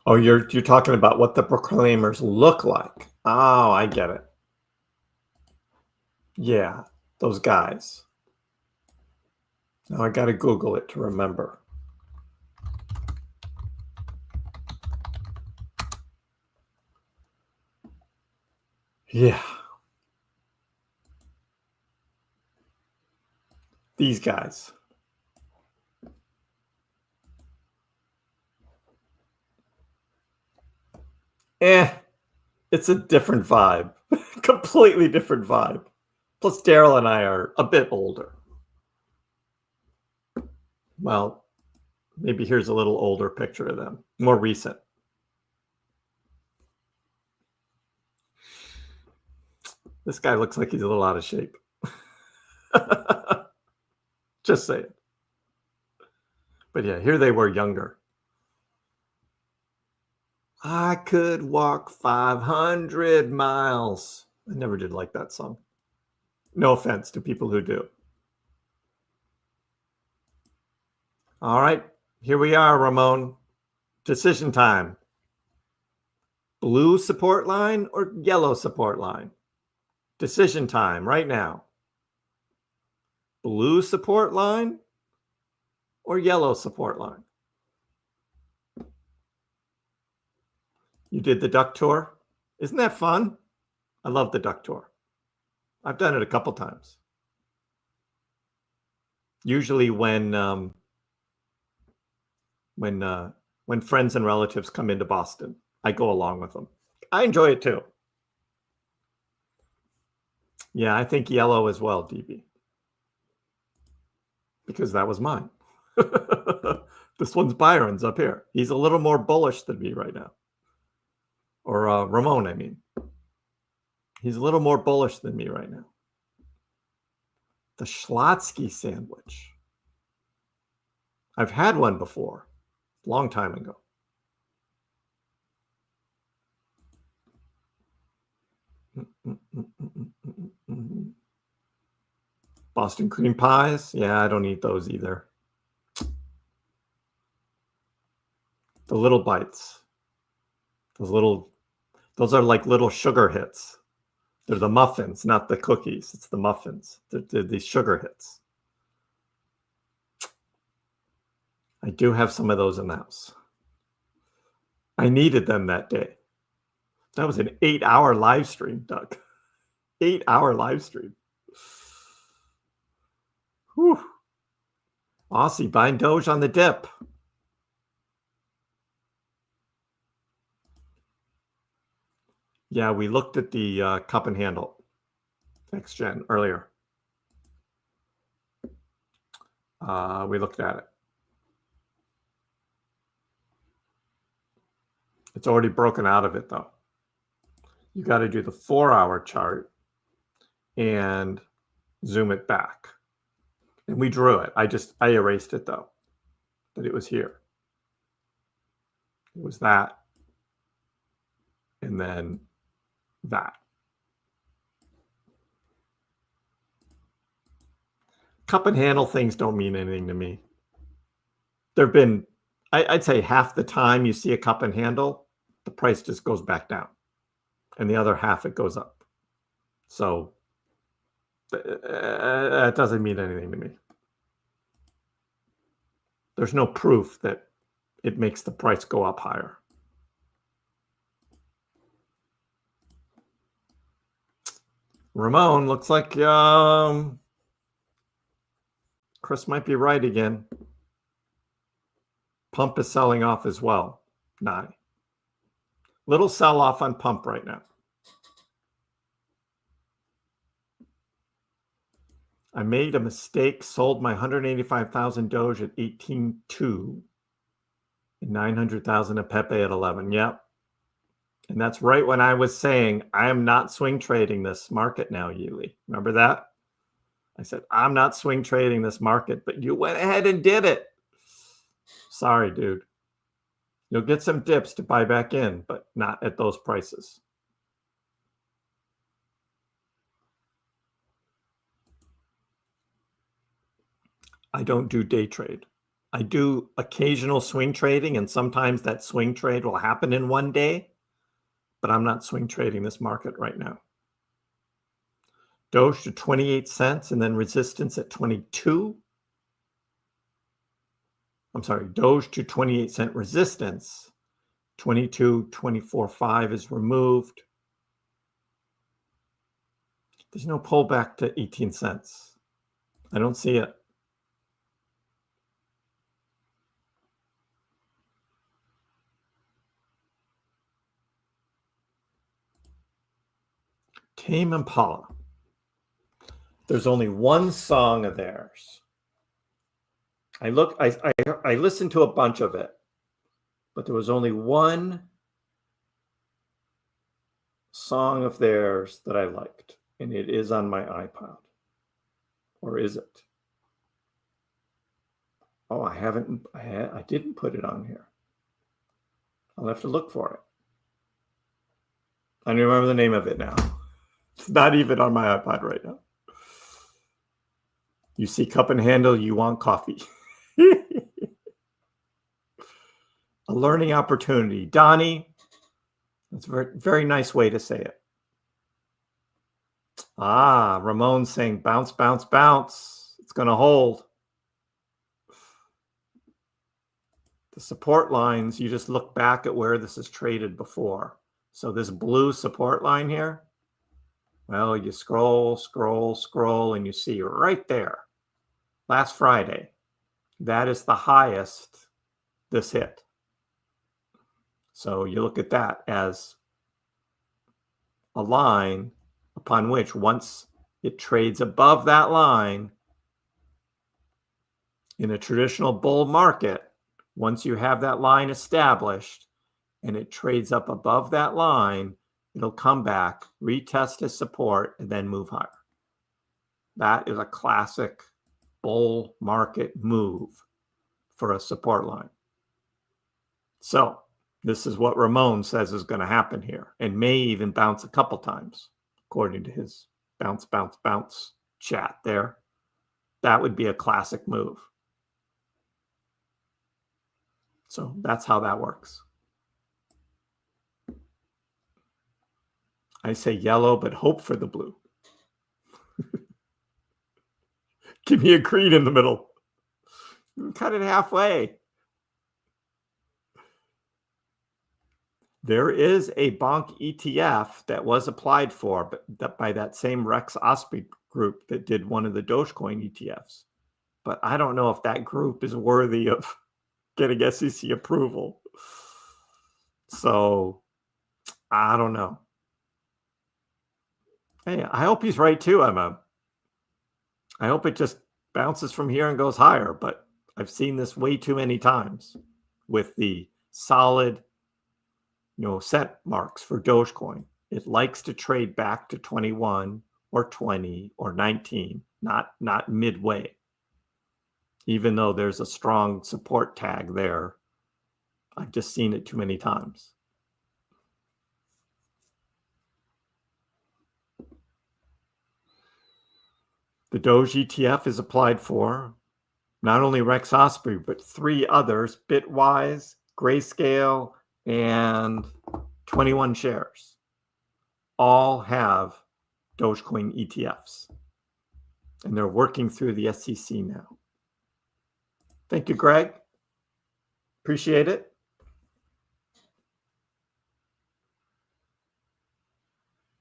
Oh, you're talking about what the proclaimers look like. Oh, I get it. Yeah, those guys. Now I got to Google it to remember. Yeah. These guys. It's a different vibe. Completely different vibe. Plus, Daryl and I are a bit older. Well, maybe here's a little older picture of them. More recent. This guy looks like he's a little out of shape. Just say it. But yeah, here they were younger. I could walk 500 miles. I never did like that song. No offense to people who do. All right, here we are, Ramon. Decision time. Blue support line or yellow support line? Decision time right now. Blue support line or yellow support line? You did the duck tour? Isn't that fun? I love the duck tour. I've done it a couple times. Usually when friends and relatives come into Boston, I go along with them. I enjoy it too. Yeah, I think yellow as well, DB. Because that was mine. This one's Byron's up here. He's a little more bullish than me right now. Or Ramon, I mean. He's a little more bullish than me right now. The Schlotsky sandwich. I've had one before, a long time ago. Boston cream pies. Yeah, I don't eat those either. The little bites. Those are like little sugar hits. They're the muffins, not the cookies. It's the muffins. They're these sugar hits. I do have some of those in the house. I needed them that day. That was an 8-hour live stream, Doug. 8-hour live stream. Whew. Aussie buying Doge on the dip. Yeah, we looked at the cup and handle XGen earlier. We looked at it. It's already broken out of it, though. You got to do the 4-hour chart and zoom it back. And we drew it. I erased it, though. But it was here. It was that. And then that. Cup and handle things don't mean anything to me. There've been, I'd say half the time you see a cup and handle, the price just goes back down. And the other half, it goes up. So that doesn't mean anything to me. There's no proof that it makes the price go up higher. Ramon, looks like Kriss might be right again. Pump is selling off as well. Nah. Little sell off on pump right now. I made a mistake, sold my 185,000 Doge at 18.2 and 900,000 at Pepe at 11. Yep. And that's right when I was saying, I am not swing trading this market now, Yuli. Remember that? I said, I'm not swing trading this market, but you went ahead and did it. Sorry, dude. You'll get some dips to buy back in, but not at those prices. I don't do day trade. I do occasional swing trading, and sometimes that swing trade will happen in one day, but I'm not swing trading this market right now. Doge to 28 cents and then resistance at 22. I'm sorry, Doge to 28 cent resistance. 22.24.5 is removed. There's no pullback to 18 cents. I don't see it. Tame Impala. There's only one song of theirs. I listened to a bunch of it, but there was only one song of theirs that I liked, and it is on my iPod. Or is it? Oh, I didn't put it on here. I'll have to look for it. I don't remember the name of it now. It's not even on my iPod right now. You see cup and handle, you want coffee. A learning opportunity. Donnie, that's a very, very nice way to say it. Ah, Ramon's saying bounce, bounce, bounce. It's going to hold. The support lines, you just look back at where this is traded before. So this blue support line here, well, you scroll, scroll, scroll, and you see right there, last Friday, that is the highest this hit. So you look at that as a line upon which once it trades above that line in a traditional bull market, once you have that line established and it trades up above that line, it'll come back, retest as support, and then move higher. That is a classic bull market move for a support line. So this is what Ramon says is going to happen here, and may even bounce a couple times. according to his bounce, bounce, bounce chat there. That would be a classic move. So that's how that works. I say yellow, but hope for the blue. Give me a green in the middle. Cut it halfway. There is a Bonk ETF that was applied for by that same Rex Osprey group that did one of the Dogecoin ETFs. But I don't know if that group is worthy of getting SEC approval. So I don't know. Hey, I hope he's right too, Emma. I hope it just bounces from here and goes higher, but I've seen this way too many times with the solid, cent marks for Dogecoin. It likes to trade back to 21 or 20 or 19, not midway. Even though there's a strong support tag there, I've just seen it too many times. The Doge ETF is applied for not only Rex Osprey, but 3 others, Bitwise, Grayscale, and 21 Shares. All have Dogecoin ETFs. And they're working through the SEC now. Thank you, Greg. Appreciate it.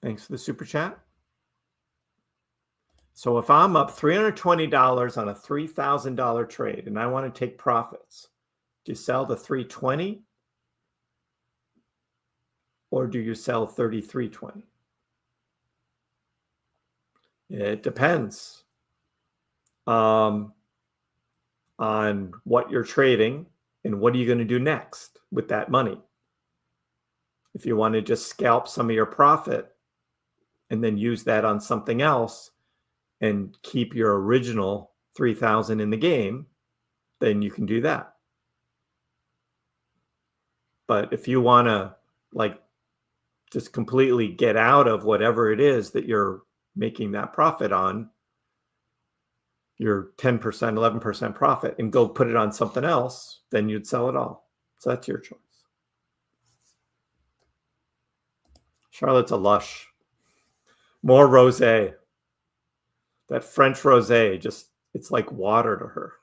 Thanks for the super chat. So if I'm up $320 on a $3,000 trade and I want to take profits, do you sell the 320 or do you sell 33.20? It depends on what you're trading and what are you going to do next with that money. If you want to just scalp some of your profit and then use that on something else and keep your original 3,000 in the game, then you can do that. But if you want to just completely get out of whatever it is that you're making that profit on, your 10%, 11% profit, and go put it on something else, then you'd sell it all. So that's your choice. Charlotte's a lush. More rosé. That French rosé, it's like water to her.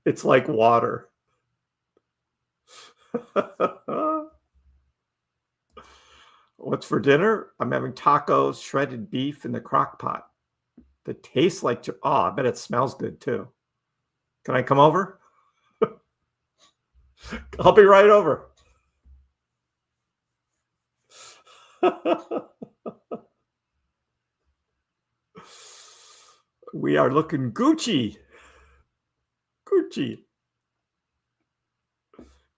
It's like water. What's for dinner? I'm having tacos, shredded beef in the crock pot that tastes like, I bet it smells good too. Can I come over? I'll be right over. We are looking Gucci. Gucci.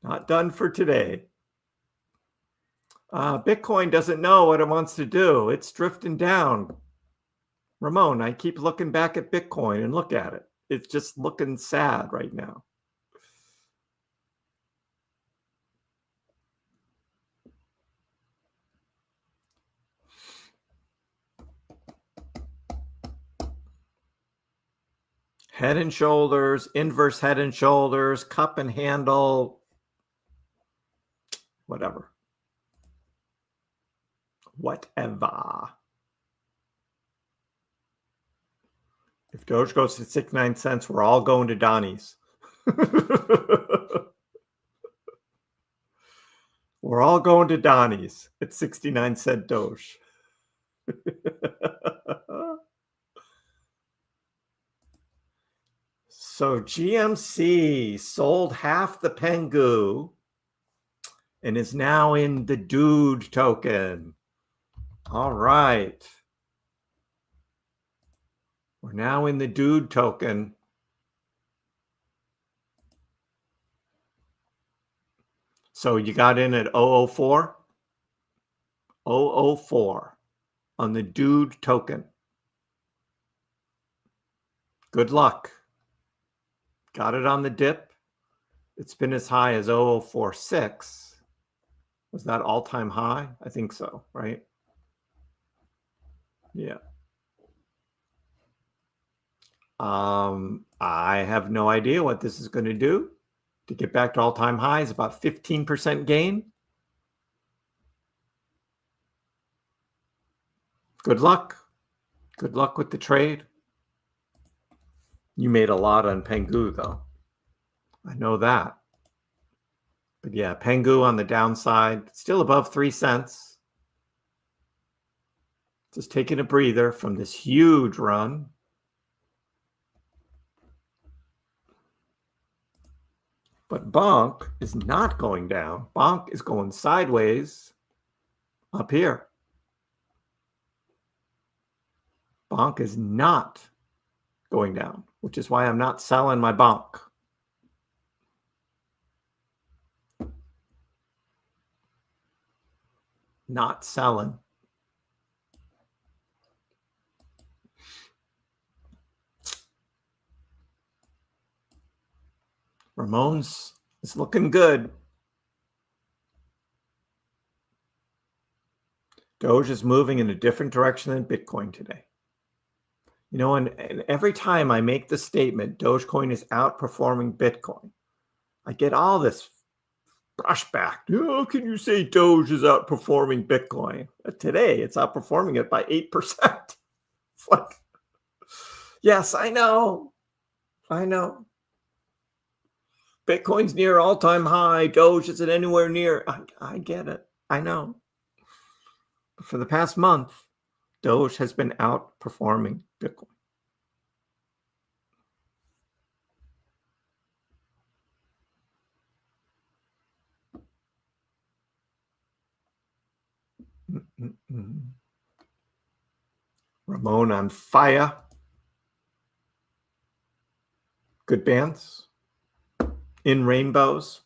Not done for today. Bitcoin doesn't know what it wants to do. It's drifting down. Ramon, I keep looking back at Bitcoin and look at it. It's just looking sad right now. Head and shoulders, inverse head and shoulders, cup and handle, whatever. Whatever. If Doge goes to 69 cents, we're all going to Donnie's. We're all going to Donnie's at 69 cent Doge. So GMC sold half the Pengu and is now in the Doge token. All right. We're now in the Doge token. So you got in at 004? 004 on the Doge token. Good luck. Got it on the dip. It's been as high as 0046. Was that all-time high? I think so, right? Yeah. I have no idea what this is going to do to get back to all-time highs, about 15% gain. Good luck. Good luck with the trade. You made a lot on Pengu, though. I know that. But yeah, Pengu on the downside, still above 3 cents. Just taking a breather from this huge run. But Bonk is not going down. Bonk is going sideways up here. Bonk is not going down, which is why I'm not selling my Bonk. Not selling. Ramon's is looking good. Doge is moving in a different direction than Bitcoin today. You know, and every time I make the statement, Dogecoin is outperforming Bitcoin, I get all this brushback. How can you say Doge is outperforming Bitcoin? Today, it's outperforming it by 8%. It's like, yes, I know. I know. Bitcoin's near all-time high. Doge isn't anywhere near. I get it. I know. But for the past month, Doge has been outperforming Bitcoin. Ramon on fire. Good bands. In Rainbows.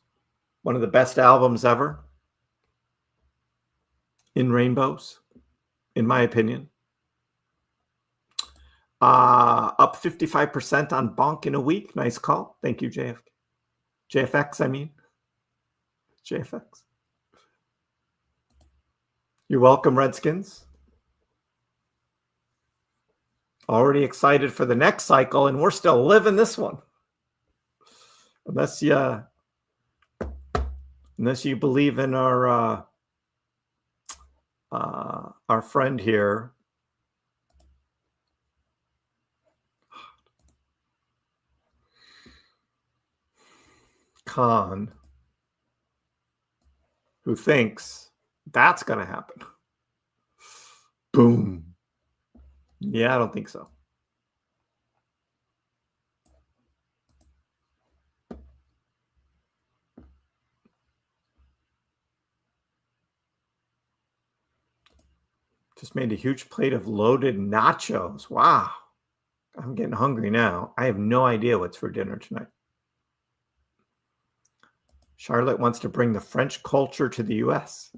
One of the best albums ever. In Rainbows, in my opinion. Up 55% on Bonk in a week. Nice call. Thank you, JFX, I mean. JFX. You're welcome, Redskins. Already excited for the next cycle, and we're still living this one. Unless you believe in our friend here, Khan, who thinks that's going to happen. Boom. Yeah, I don't think so. Just made a huge plate of loaded nachos. Wow. I'm getting hungry now. I have no idea what's for dinner tonight. Charlotte wants to bring the French culture to the U.S.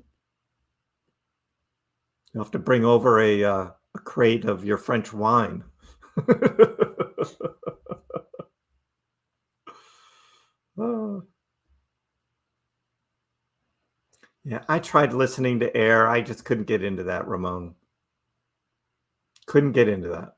You'll have to bring over a crate of your French wine. Oh. Yeah, I tried listening to air. I just couldn't get into that, Ramon. Couldn't get into that.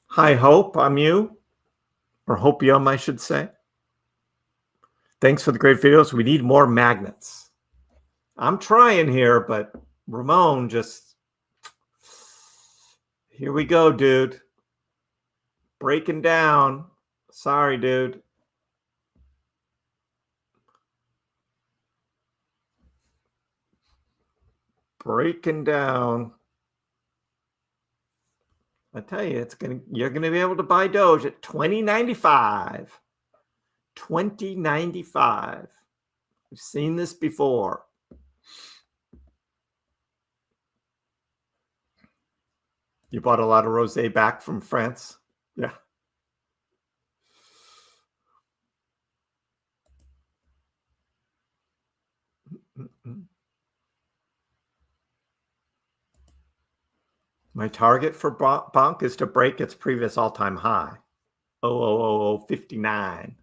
Hi, Hope. I'm you. Or Hopium, I should say. Thanks for the great videos. We need more magnets. I'm trying here, but Ramon just... Here we go, dude. Breaking down. Sorry, dude. Breaking down. I tell you, you're gonna be able to buy Doge at $20.95. $20.95. We've seen this before. You bought a lot of rosé back from France? Yeah. My target for Bonk is to break its previous all-time high, 0.00059.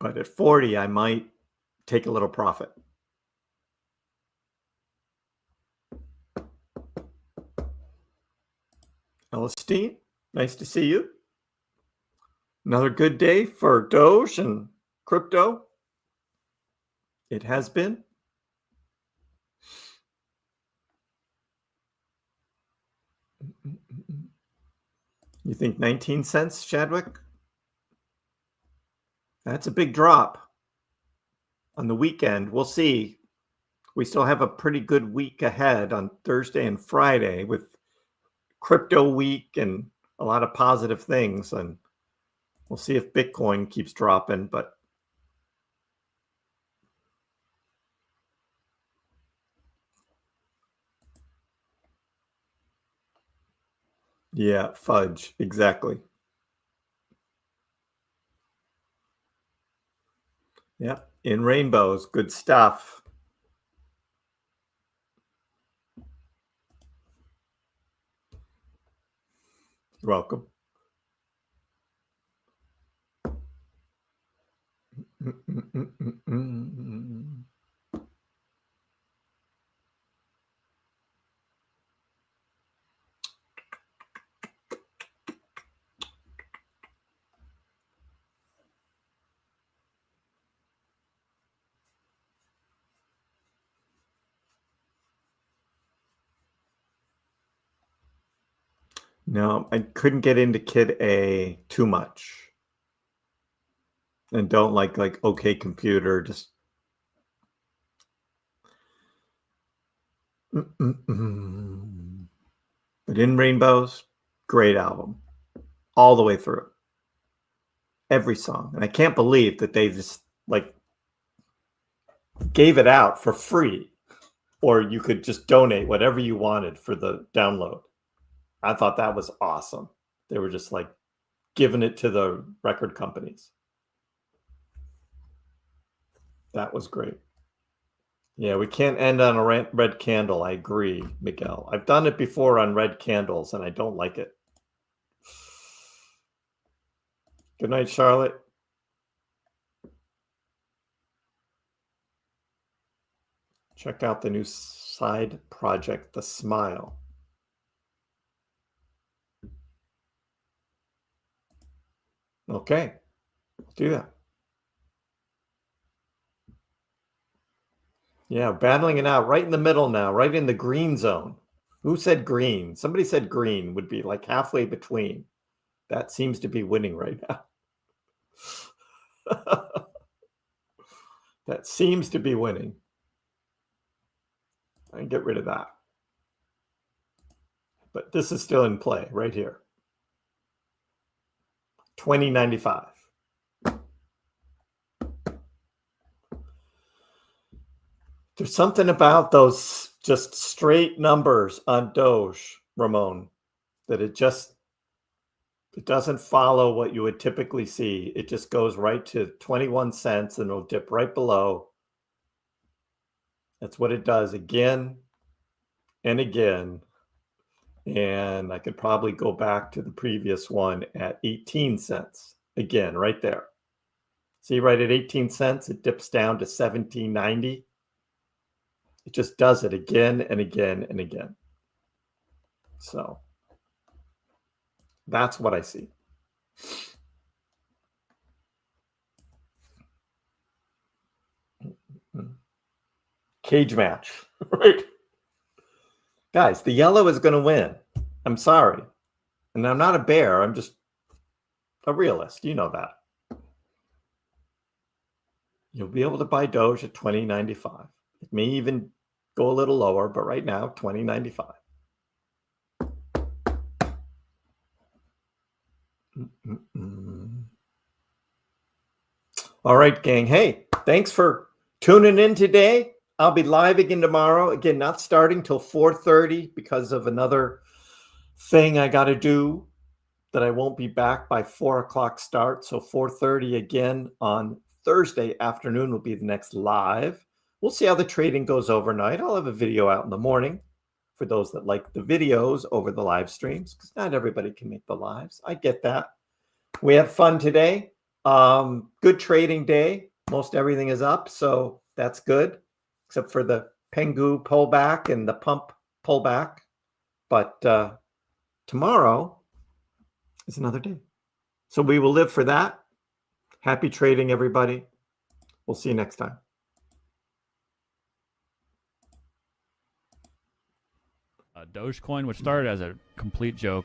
But at 40, I might take a little profit. LSD, nice to see you. Another good day for Doge and crypto. It has been. You think 19 cents, Chadwick? That's a big drop on the weekend. We'll see. We still have a pretty good week ahead on Thursday and Friday with crypto week and a lot of positive things. And we'll see if Bitcoin keeps dropping, but yeah, fudge, exactly. Yeah, in rainbows, good stuff. You're welcome. No, I couldn't get into Kid A too much. And don't like OK Computer, just But In Rainbows, great album. All the way through. Every song. And I can't believe that they just gave it out for free. Or you could just donate whatever you wanted for the download. I thought that was awesome. They were just giving it to the record companies. That was great. Yeah, we can't end on a red candle. I agree, Miguel. I've done it before on red candles, and I don't like it. Good night, Charlotte. Check out the new side project, The Smile. Okay, I'll do that. Yeah, battling it out right in the middle now, right in the green zone. Who said green? Somebody said green would be halfway between. That seems to be winning right now. That seems to be winning. I can get rid of that. But this is still in play right here. 2095. There's something about those just straight numbers on Doge, Ramon, that it doesn't follow what you would typically see. It just goes right to 21 cents and it'll dip right below. That's what it does again and again. And I could probably go back to the previous one at 18 cents. Again, right there. See, right at 18 cents, it dips down to 17.90. It just does it again and again and again. So that's what I see. Cage match, right? Guys, the yellow is going to win. I'm sorry. And I'm not a bear. I'm just a realist. You know that. You'll be able to buy Doge at $20.95. It may even go a little lower, but right now, $20.95. All right, gang. Hey, thanks for tuning in today. I'll be live again tomorrow. Again, not starting till 4:30 because of another thing I got to do. that I won't be back by 4 o'clock start. So 4:30 again on Thursday afternoon will be the next live. We'll see how the trading goes overnight. I'll have a video out in the morning for those that like the videos over the live streams, because not everybody can make the lives. I get that. We have fun today. Good trading day. Most everything is up, so that's good, except for the Pengu pullback and the pump pullback. But tomorrow is another day. So we will live for that. Happy trading, everybody. We'll see you next time. Dogecoin, which started as a complete joke,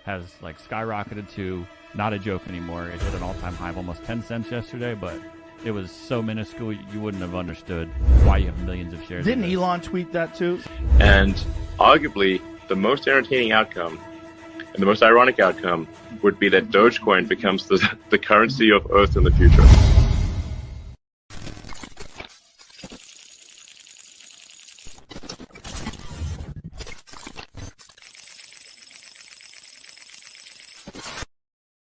has like skyrocketed to not a joke anymore. It hit an all-time high of almost 10 cents yesterday, but it was so minuscule you wouldn't have understood why you have millions of shares. Didn't Elon tweet that too? And arguably, the most entertaining outcome and the most ironic outcome would be that Dogecoin becomes the currency of Earth in the future.